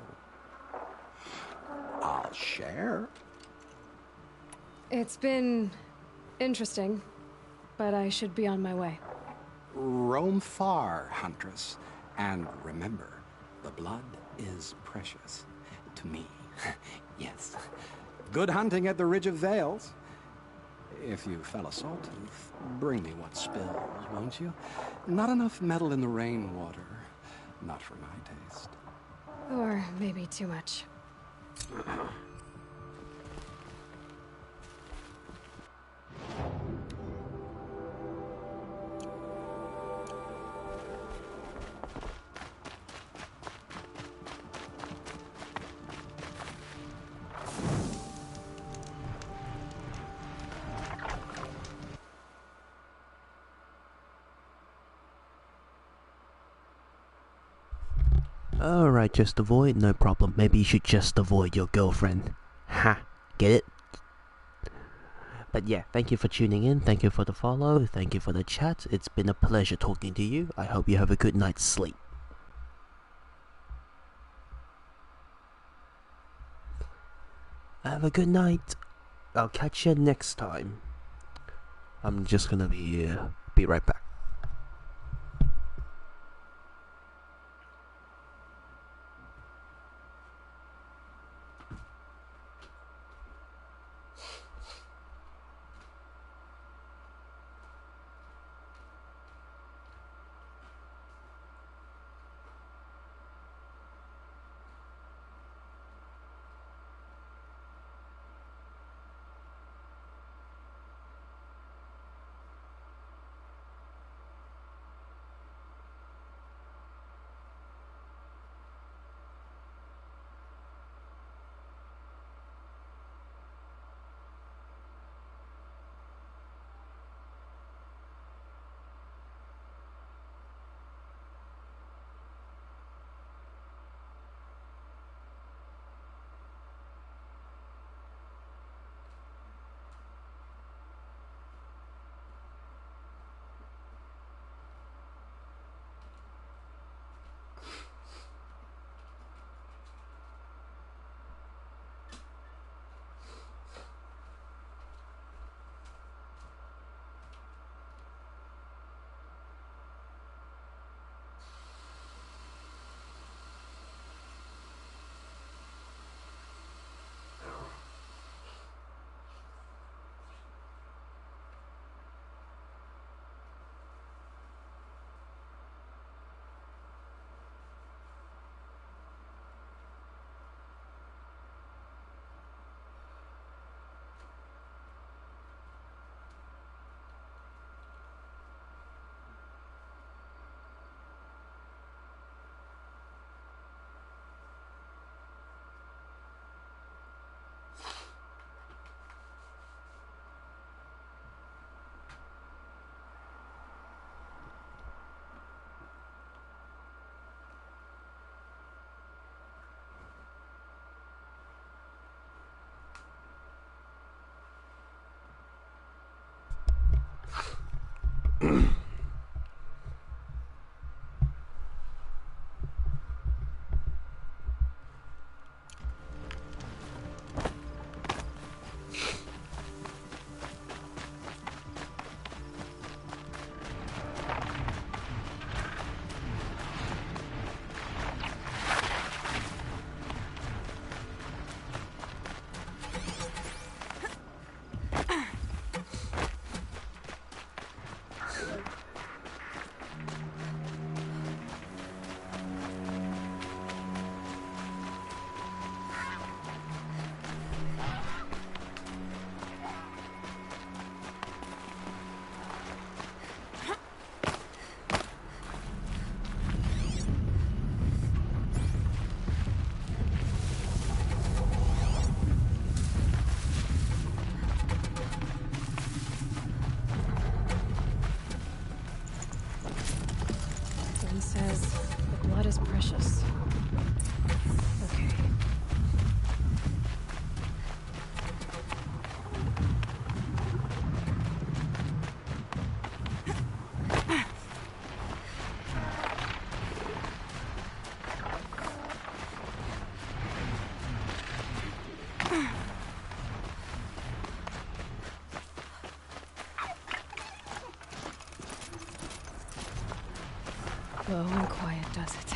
I'll share. It's been interesting, but I should be on my way. Roam far, Huntress, and remember, the blood is precious to me. Yes. Good hunting at the Ridge of Vales. If you fell a sawtooth, bring me what spills, won't you? Not enough metal in the rainwater. Not for my taste. Or maybe too much. Alright, just avoid, no problem. Maybe you should just avoid your girlfriend. Ha, get it? But yeah, thank you for tuning in, thank you for the follow, thank you for the chat. It's been a pleasure talking to you. I hope you have a good night's sleep. Have a good night. I'll catch you next time. I'm just gonna be right back. Says the blood is precious. Okay. Low and quiet does it.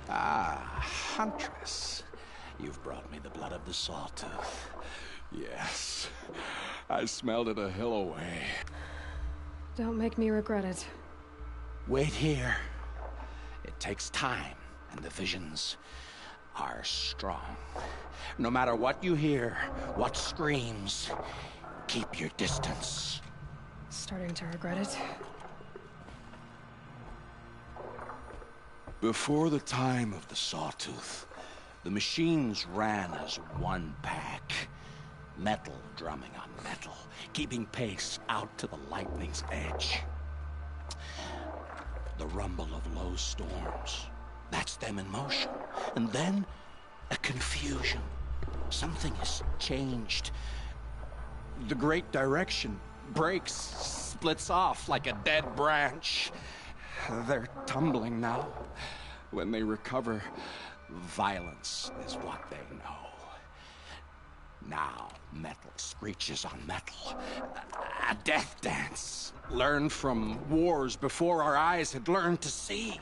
Ah, Huntress. You've brought me the blood of the Sawtooth. Yes. I smelled it a hill away. Don't make me regret it. Wait here. It takes time, and the visions are strong. No matter what you hear, what screams, keep your distance. Starting to regret it. Before the time of the Sawtooth, the machines ran as one pack. Metal drumming on metal, keeping pace out to the lightning's edge. The rumble of low storms, that's them in motion. And then, a confusion. Something has changed. The Great Direction breaks, splits off like a dead branch. They're tumbling now. When they recover, violence is what they know. Now, metal screeches on metal. A death dance, learned from wars before our eyes had learned to see.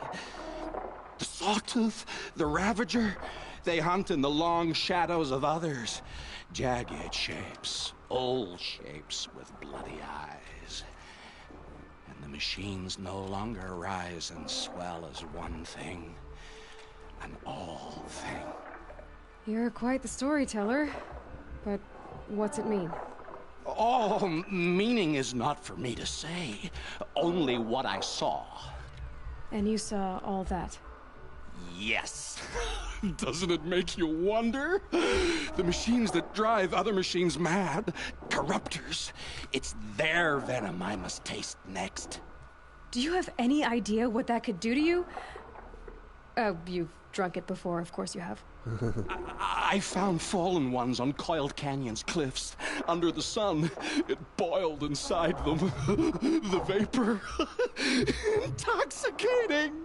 The Sawtooth, the Ravager, they hunt in the long shadows of others. Jagged shapes, old shapes with bloody eyes. And the machines no longer rise and swell as one thing, an all thing. You're quite the storyteller. But what's it mean? Oh, meaning is not for me to say. Only what I saw. And you saw all that? Yes. Doesn't it make you wonder? The machines that drive other machines mad, corruptors. It's their venom I must taste next. Do you have any idea what that could do to you? Oh, you've drunk it before, of course you have. I found fallen ones on Coiled Canyon's cliffs. Under the sun, it boiled inside them. The vapor. Intoxicating.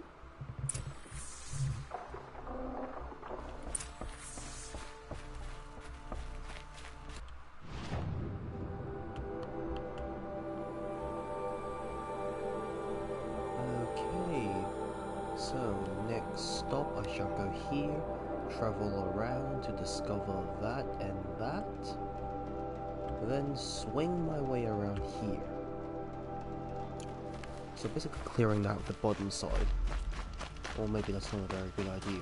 So, next stop I shall go here, travel around to discover that and that, then swing my way around here. So basically clearing out the bottom side, or maybe that's not a very good idea.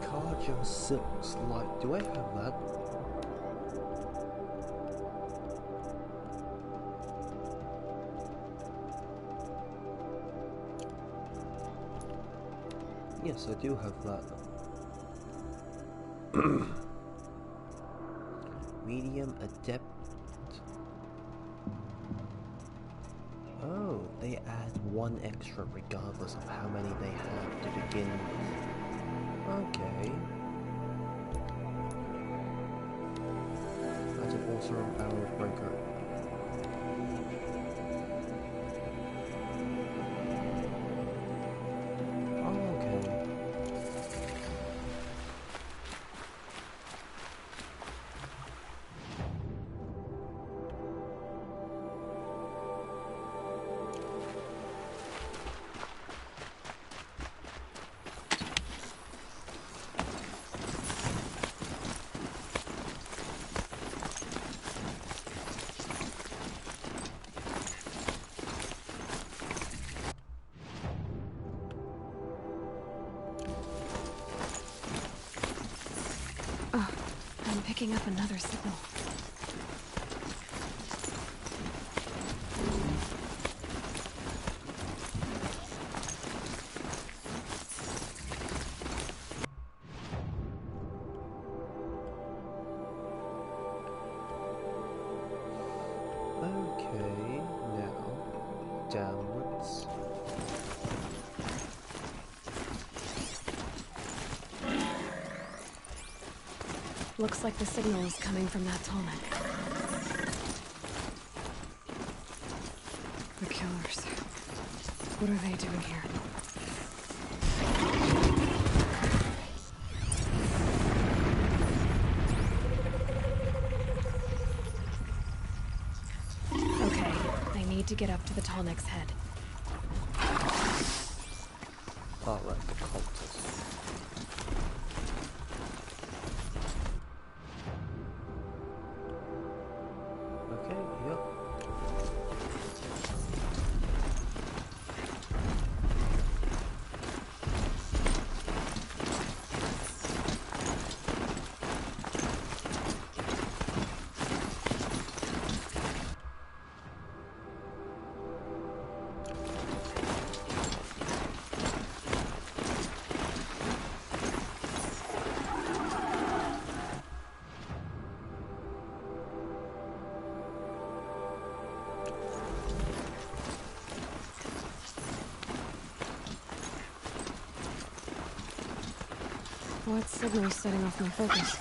Carja Silk's light. Do I have that? Yes, I do have that. Medium Adept. Oh, they add one extra regardless of how many they have to begin with. Okay. That's an awesome barrel breaker. Picking up another signal. Okay, downwards. Looks like the signal is coming from that Tallneck. The killers. What are they doing here? Okay, I need to get up to the Tallneck's head. Alright, the cultists. Okay, yep. What signal is setting off my focus?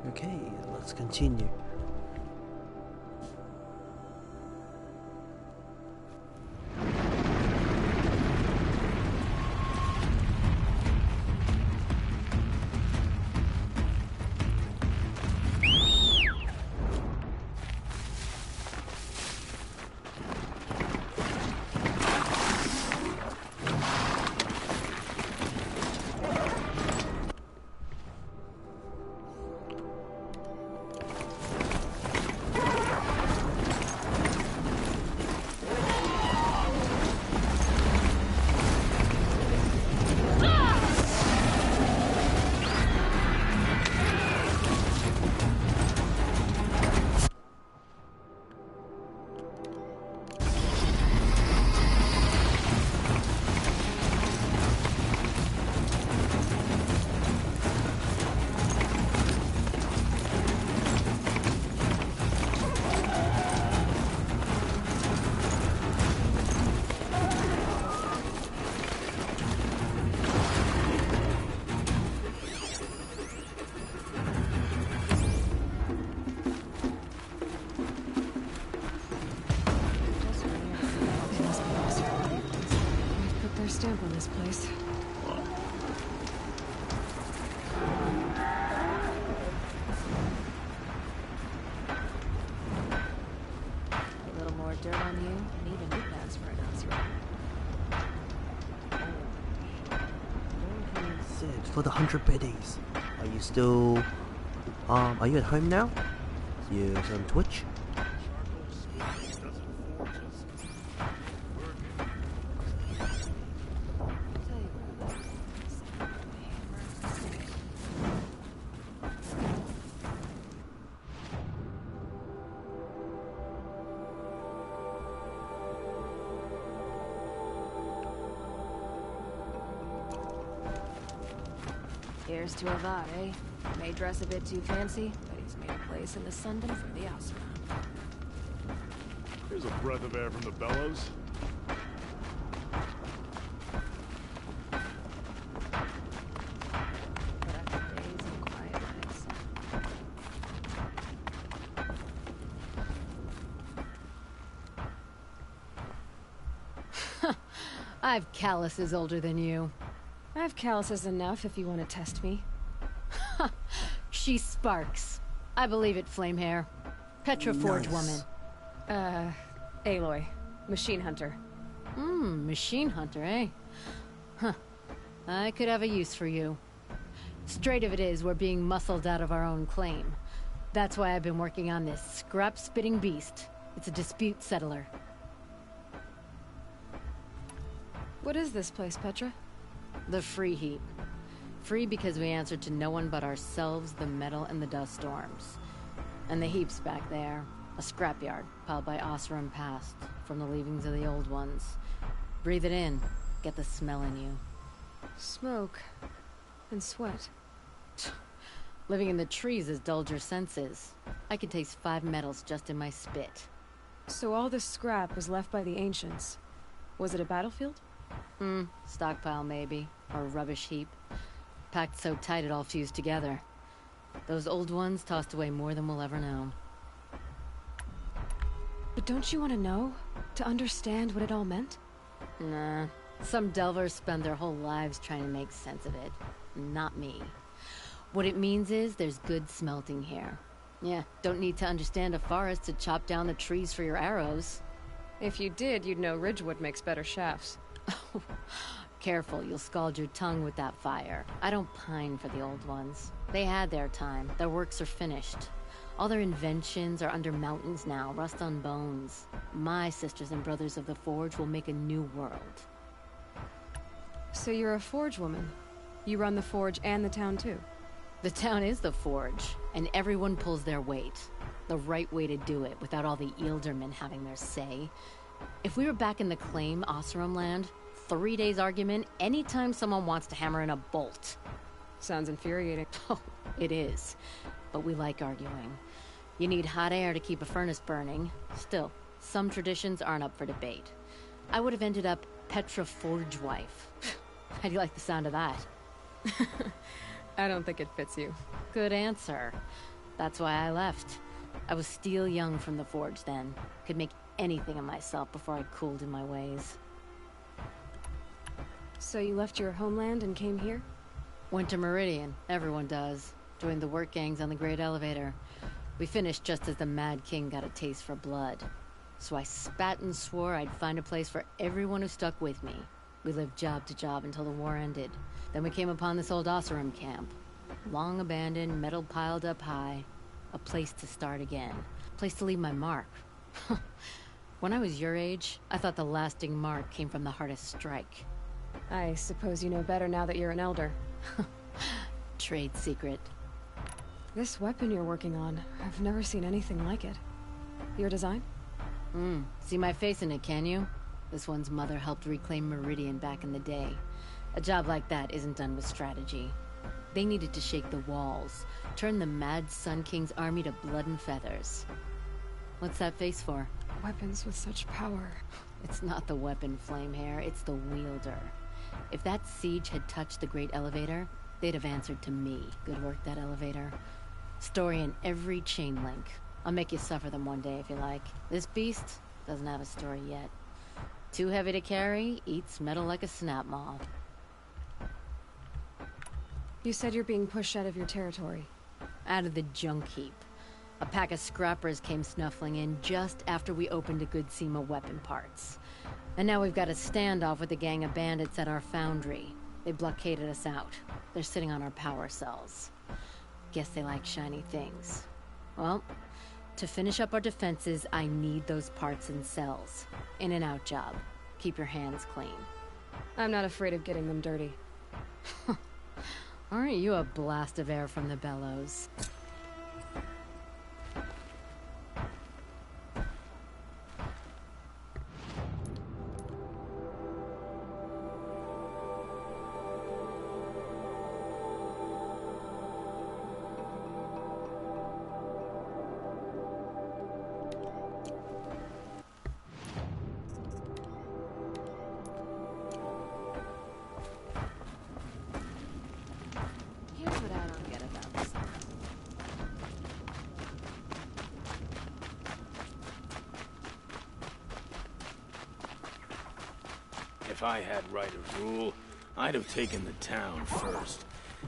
Okay, let's continue. for the 100 biddies. Are you still... are you at home now? You on Twitch? Here's to Avad, eh? May dress a bit too fancy, but he's made a place in the Sundom for the Oseram. Here's a breath of air from the bellows. I've calluses older than you. I have calluses enough if you want to test me. She sparks. I believe it, Flamehair. Petra Forge woman. Aloy. Machine hunter. Machine hunter, eh? Huh. I could have a use for you. Straight of it is, we're being muscled out of our own claim. That's why I've been working on this scrap-spitting beast. It's a dispute settler. What is this place, Petra? The Free Heap. Free because we answered to no one but ourselves, the metal, and the dust storms. And the heap's back there. A scrapyard, piled by Oseram past, from the leavings of the old ones. Breathe it in. Get the smell in you. Smoke. And sweat. Living in the trees has dulled your senses. I can taste 5 metals just in my spit. So all this scrap was left by the ancients. Was it a battlefield? Stockpile maybe. Or a rubbish heap. Packed so tight it all fused together. Those old ones tossed away more than we'll ever know. But don't you want to know? To understand what it all meant? Nah. Some delvers spend their whole lives trying to make sense of it. Not me. What it means is there's good smelting here. Yeah, don't need to understand a forest to chop down the trees for your arrows. If you did, you'd know Ridgewood makes better shafts. Careful, you'll scald your tongue with that fire. I don't pine for the old ones. They had their time. Their works are finished. All their inventions are under mountains now, rust on bones. My sisters and brothers of the Forge will make a new world. So you're a Forge woman? You run the Forge and the town too? The town is the Forge, and everyone pulls their weight. The right way to do it, without all the Ealdormen having their say. If we were back in the claim, Oseram land, 3 days argument anytime someone wants to hammer in a bolt. Sounds infuriating. Oh, it is. But we like arguing. You need hot air to keep a furnace burning. Still, some traditions aren't up for debate. I would have ended up Petra Forge wife. How do you like the sound of that? I don't think it fits you. Good answer. That's why I left. I was steel young from the Forge then. Could make anything of myself before I cooled in my ways. So you left your homeland and came here? Went to Meridian. Everyone does. Joined the work gangs on the Great Elevator. We finished just as the Mad King got a taste for blood. So I spat and swore I'd find a place for everyone who stuck with me. We lived job to job until the war ended. Then we came upon this old Oseram camp. Long abandoned, metal piled up high. A place to start again. A place to leave my mark. When I was your age, I thought the lasting mark came from the hardest strike. I suppose you know better now that you're an elder. Trade secret. This weapon you're working on, I've never seen anything like it. Your design? See my face in it, can you? This one's mother helped reclaim Meridian back in the day. A job like that isn't done with strategy. They needed to shake the walls, turn the Mad Sun King's army to blood and feathers. What's that face for? Weapons with such power. It's not the weapon, Flamehair, it's the wielder. If that siege had touched the Great Elevator, they'd have answered to me. Good work, that elevator. Story in every chain link. I'll make you suffer them one day if you like. This beast doesn't have a story yet. Too heavy to carry, eats metal like a snap maw. You said you're being pushed out of your territory. Out of the junk heap. A pack of scrappers came snuffling in just after we opened a good seam of weapon parts. And now we've got a standoff with a gang of bandits at our foundry. They blockaded us out. They're sitting on our power cells. Guess they like shiny things. Well, to finish up our defenses, I need those parts and cells. In and out job. Keep your hands clean. I'm not afraid of getting them dirty. Aren't you a blast of air from the bellows? Here's what I don't get about this. If I had right of rule, I'd have taken the town first.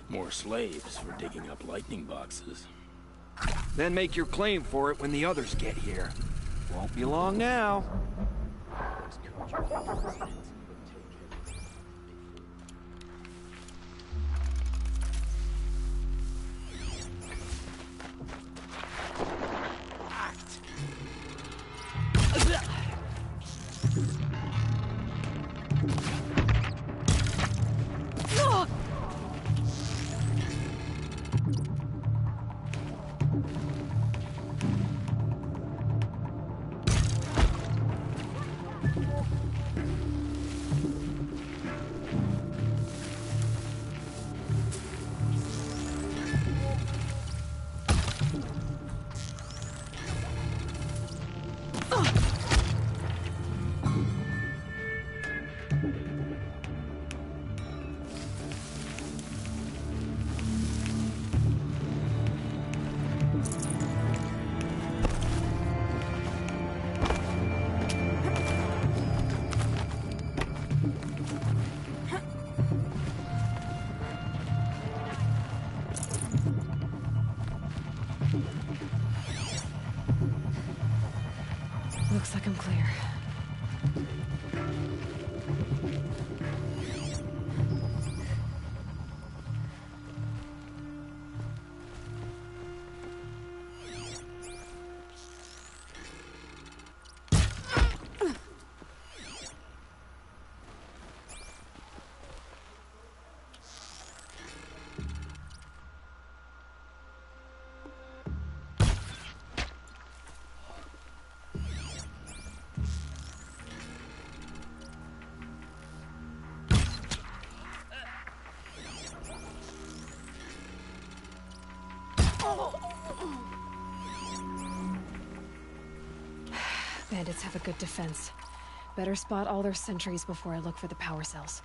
More slaves for digging up lightning boxes. Then make your claim for it when the others get here. Won't be long now. Looks like I'm clear. Bandits have a good defense. Better spot all their sentries before I look for the power cells.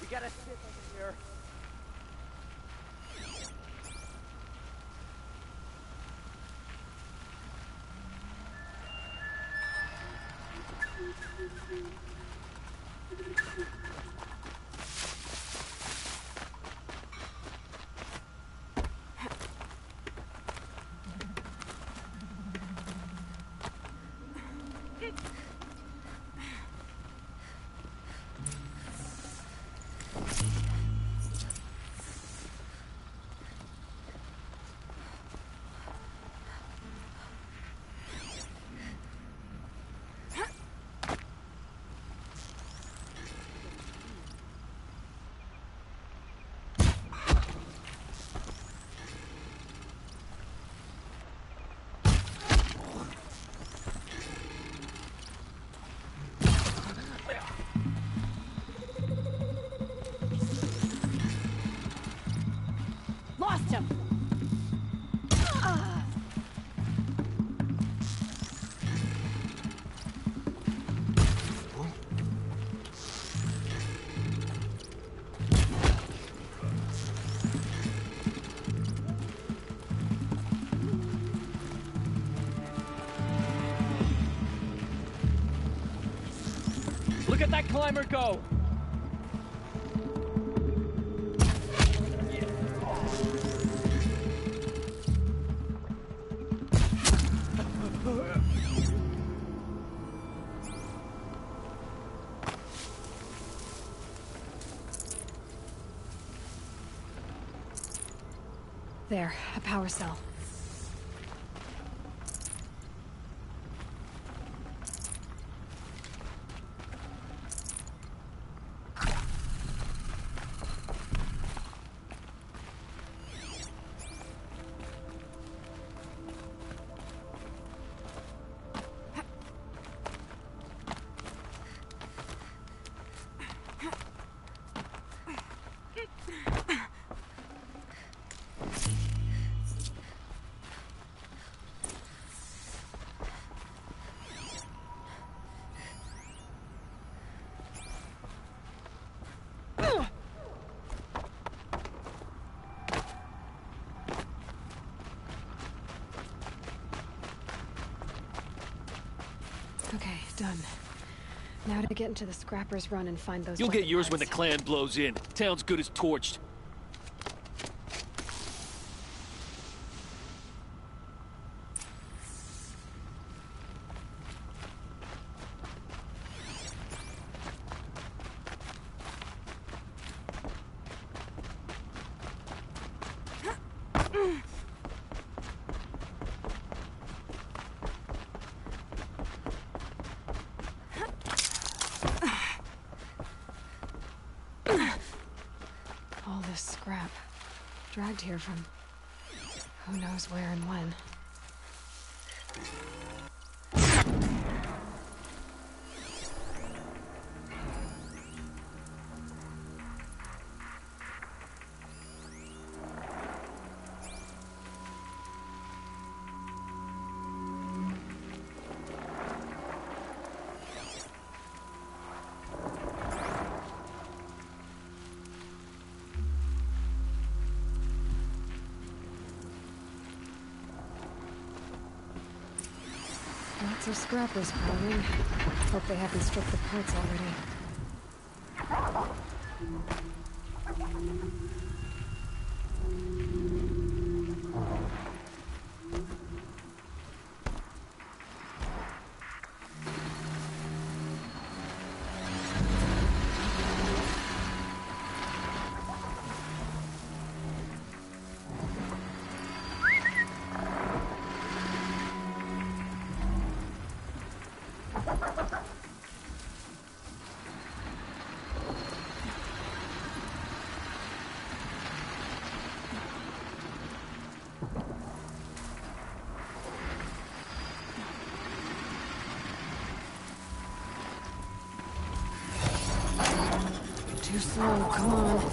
We gotta sit over here. Look at that climber go! There, a power cell. Okay, done. Now to get into the Scrappers Run and find those. You'll get yours when the parts. clan blows in. Town's good as torched. All this scrap. Dragged here from who knows where and when. Lots of scrappers crawling. Hope they haven't stripped the parts already. Too slow, come on.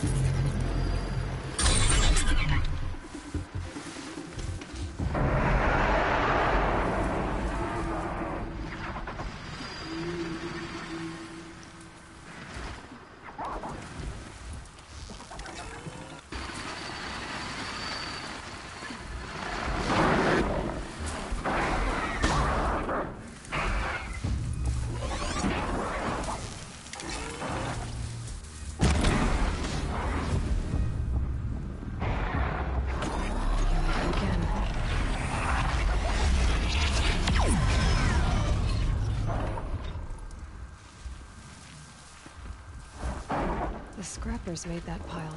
The scrappers made that pile.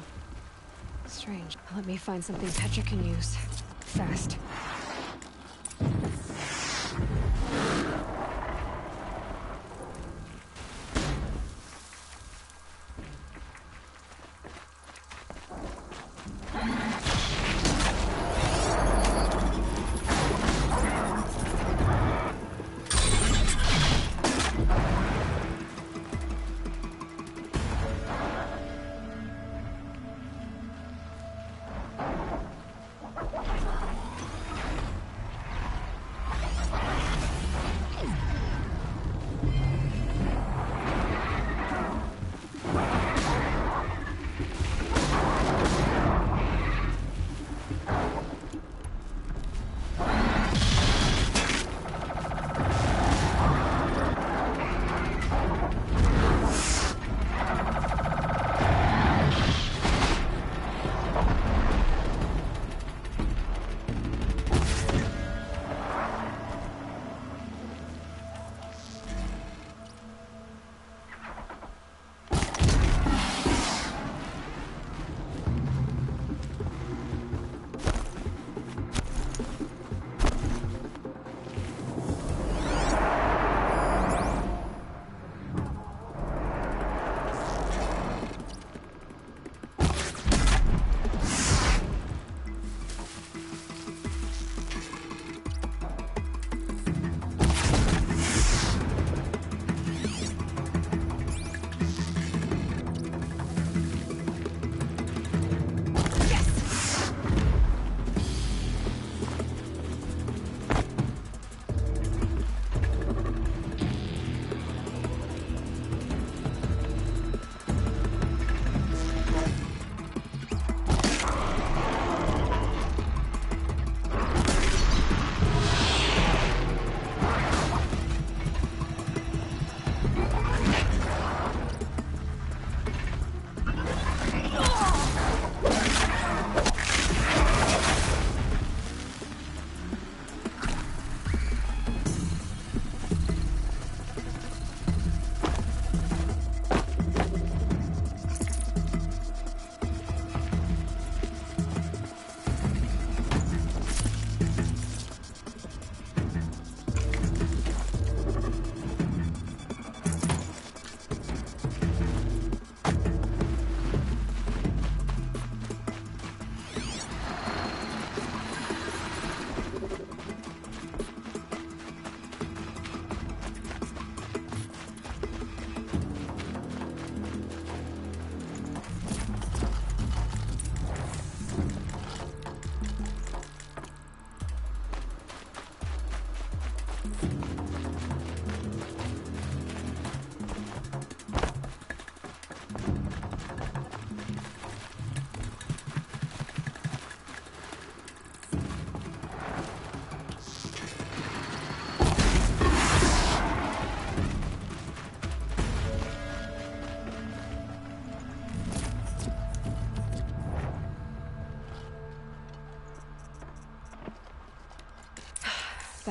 Strange. Let me find something Petra can use. Fast.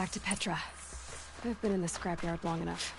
back to Petra. I've been in the scrapyard long enough.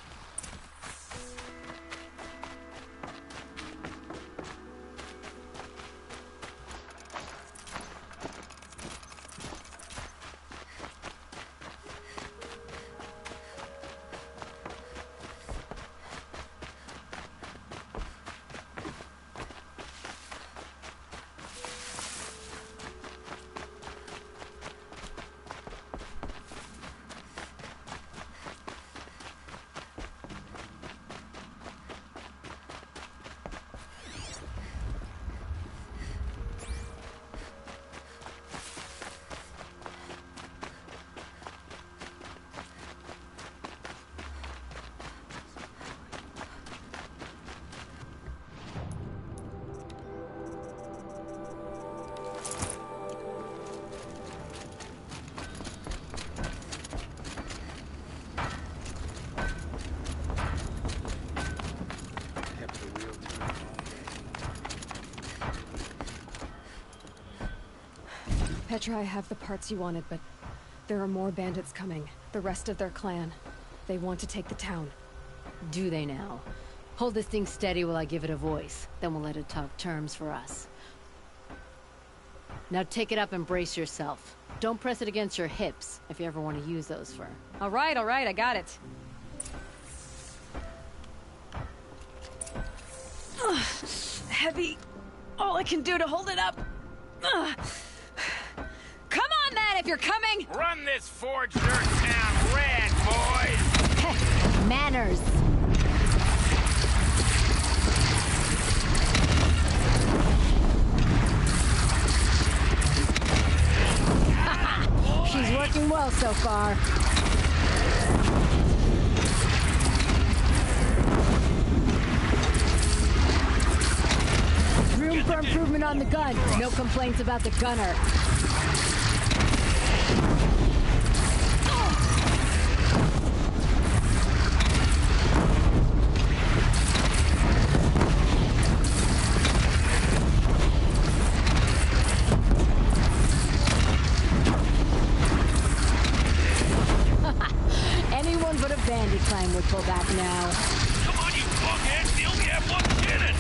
Petra, I have the parts you wanted, but there are more bandits coming. The rest of their clan. They want to take the town. Do they now? Hold this thing steady while I give it a voice. Then we'll let it talk terms for us. Now take it up and brace yourself. Don't press it against your hips, if you ever want to use those for... All right, I got it. Ugh, heavy. All I can do to hold it up. Ugh. Come on, then, if you're coming! Run this forged dirt town red, boys! Manners! She's working well so far. Room for improvement on the gun. No complaints about the gunner. Anyone but a bandit clan would pull back now. Come on, you fuckheads! You only have one cannon!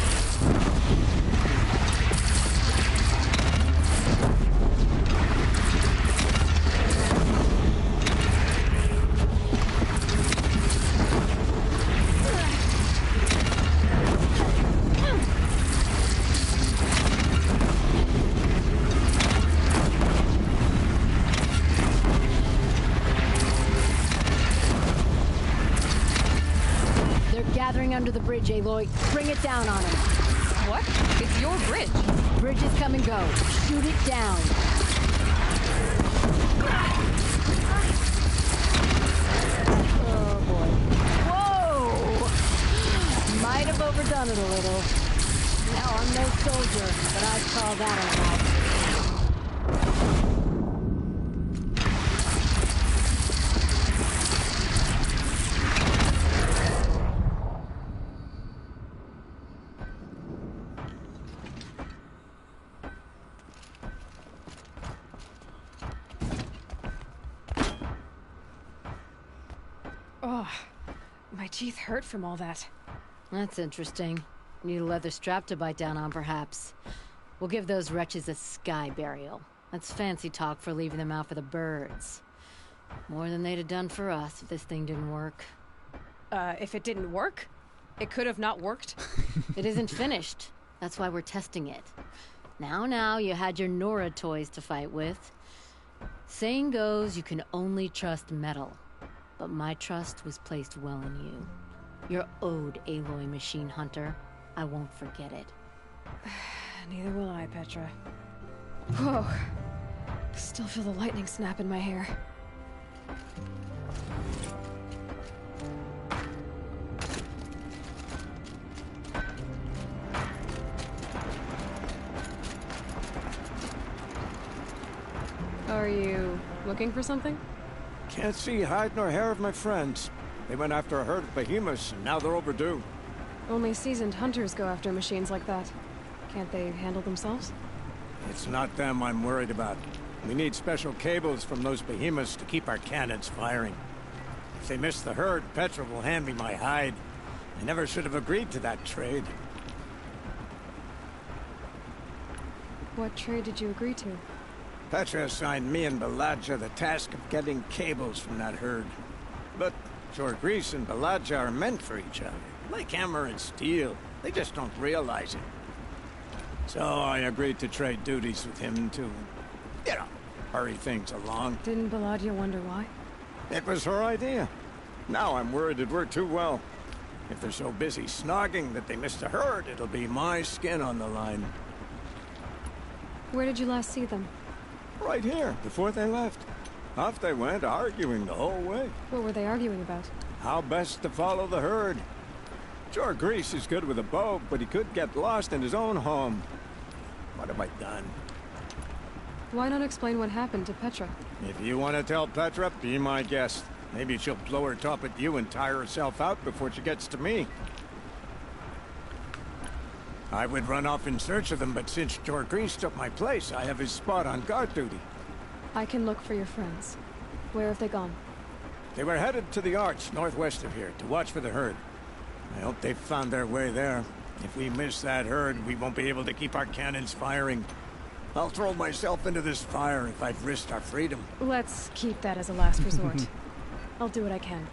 Under the bridge, Aloy. Bring it down on him. What? It's your bridge. Bridges come and go. Shoot it down. Oh, boy. Whoa! Might have overdone it a little. Now, I'm no soldier, but I'd call that a lot. Oh, my teeth hurt from all that. That's interesting. Need a leather strap to bite down on, perhaps. We'll give those wretches a sky burial. That's fancy talk for leaving them out for the birds. More than they'd have done for us if this thing didn't work. If it didn't work? It could have not worked? It isn't finished. That's why we're testing it. Now, you had your Nora toys to fight with. Saying goes, you can only trust metal. But my trust was placed well in you. You're owed, Aloy Machine Hunter. I won't forget it. Neither will I, Petra. Whoa. Still feel the lightning snap in my hair. Are you looking for something? Can't see hide nor hair of my friends. They went after a herd of behemoths, and now they're overdue. Only seasoned hunters go after machines like that. Can't they handle themselves? It's not them I'm worried about. We need special cables from those behemoths to keep our cannons firing. If they miss the herd, Petra will hand me my hide. I never should have agreed to that trade. What trade did you agree to? Petra assigned me and Baladja the task of getting cables from that herd. But Jorgris and Baladja are meant for each other, like hammer and steel. They just don't realize it. So I agreed to trade duties with him to, hurry things along. Didn't Baladja wonder why? It was her idea. Now I'm worried it worked too well. If they're so busy snogging that they miss the herd, it'll be my skin on the line. Where did you last see them? Right here, before they left. Off they went, arguing the whole way. What were they arguing about? How best to follow the herd. Jorgris is good with a bow, but he could get lost in his own home. What have I done? Why not explain what happened to Petra? If you want to tell Petra, be my guest. Maybe she'll blow her top at you and tire herself out before she gets to me. I would run off in search of them, but since Jorgris took my place, I have his spot on guard duty. I can look for your friends. Where have they gone? They were headed to the Arch, northwest of here, to watch for the herd. I hope they've found their way there. If we miss that herd, we won't be able to keep our cannons firing. I'll throw myself into this fire if I've risked our freedom. Let's keep that as a last resort. I'll do what I can.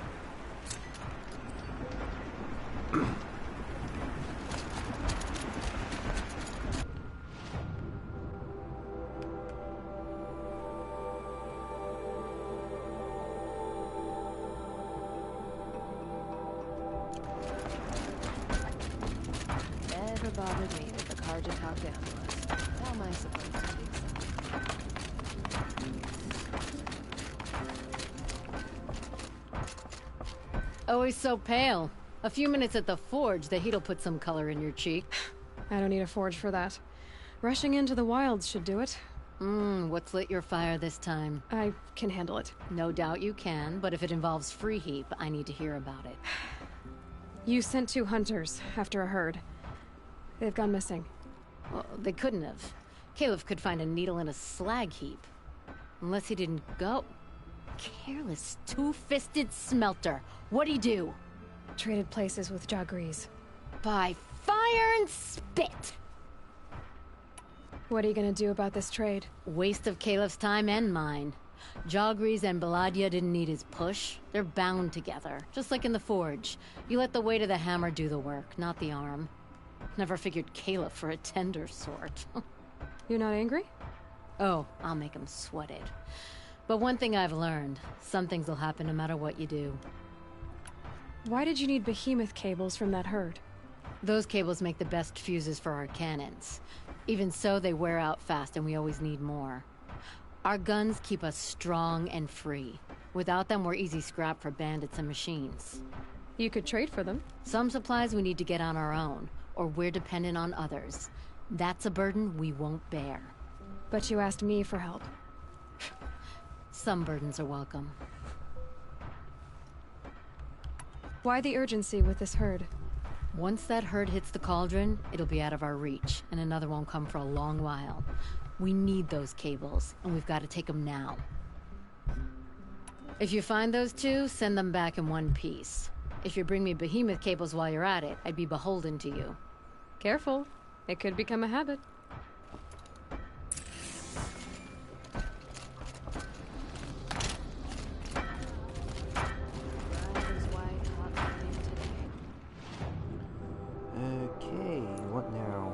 Never bothered me that the car just hopped down to us. How am I supposed to do so? Always so pale. A few minutes at the forge, the heat'll put some color in your cheek. I don't need a forge for that. Rushing into the wilds should do it. What's lit your fire this time? I can handle it. No doubt you can, but if it involves free heap, I need to hear about it. You sent 2 hunters after a herd. They've gone missing. Well, they couldn't have. Caliph could find a needle in a slag heap. Unless he didn't go. Careless, two-fisted smelter. What'd he do? Traded places with Jorgris. By fire and spit! What are you gonna do about this trade? Waste of Caliph's time and mine. Jorgris and Baladja didn't need his push. They're bound together, just like in the forge. You let the weight of the hammer do the work, not the arm. Never figured Caliph for a tender sort. You're not angry? Oh, I'll make him sweat it. But one thing I've learned, some things will happen no matter what you do. Why did you need behemoth cables from that herd? Those cables make the best fuses for our cannons. Even so, they wear out fast and we always need more. Our guns keep us strong and free. Without them, we're easy scrap for bandits and machines. You could trade for them. Some supplies we need to get on our own, or we're dependent on others. That's a burden we won't bear. But you asked me for help. Some burdens are welcome. Why the urgency with this herd? Once that herd hits the cauldron, it'll be out of our reach, and another won't come for a long while. We need those cables, and we've got to take them now. If you find those 2, send them back in one piece. If you bring me behemoth cables while you're at it, I'd be beholden to you. Careful. It could become a habit. Okay, what now?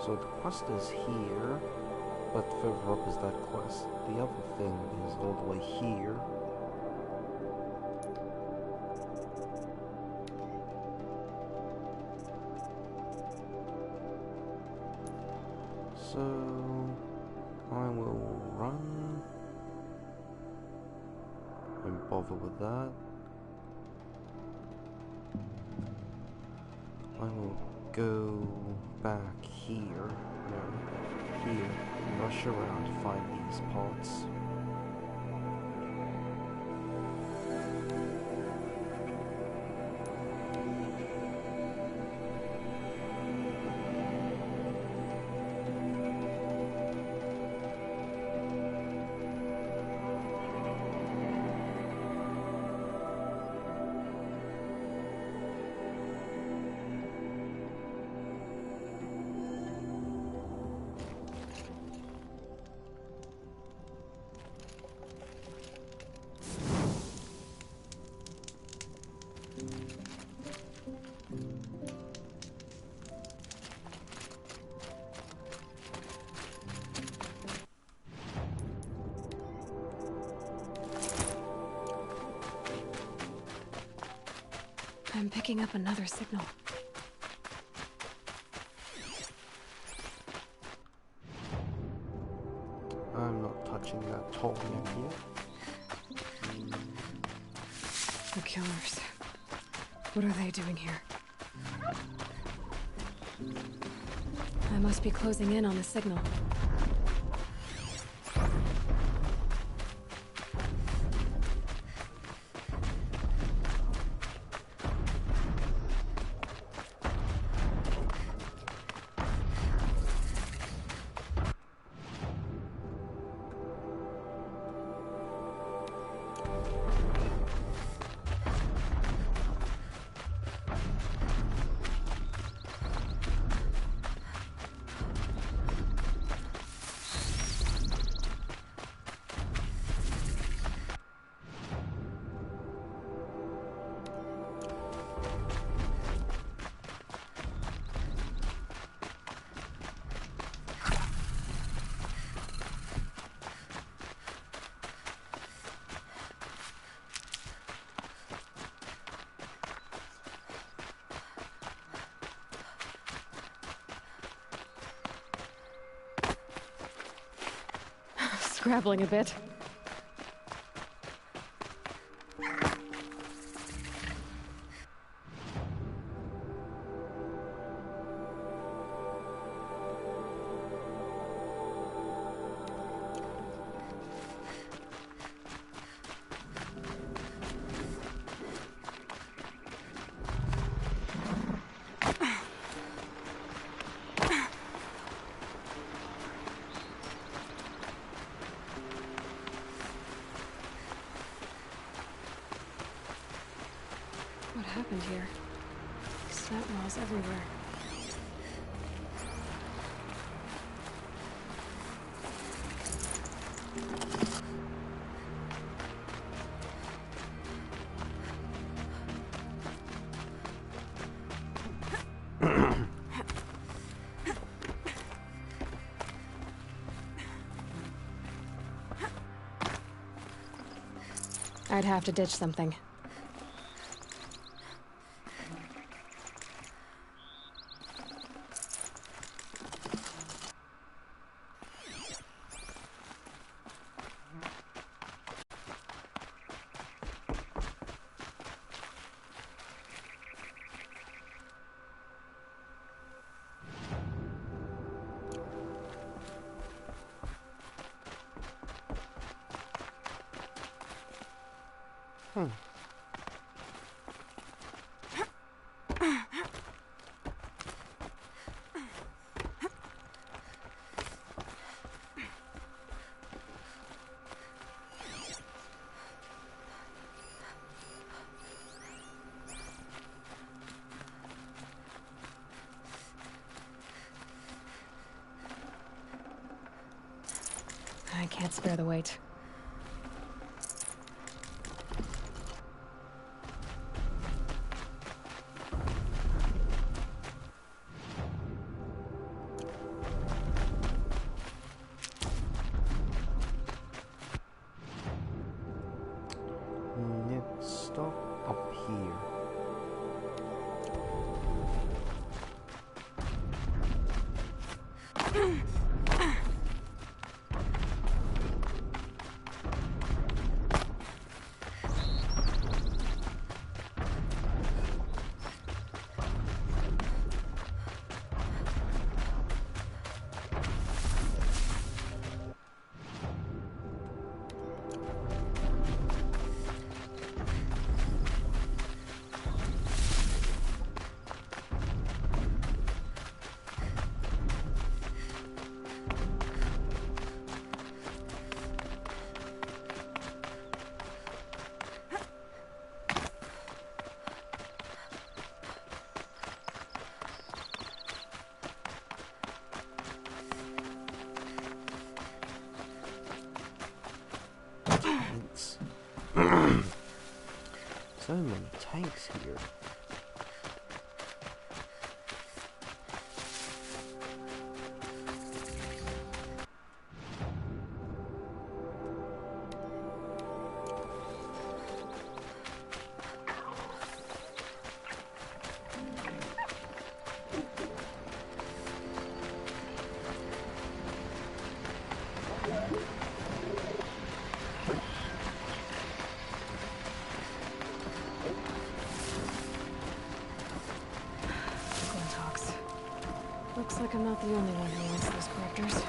So the quest is here, but further up is that quest. The other thing is all the way here. So I will run and bother with that. I will go back here, no, here, and rush around to find these parts. picking up another signal. I'm not touching that toll yet. The killers. What are they doing here? I must be closing in on the signal. Scrabbling a bit. What happened here? Sentinels everywhere. I'd have to ditch something. I can't spare the weight. Next stop up here. So many tanks here. Looks like I'm not the only one who wants those corruptors.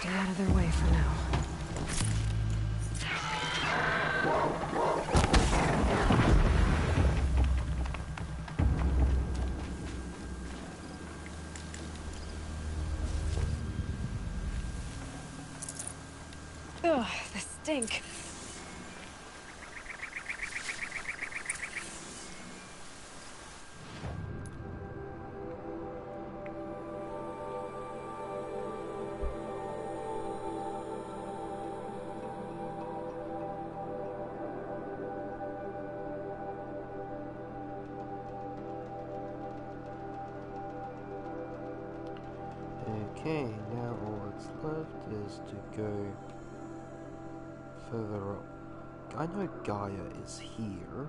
Out of their way for now. Ugh, the stink. Okay, now all that's left is to go further up. I know Gaia is here.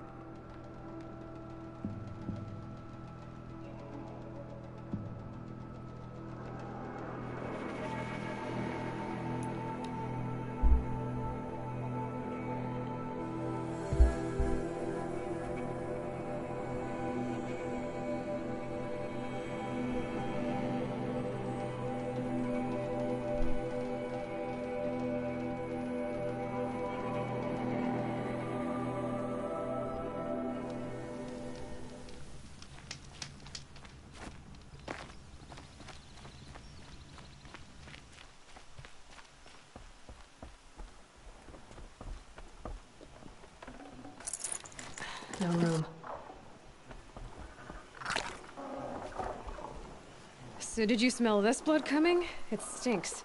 So did you smell this blood coming? It stinks.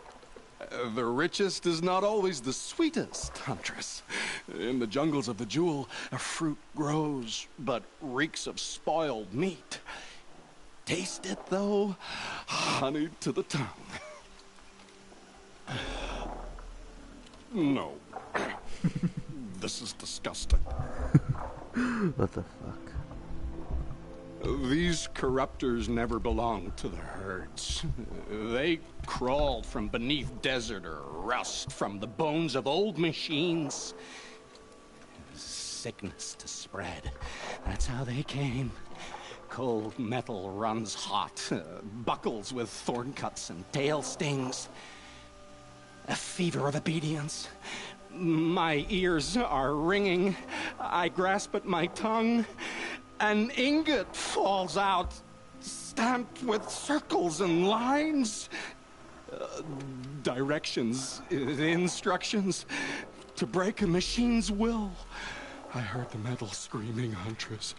The richest is not always the sweetest, Huntress. In the jungles of the Jewel, a fruit grows, but reeks of spoiled meat. Taste it, though, honeyed to the tongue. No. This is disgusting. What the fuck? These corruptors never belonged to the herds. They crawled from beneath desert or rust, from the bones of old machines. Sickness to spread. That's how they came. Cold metal runs hot, buckles with thorn cuts and tail stings. A fever of obedience. My ears are ringing. I grasp at my tongue. An ingot falls out, stamped with circles and lines. Directions, instructions to break a machine's will. I heard the metal screaming, Huntress.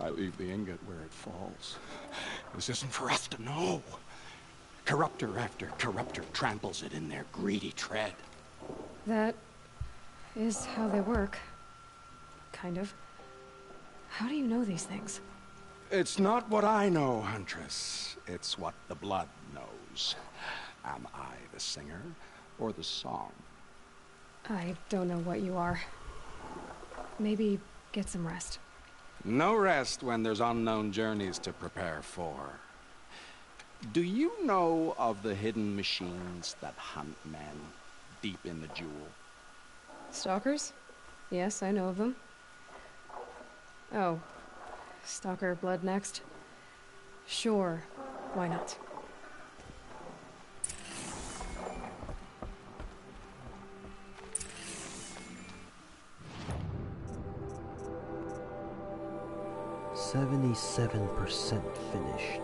I leave the ingot where it falls. This isn't for us to know. Corruptor after corruptor tramples it in their greedy tread. That is how they work. Kind of. How do you know these things? It's not what I know, Huntress. It's what the blood knows. Am I the singer or the song? I don't know what you are. Maybe get some rest. No rest when there's unknown journeys to prepare for. Do you know of the hidden machines that hunt men deep in the Jewel? Stalkers? Yes, I know of them. Oh, Stalker blood next? Sure, why not? %77 finished.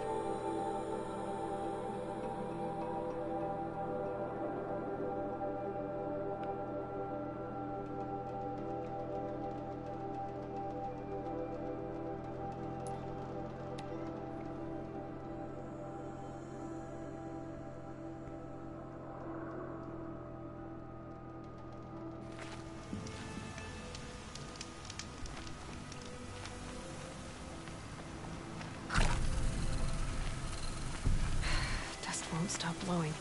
Won't stop blowing.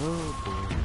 Oh boy.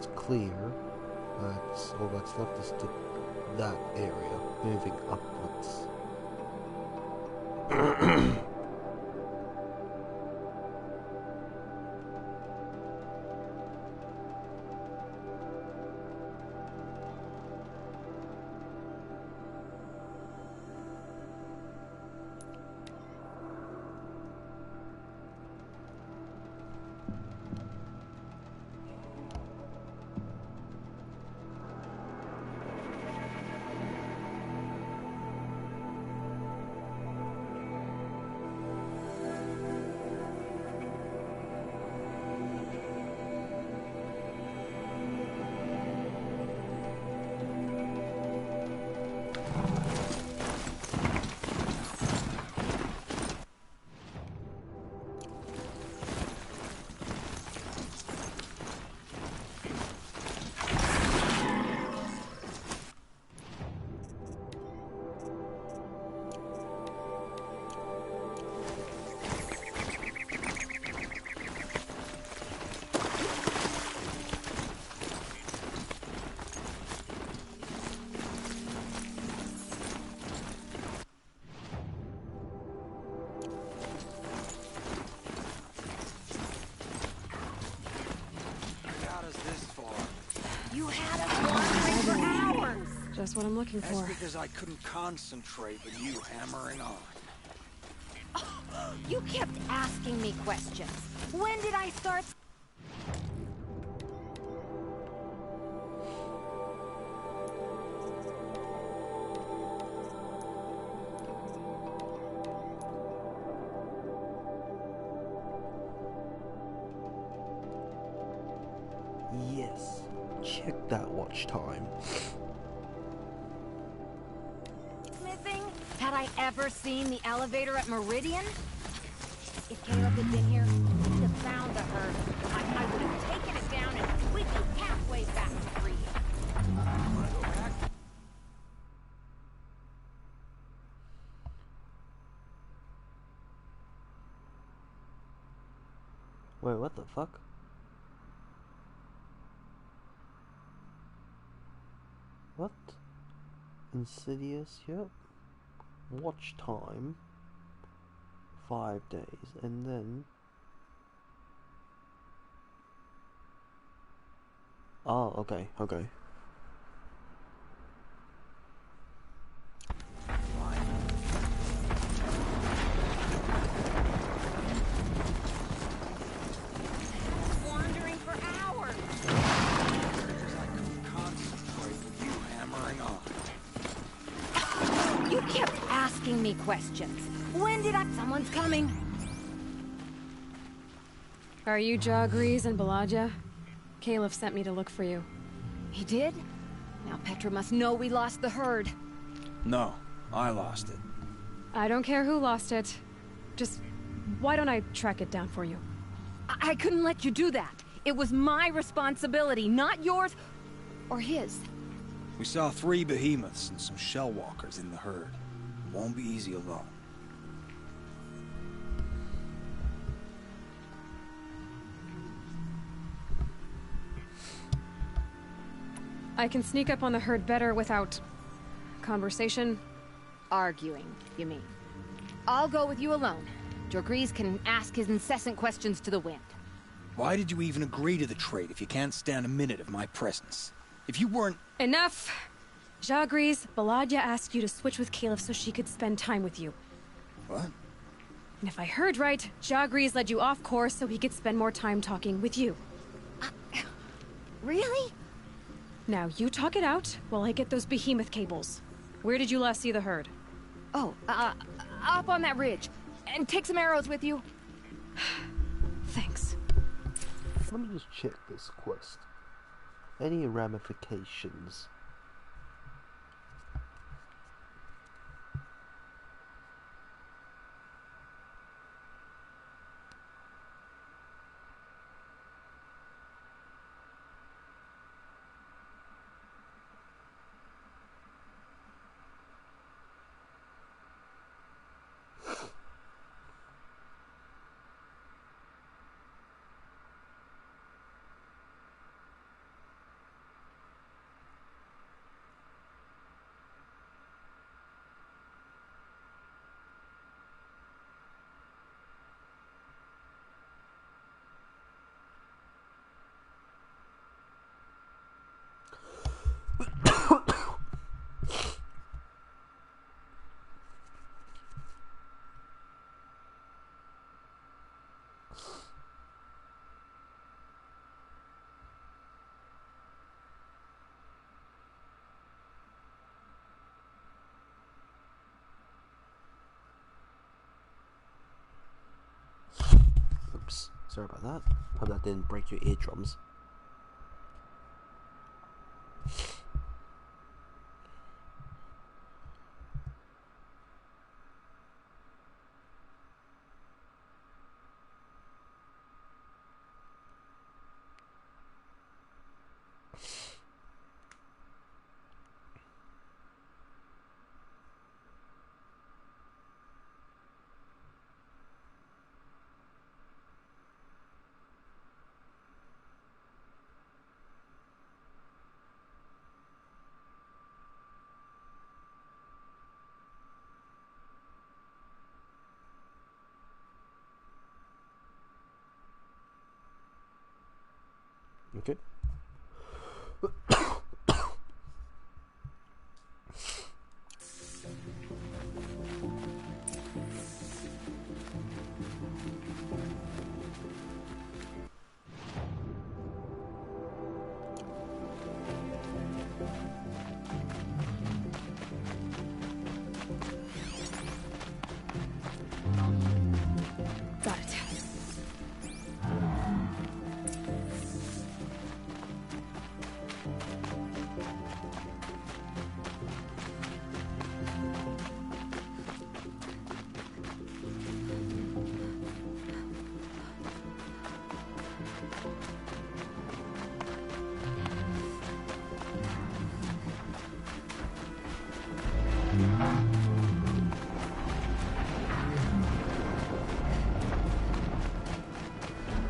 that's clear. All that's left is that area, moving upwards. You had us wandering for hours! Just what I'm looking for. That's because I couldn't concentrate with you hammering on. You kept asking me questions. When did I start? Yes, check that watch time. Smithing? Had I ever seen the elevator at Meridian? If Caleb had been here, he'd have found the herd. I would have taken it down and we'd be halfway back to freedom. Wait, what the fuck? What? Insidious, yep. Watch time. 5 days, and then... Oh, okay, okay. Wandering for hours. Because I couldn't concentrate with you hammering on. You kept asking me questions. When did I... Someone's coming. Are you Jagrees and Balaja? Caleb sent me to look for you. He did? Now Petra must know we lost the herd. No, I lost it. I don't care who lost it. Just, why don't I track it down for you? I couldn't let you do that. It was my responsibility, not yours or his. We saw 3 behemoths and some shell walkers in the herd. It won't be easy alone. I can sneak up on the herd better without... conversation? Arguing, you mean? I'll go with you alone. Jagrees can ask his incessant questions to the wind. Why did you even agree to the trade if you can't stand a minute of my presence? If you weren't... Enough! Jagrees, Balaja asked you to switch with Caleb so she could spend time with you. What? And if I heard right, Jagrees led you off course so he could spend more time talking with you. Really? Now, you talk it out while I get those behemoth cables. Where did you last see the herd? Oh, up on that ridge. And take some arrows with you. Thanks. Let me just check this quest. Any ramifications? Sorry about that. Hope that didn't break your eardrums. Okay. Got it.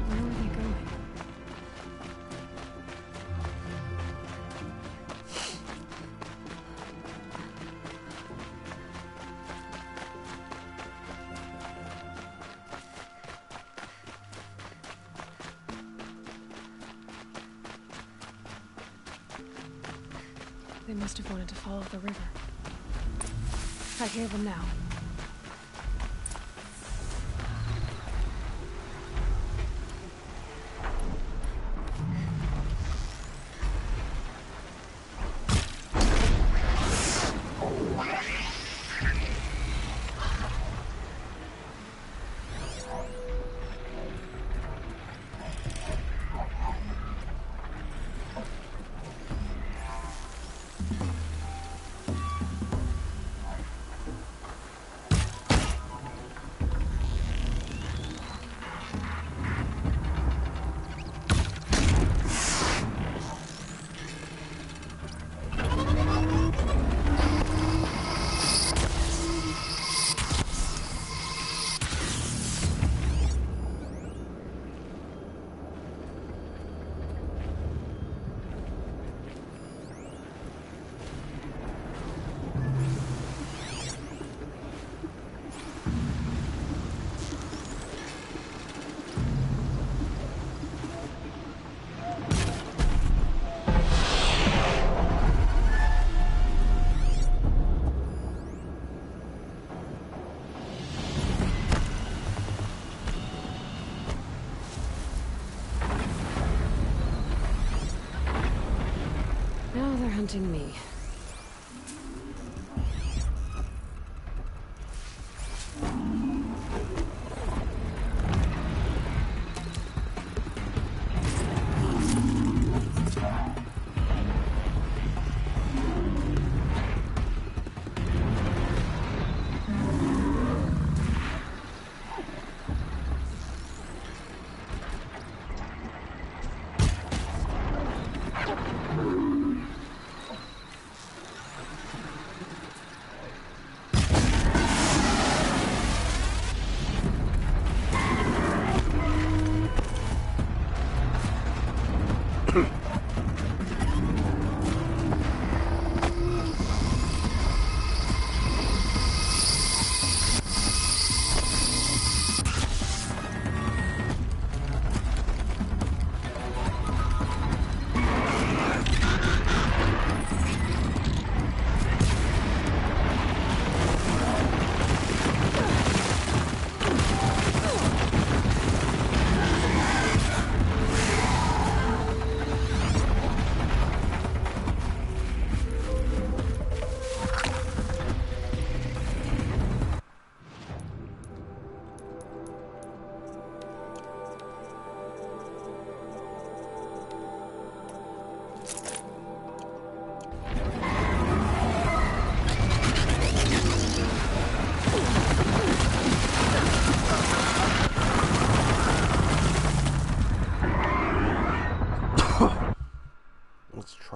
Where were they going? They must have wanted to follow the river. I hear them now. Now they're hunting me.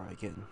try again.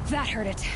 That hurt it.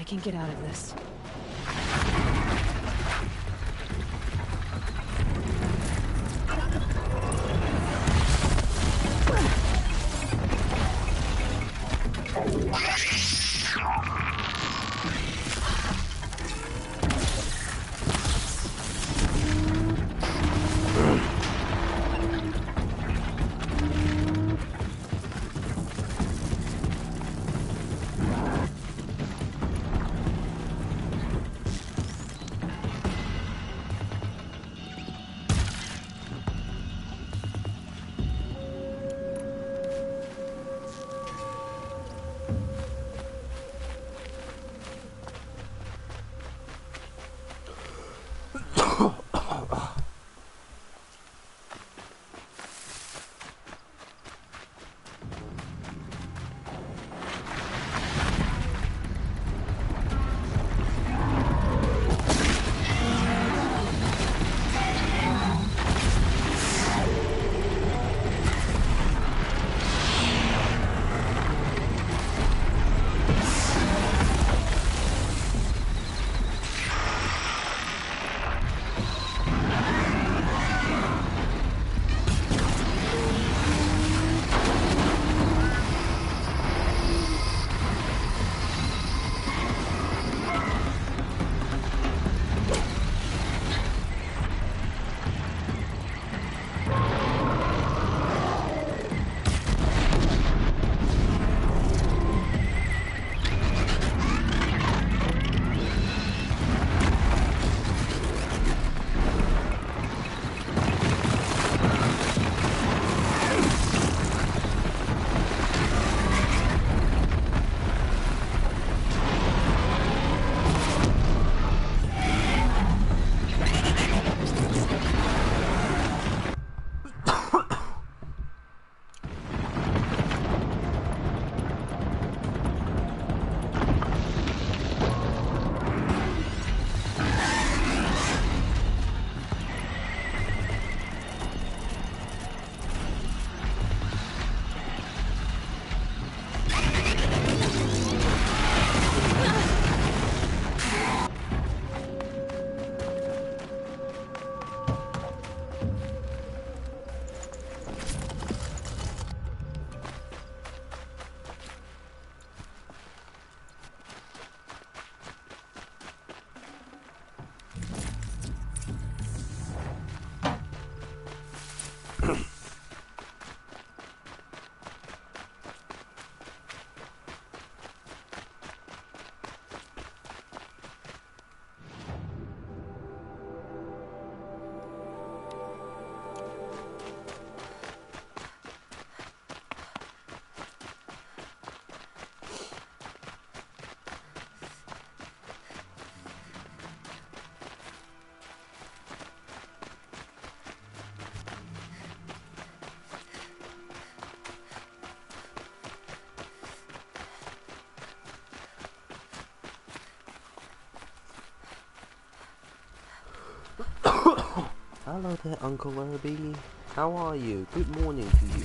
I can get out of this. Hello there, Uncle Herbie. How are you? Good morning to you.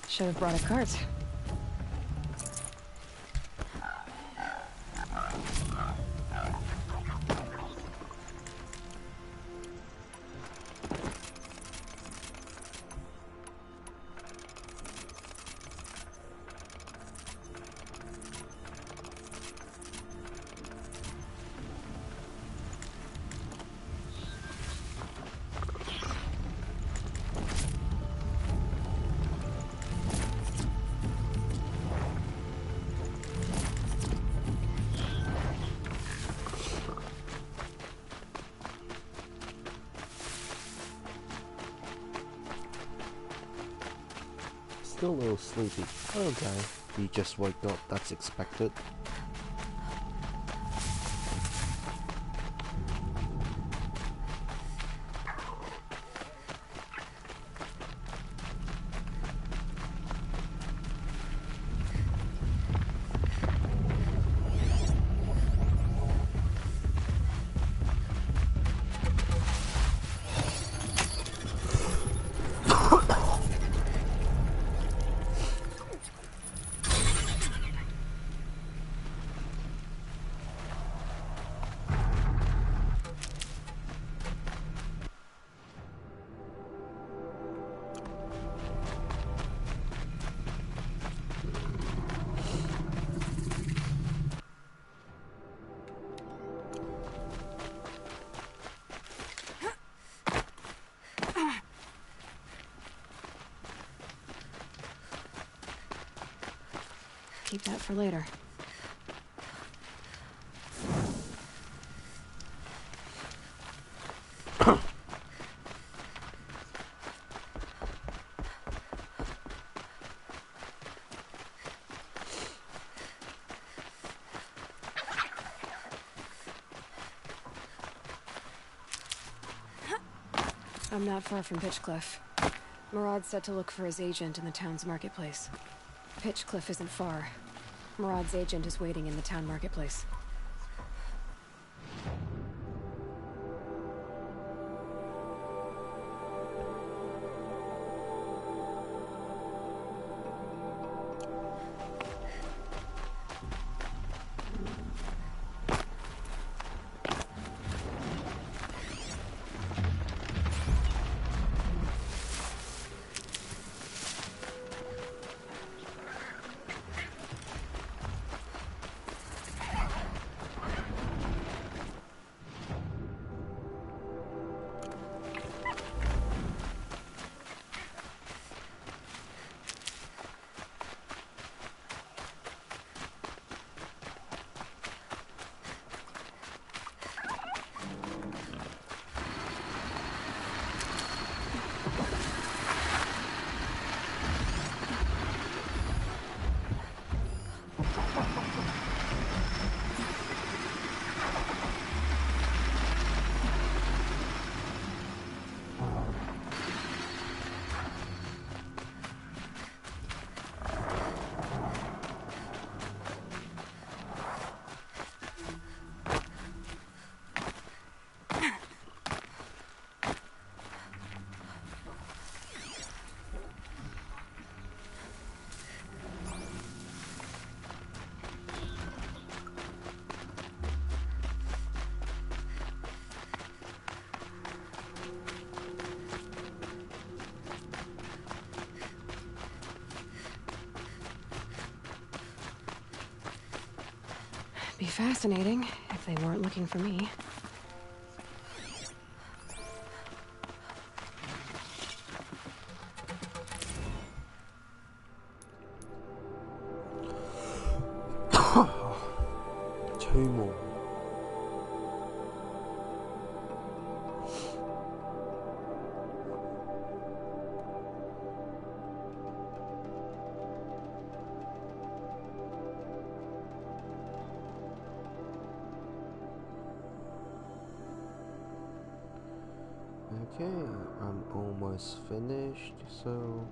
Should have brought a cart. still a little sleepy. Okay. You just woke up, that's expected. Keep that for later. I'm not far from Pitchcliff. Murad said to look for his agent in the town's marketplace. Pitchcliff isn't far. Murad's agent is waiting in the town marketplace. Be fascinating if they weren't looking for me. Two more. Okay, I'm almost finished, so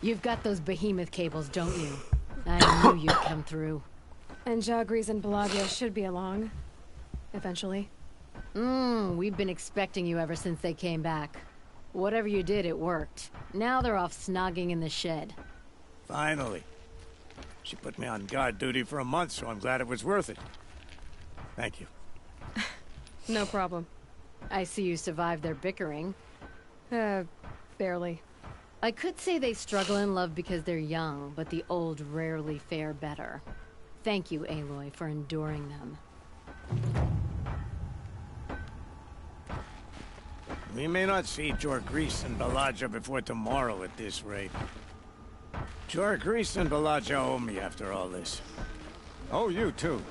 You've got those behemoth cables, don't you? I knew you'd come through. And Jagris and Bellagio should be along. Eventually. We've been expecting you ever since they came back. Whatever you did, it worked. Now they're off snogging in the shed. Finally. She put me on guard duty for a month, so I'm glad it was worth it. Thank you. No problem. I see you survived their bickering. Barely. I could say they struggle in love because they're young, but the old rarely fare better. Thank you, Aloy, for enduring them. We may not see Jorgris and Bellagio before tomorrow at this rate. Jorgris and Bellagio owe me after all this. Oh, you too.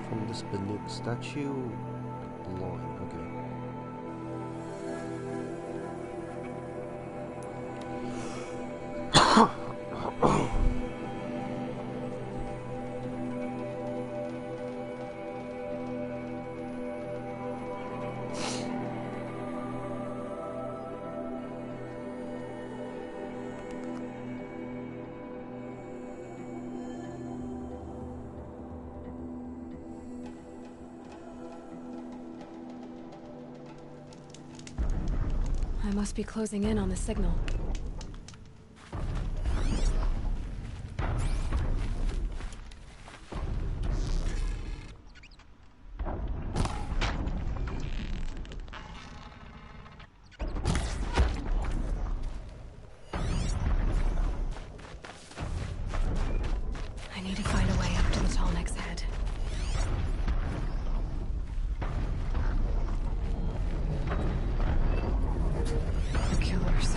From this Banuk statue line, okay. I must be closing in on the signal. I need to find a way up to the Tallneck's head. The killers.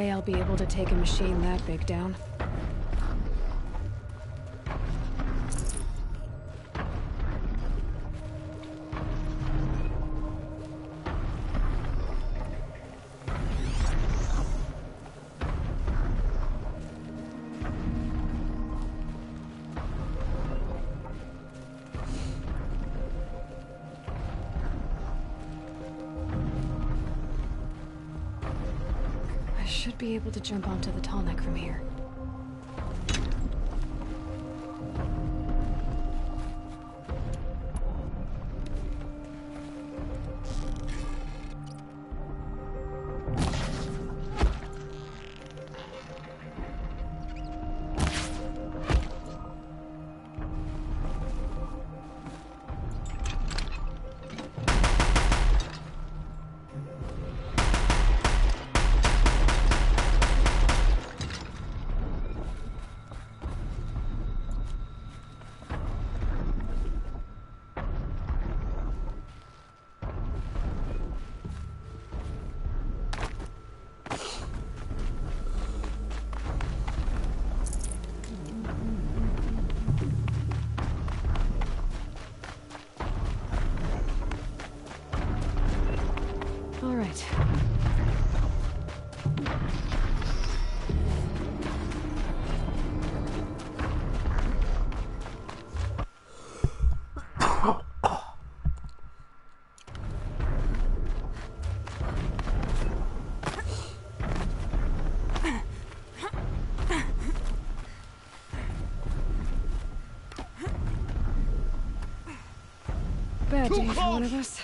way I'll be able to take a machine that big down. Should be able to jump onto the tall neck from here. All right. Bad day for one of us.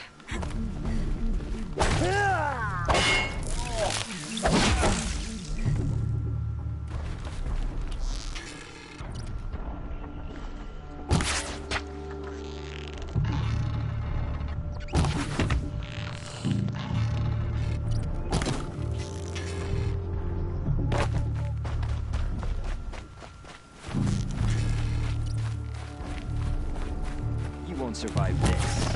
You won't survive this.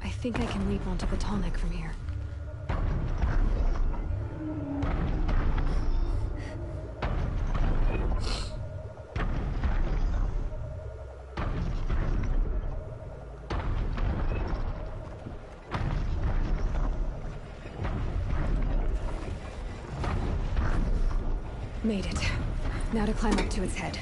I think I can leap onto the tall neck from here. Made it. Now to climb up to its head.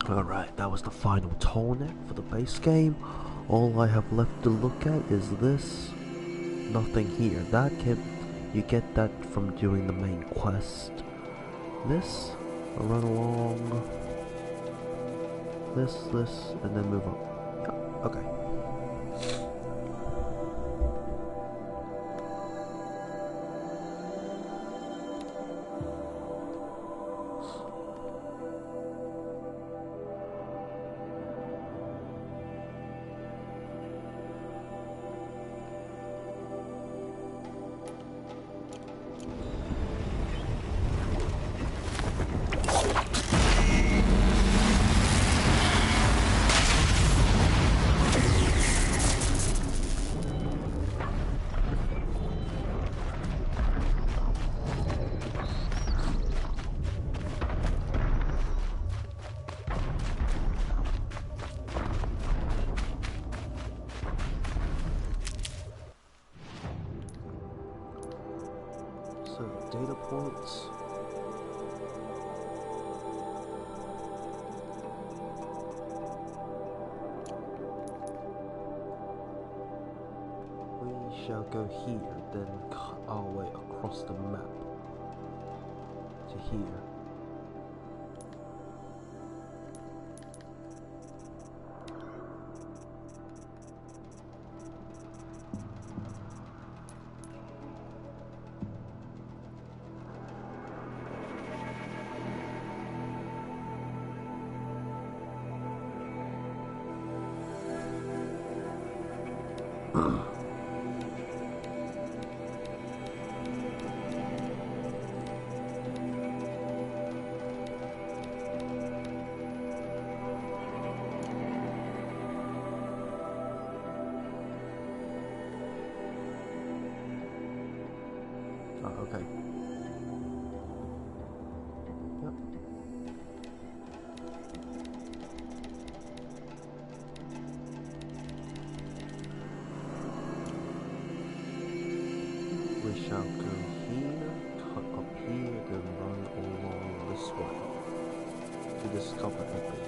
Alright, that was the final tonic for the base game. All I have left to look at is this. Nothing here. You get that from doing the main quest. This, I'll run along. This, and then move on. Yeah, okay. Data points. We shall go here, then cut our way across the map to here. Okay. Yep. We shall go here, cut up here, then run along this way to discover everything.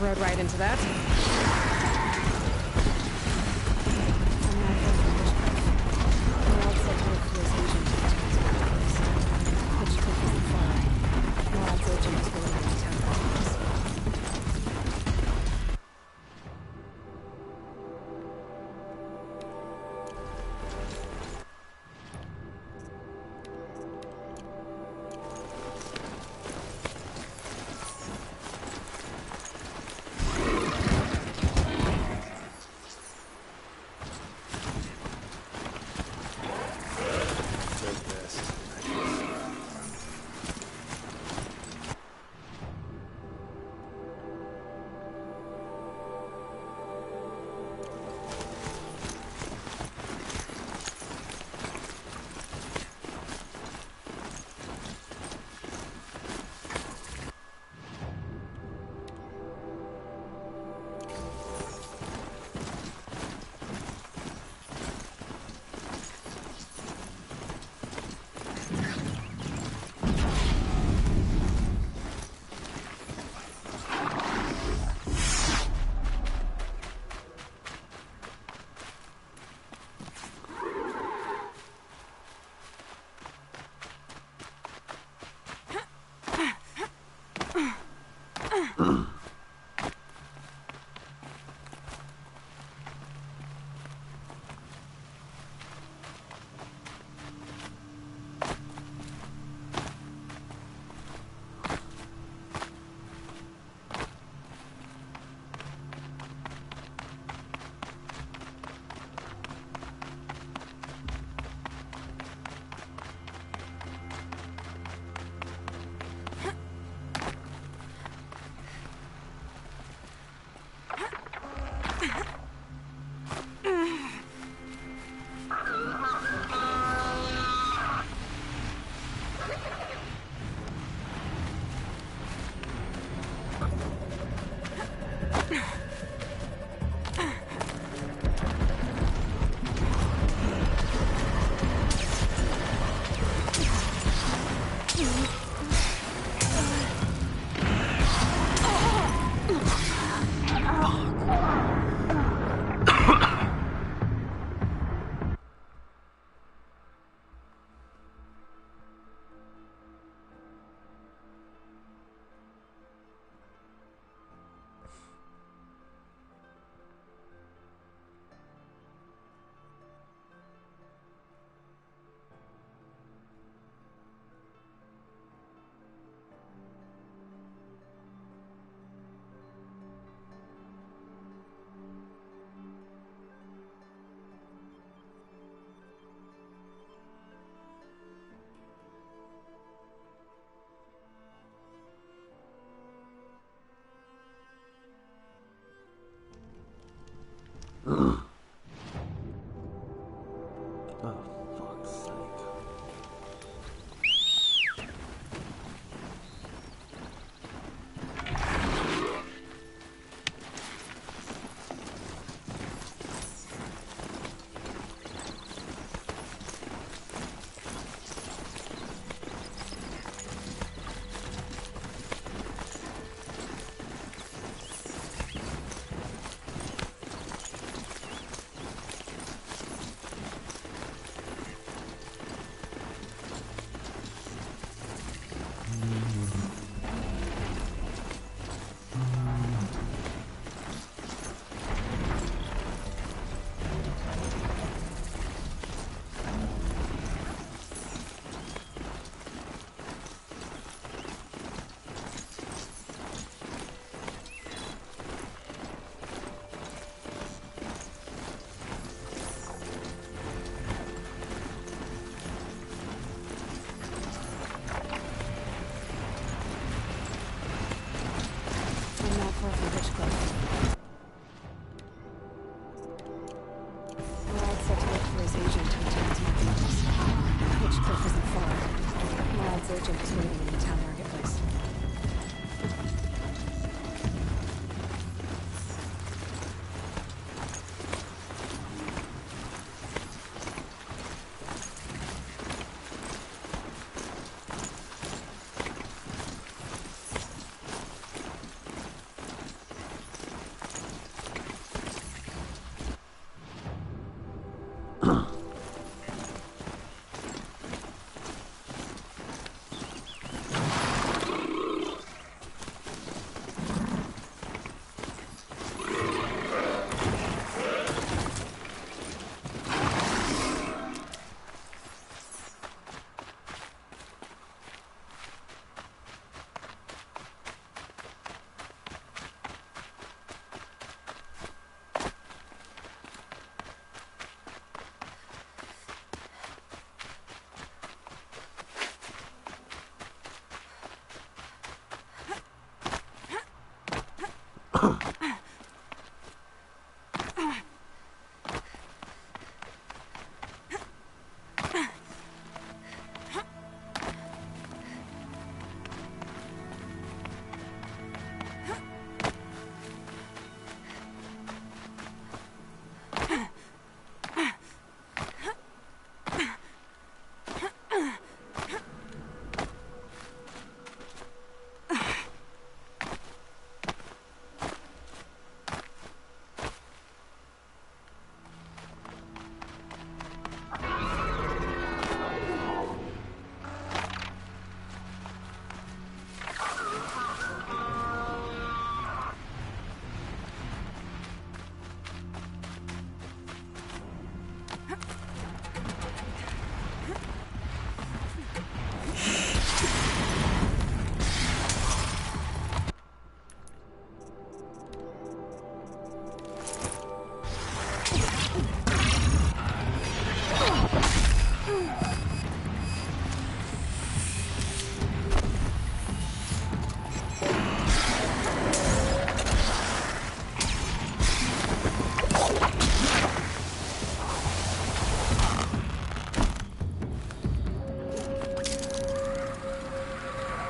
Rode right into that.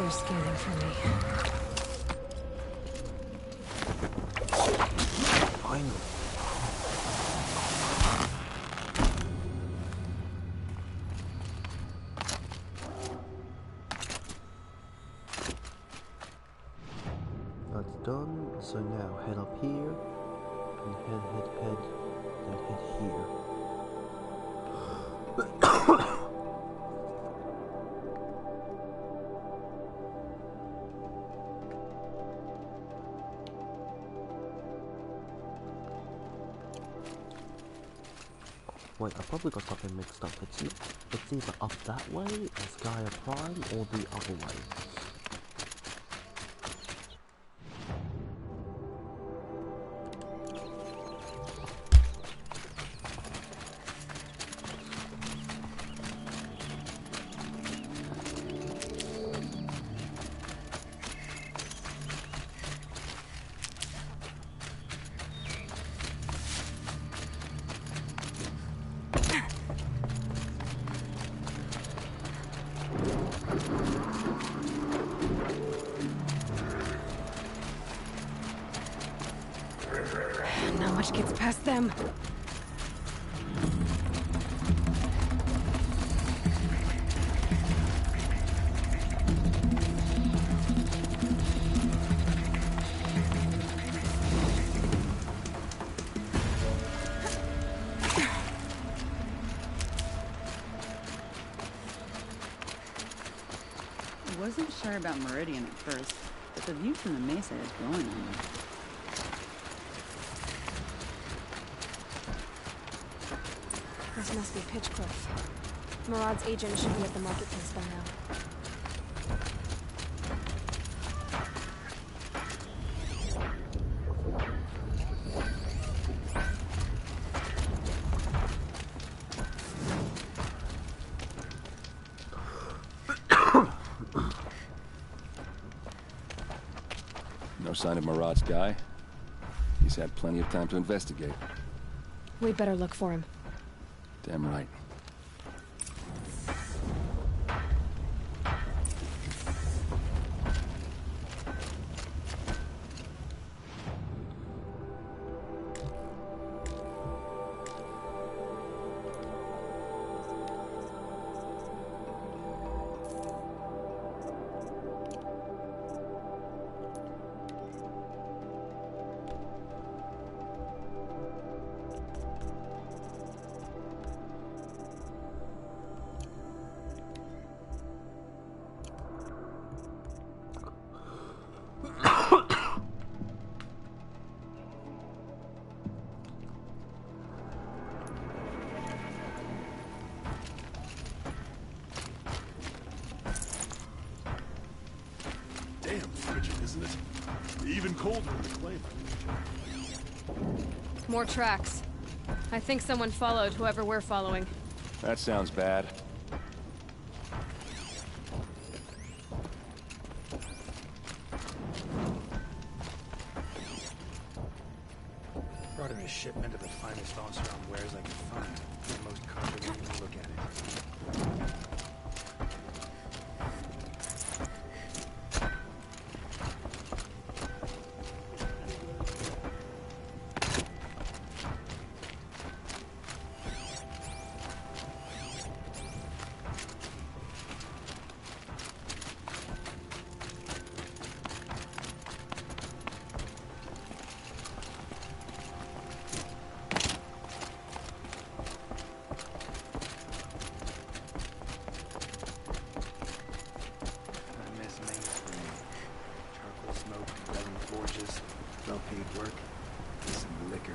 They're scanning for me. Finally. That's done. So now head up here, and head, then head here. Wait, I probably got something mixed up. It's either up that way as Gaia Prime or the other way. Not much gets past them. I wasn't sure about Meridian at first, but the view from the mesa is growing on me. This must be Pitchcliff. Marad's agent should be at the marketplace by now. No sign of Marad's guy? He's had plenty of time to investigate. We'd better look for him. Damn right. Damn frigid, isn't it? Even colder in the claim. More tracks. I think someone followed whoever we're following. That sounds bad. Brought in a shipment of the finest Oseram wares I could find. The most complicated look at it. Well-paid work, some liquor.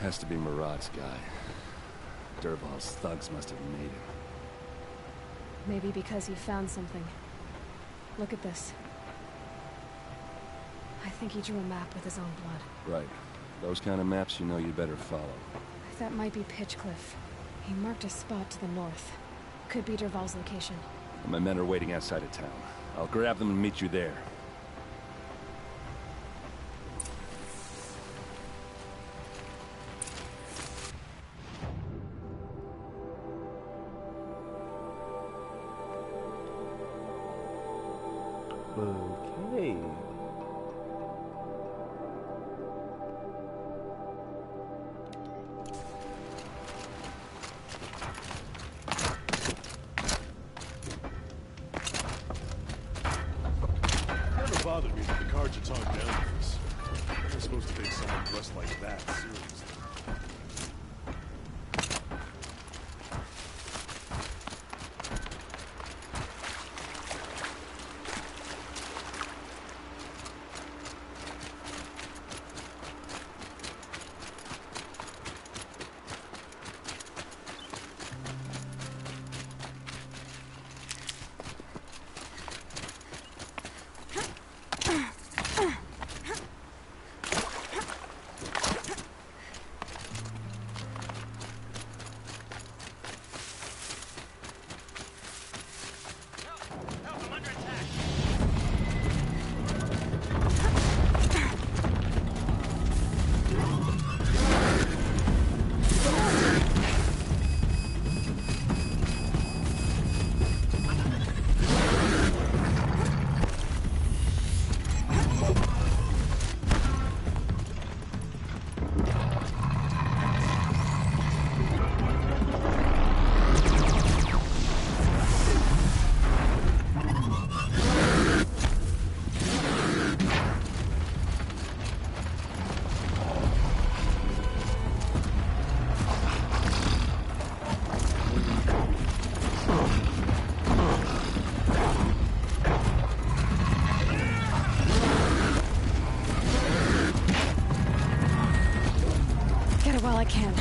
Has to be Marad's guy. Dervahl's thugs must have made him. Maybe because he found something. Look at this. I think he drew a map with his own blood. Right. Those kind of maps you know you better follow. That might be Pitchcliff. He marked a spot to the north. Could be Dervahl's location. My men are waiting outside of town. I'll grab them and meet you there. Okay. Never bothered me that the cards are talking down to us. How am I supposed to take someone dressed like that seriously? Get it while I can.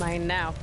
mine now.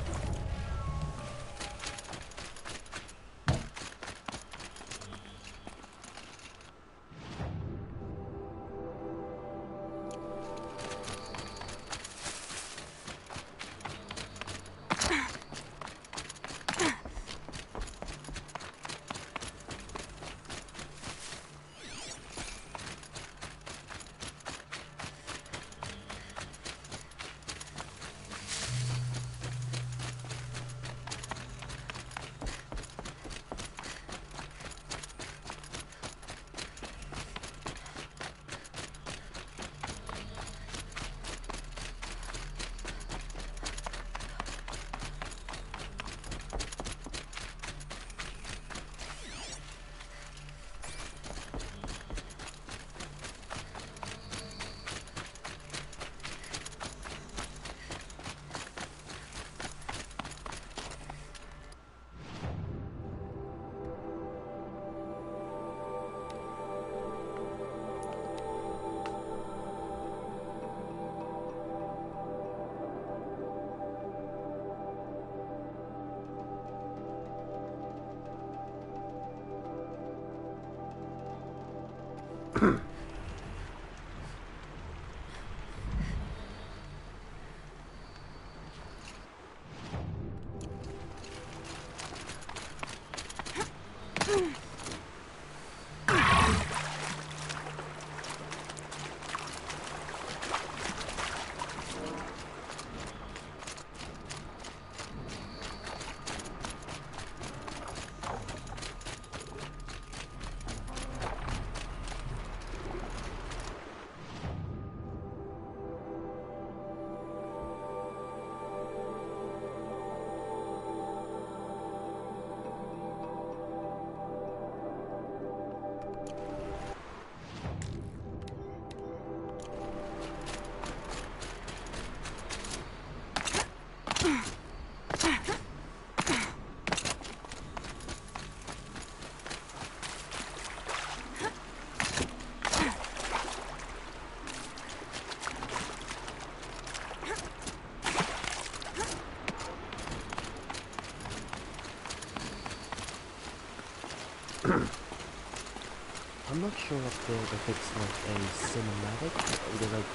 I'm not sure if it's like a cinematic, because like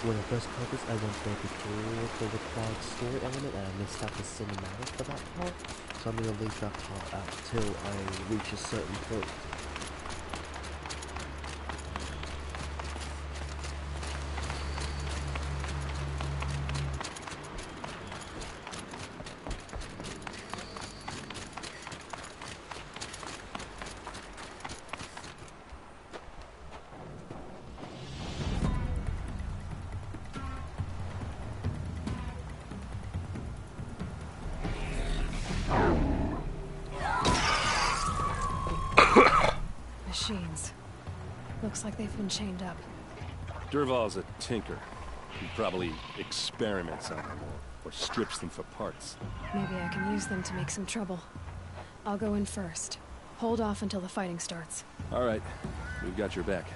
when I first played this I went there before the required story element and I missed out the cinematic for that part, so I'm gonna leave that part out till I reach a certain point. Machines. Looks like they've been chained up. Dervahl's a tinker. He probably experiments on them or strips them for parts. Maybe I can use them to make some trouble. I'll go in first. Hold off until the fighting starts. All right, we've got your back.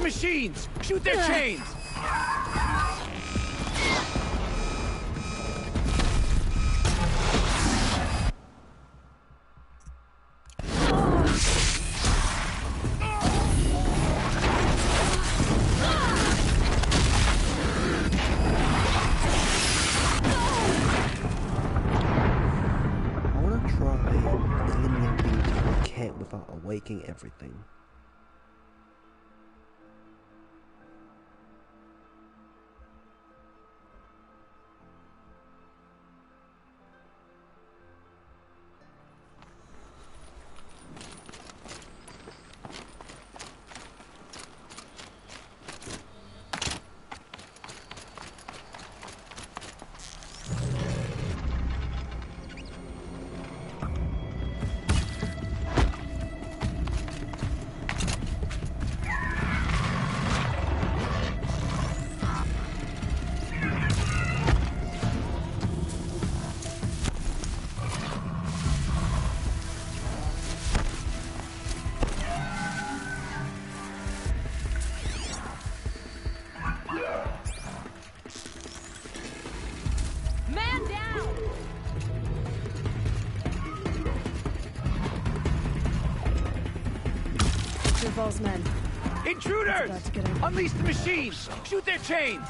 machines! Shoot their chains! I want to try eliminating the cat without awakening everything. Man down! Duval's men. Intruders! Unleash the machines! Shoot their chains!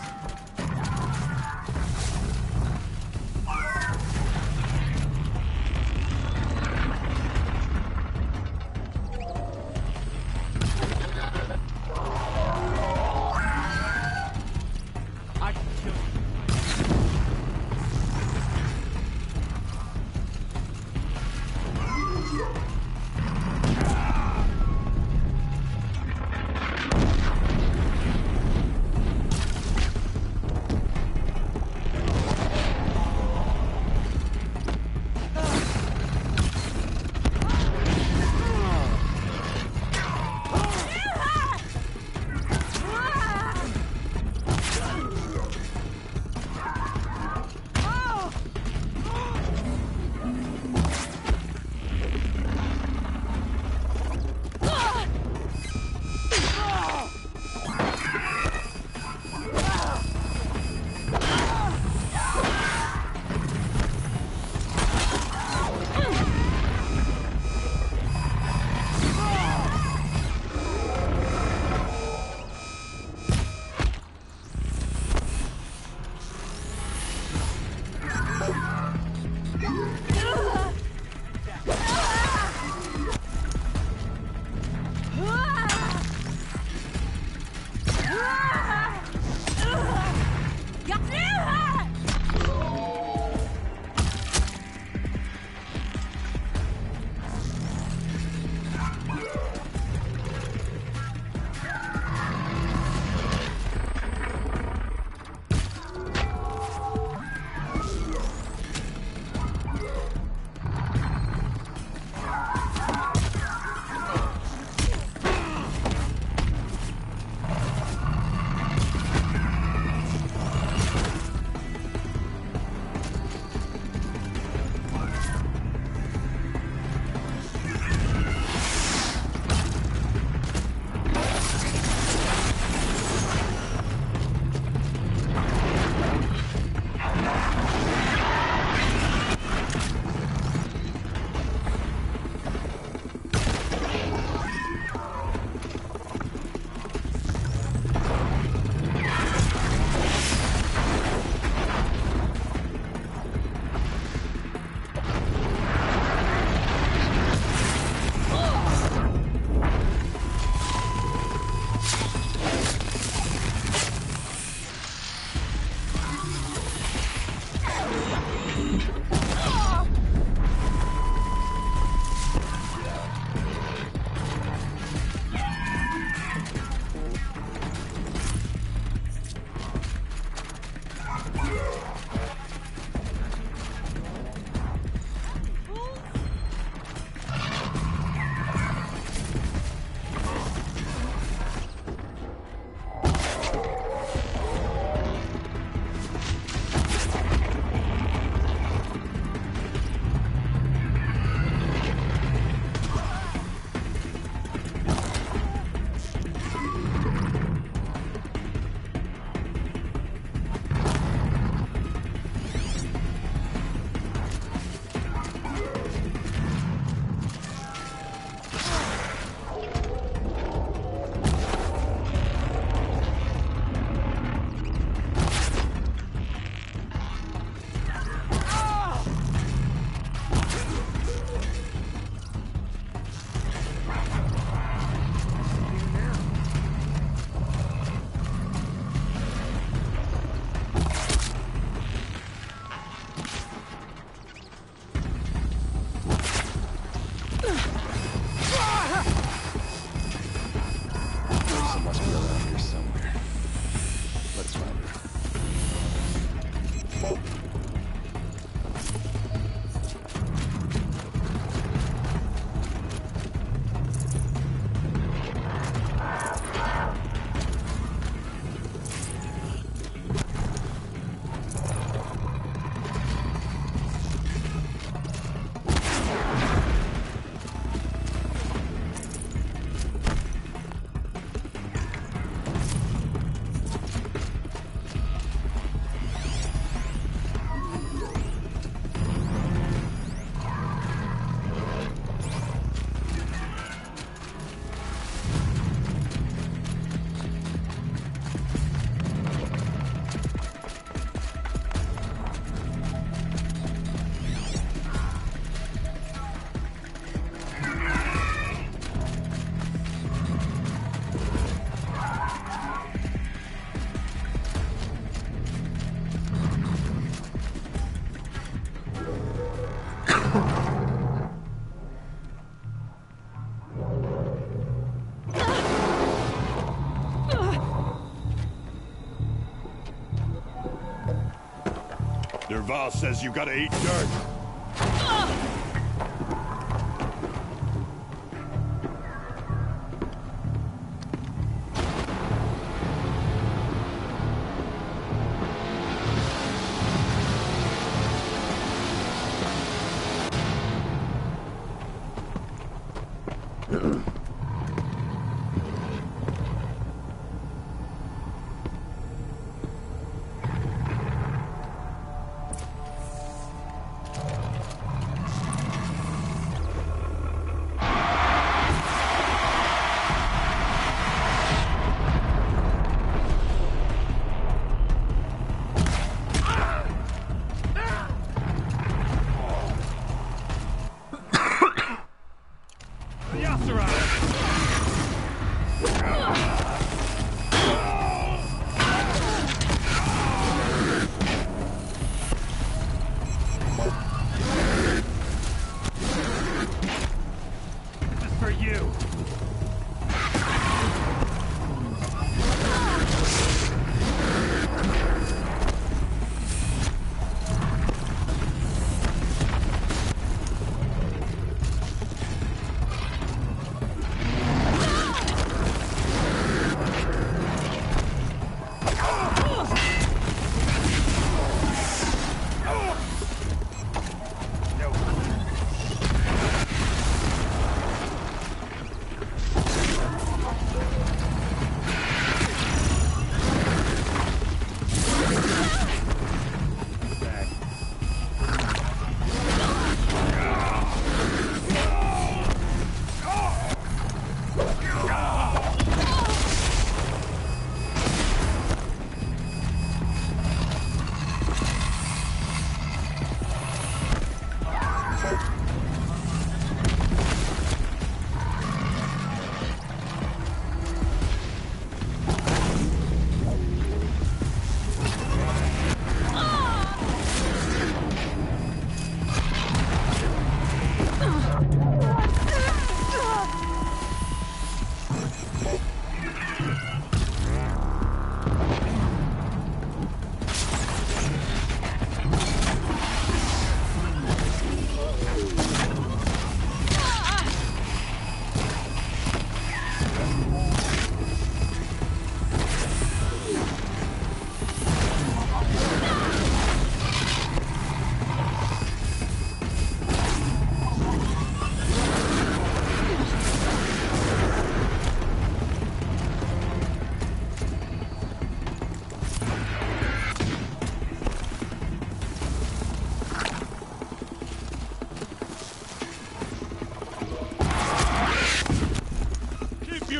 Derval says you gotta eat dirt.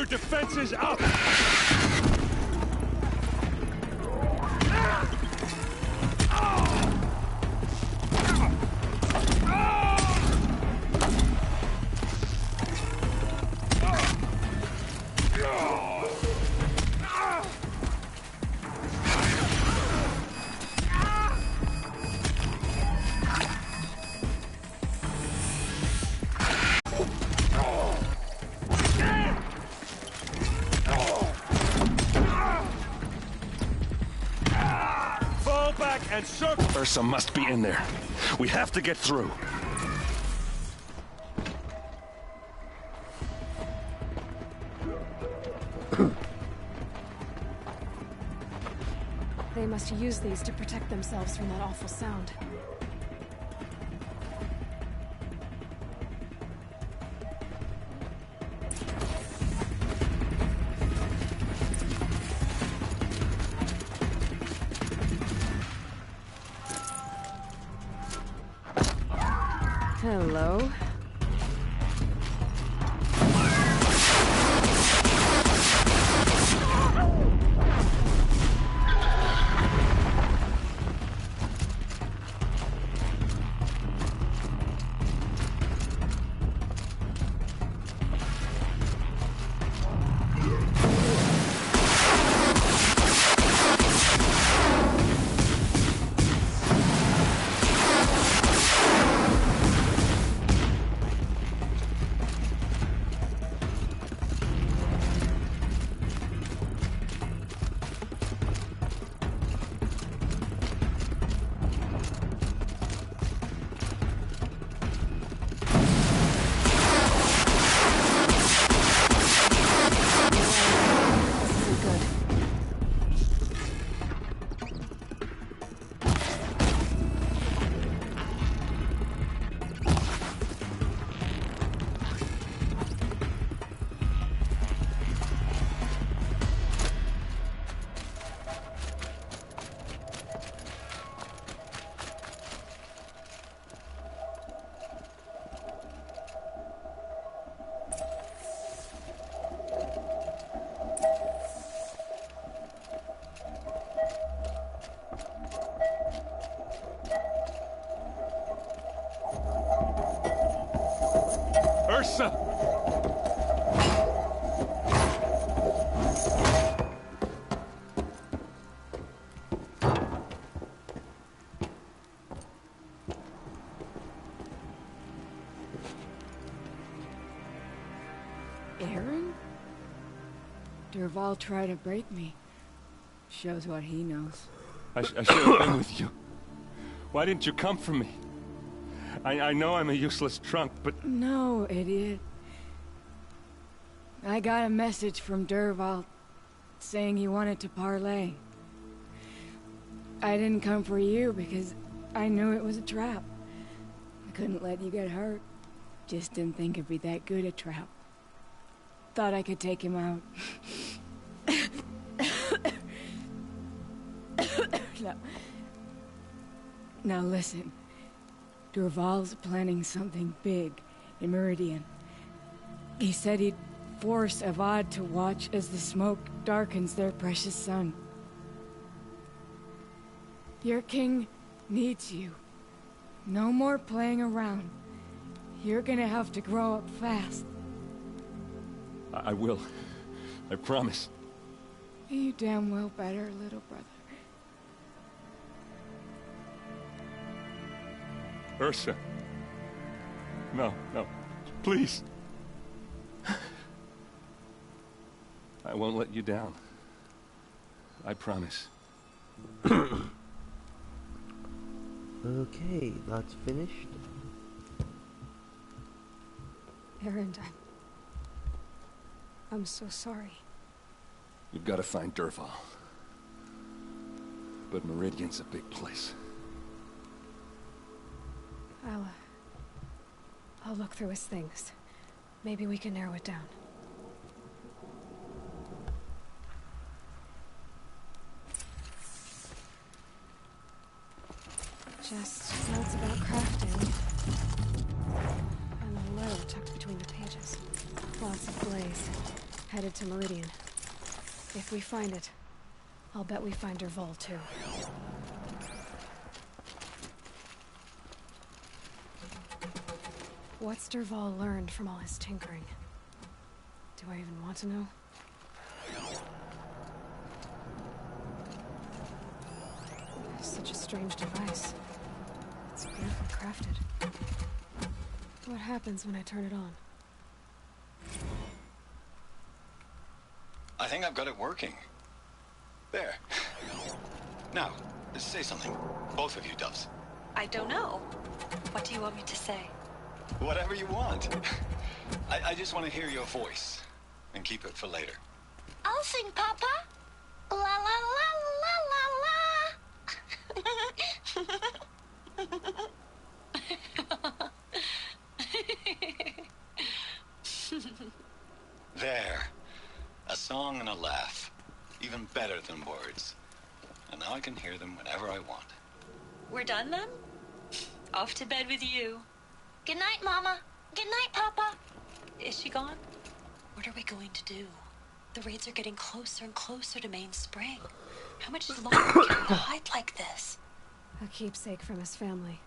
Defenses up! And circle. Ursa must be in there. We have to get through. They must use these to protect themselves from that awful sound. Hello. Ursa! Aaron? Dervahl tried to break me. Shows what he knows. I should have been with you. Why didn't you come for me? I know I'm a useless trunk, but... No, idiot. I got a message from Dervahl saying he wanted to parlay. I didn't come for you because I knew it was a trap. I couldn't let you get hurt. Just didn't think it'd be that good a trap. Thought I could take him out. No. Now listen. Dervahl's planning something big in Meridian. He said he'd force Avad to watch as the smoke darkens their precious sun. Your king needs you. No more playing around. You're gonna have to grow up fast. I will. I promise. You damn well better, little brother. Ursa. No, no. Please. I won't let you down. I promise. Okay, that's finished. Aaron, I'm so sorry. You've got to find Dervahl. But Meridian's a big place. I'll look through his things. Maybe we can narrow it down. Just notes about crafting. And a letter tucked between the pages. Lots of Blaze. Headed to Meridian. If we find it, I'll bet we find Dervahl too. What's Dervahl learned from all his tinkering? Do I even want to know? Such a strange device. It's beautifully crafted. What happens when I turn it on? I think I've got it working. There. Now, say something. Both of you, Doves. I don't know. What do you want me to say? Whatever you want. I just want to hear your voice. And keep it for later. I'll sing, Papa. La la la la la. There. A song and a laugh. Even better than words. And now I can hear them whenever I want. We're done then? Off to bed with you. Good night, Mama. Good night, Papa. Is she gone? What are we going to do? The raids are getting closer and closer to Main Spring. How much longer can we hide like this? A keepsake from his family.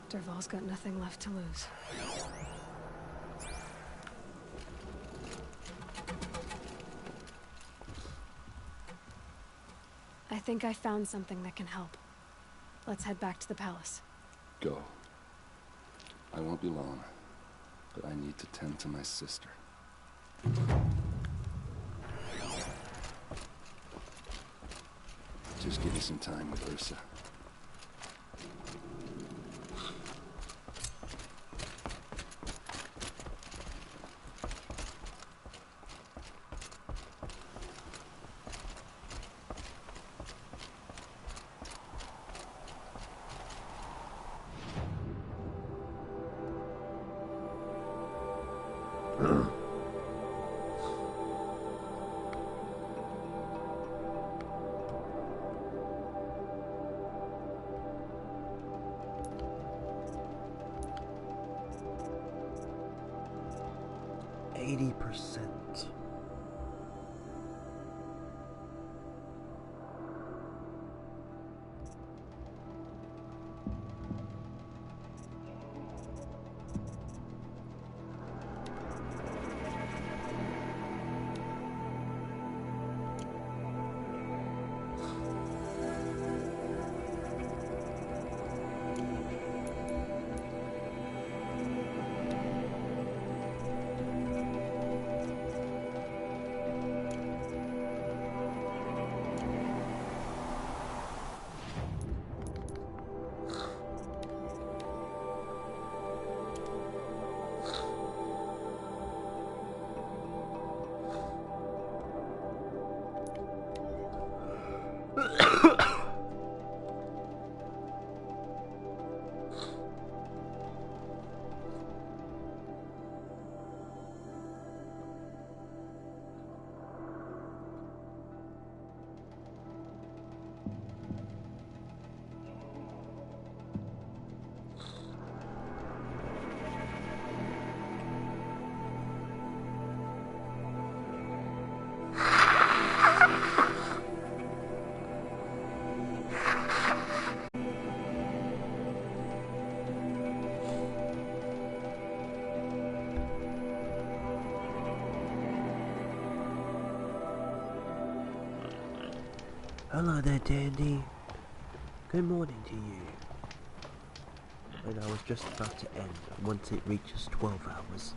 Dervahl's got nothing left to lose. I think I found something that can help. Let's head back to the palace. Go. I won't be long, but I need to tend to my sister. Just give me some time with Ursa. %. Hello there, Dandy. Good morning to you. And I was just about to end once it reaches 12 hours.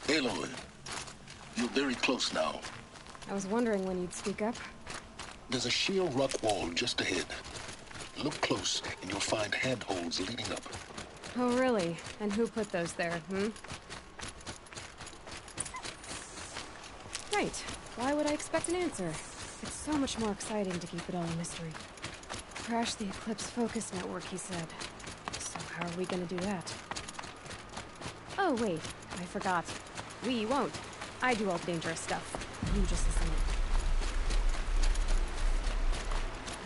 Aloy, you're very close now. I was wondering when you'd speak up. There's a sheer rock wall just ahead. Look close, and you'll find handholds leading up. Oh, really? And who put those there, Right. Why would I expect an answer? It's so much more exciting to keep it all a mystery. Crash the Eclipse Focus Network, he said. So how are we gonna do that? Oh, wait. I forgot. We won't. I do all the dangerous stuff. You just listen in.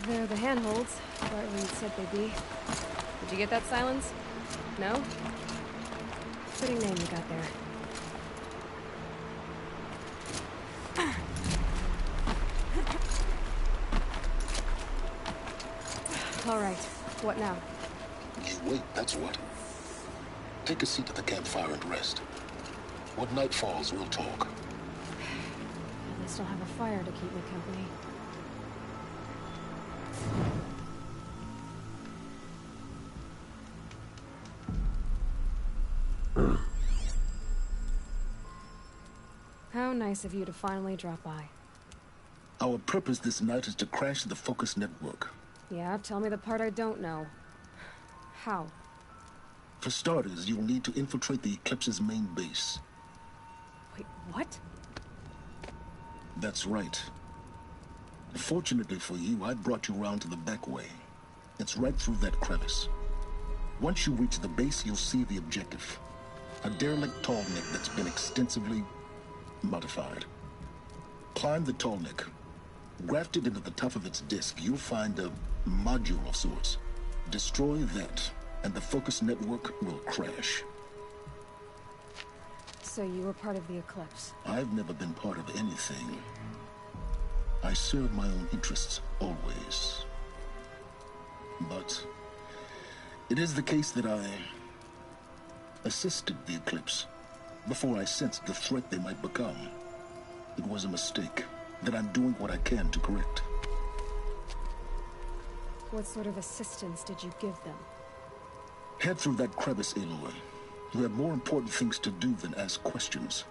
They're the handholds, right where you said they'd be. Did you get that, Silence? No? Fitting name you got there. All right. What now? You wait, that's what. Take a seat at the campfire and rest. When night falls, we'll talk. At least I'll have a fire to keep me company. How nice of you to finally drop by. Our purpose this night is to crash the Focus Network. Yeah, tell me the part I don't know. How? For starters, you'll need to infiltrate the Eclipse's main base. Wait, what? That's right. Fortunately for you, I brought you round to the back way. It's right through that crevice. Once you reach the base, you'll see the objective. A derelict tall neck that's been extensively modified. Climb the tall neck. Grafted into the top of its disk, you'll find a module of sorts. Destroy that, and the Focus Network will crash. So you were part of the Eclipse? I've never been part of anything. I serve my own interests, always. But it is the case that I assisted the Eclipse before I sensed the threat they might become. It was a mistake that I'm doing what I can to correct. What sort of assistance did you give them? Head through that crevice, Aloy. You have more important things to do than ask questions.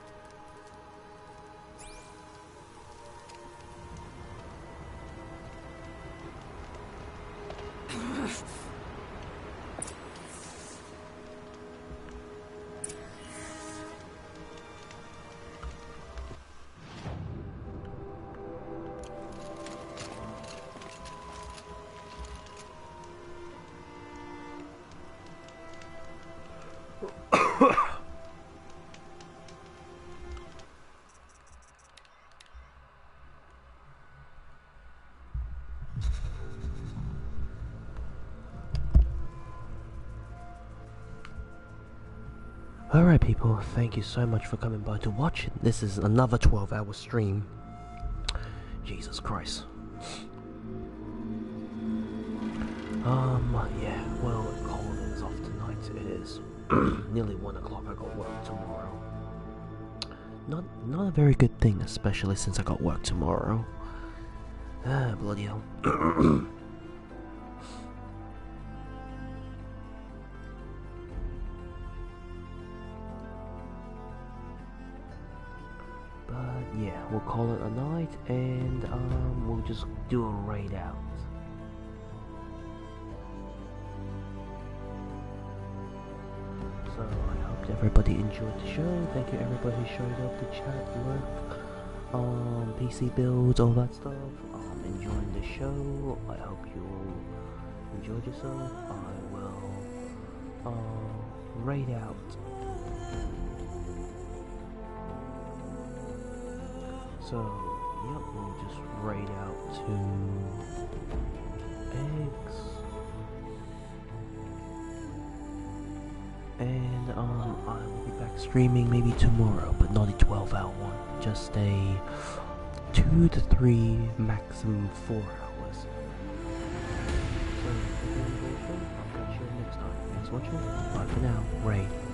Alright people, thank you so much for coming by to watch. This is another 12-hour stream. Jesus Christ. Yeah, well, Colin's off tonight. It is nearly 1 o'clock. I got work tomorrow. Not a very good thing, especially since I got work tomorrow. Ah, bloody hell. But yeah, we'll call it a night, and we'll just do a raid out. So I hope everybody enjoyed the show. Thank you everybody who showed up to chat, work, PC builds, all that stuff. Enjoying the show. I hope you all enjoyed yourself. I will raid out. So, yep, we'll just raid out to eggs. And I will be back streaming maybe tomorrow, but not a 12-hour one. Just a 2 to 3, maximum 4 hours. I'll catch you next time. Thanks for watching. Bye for now. Raid.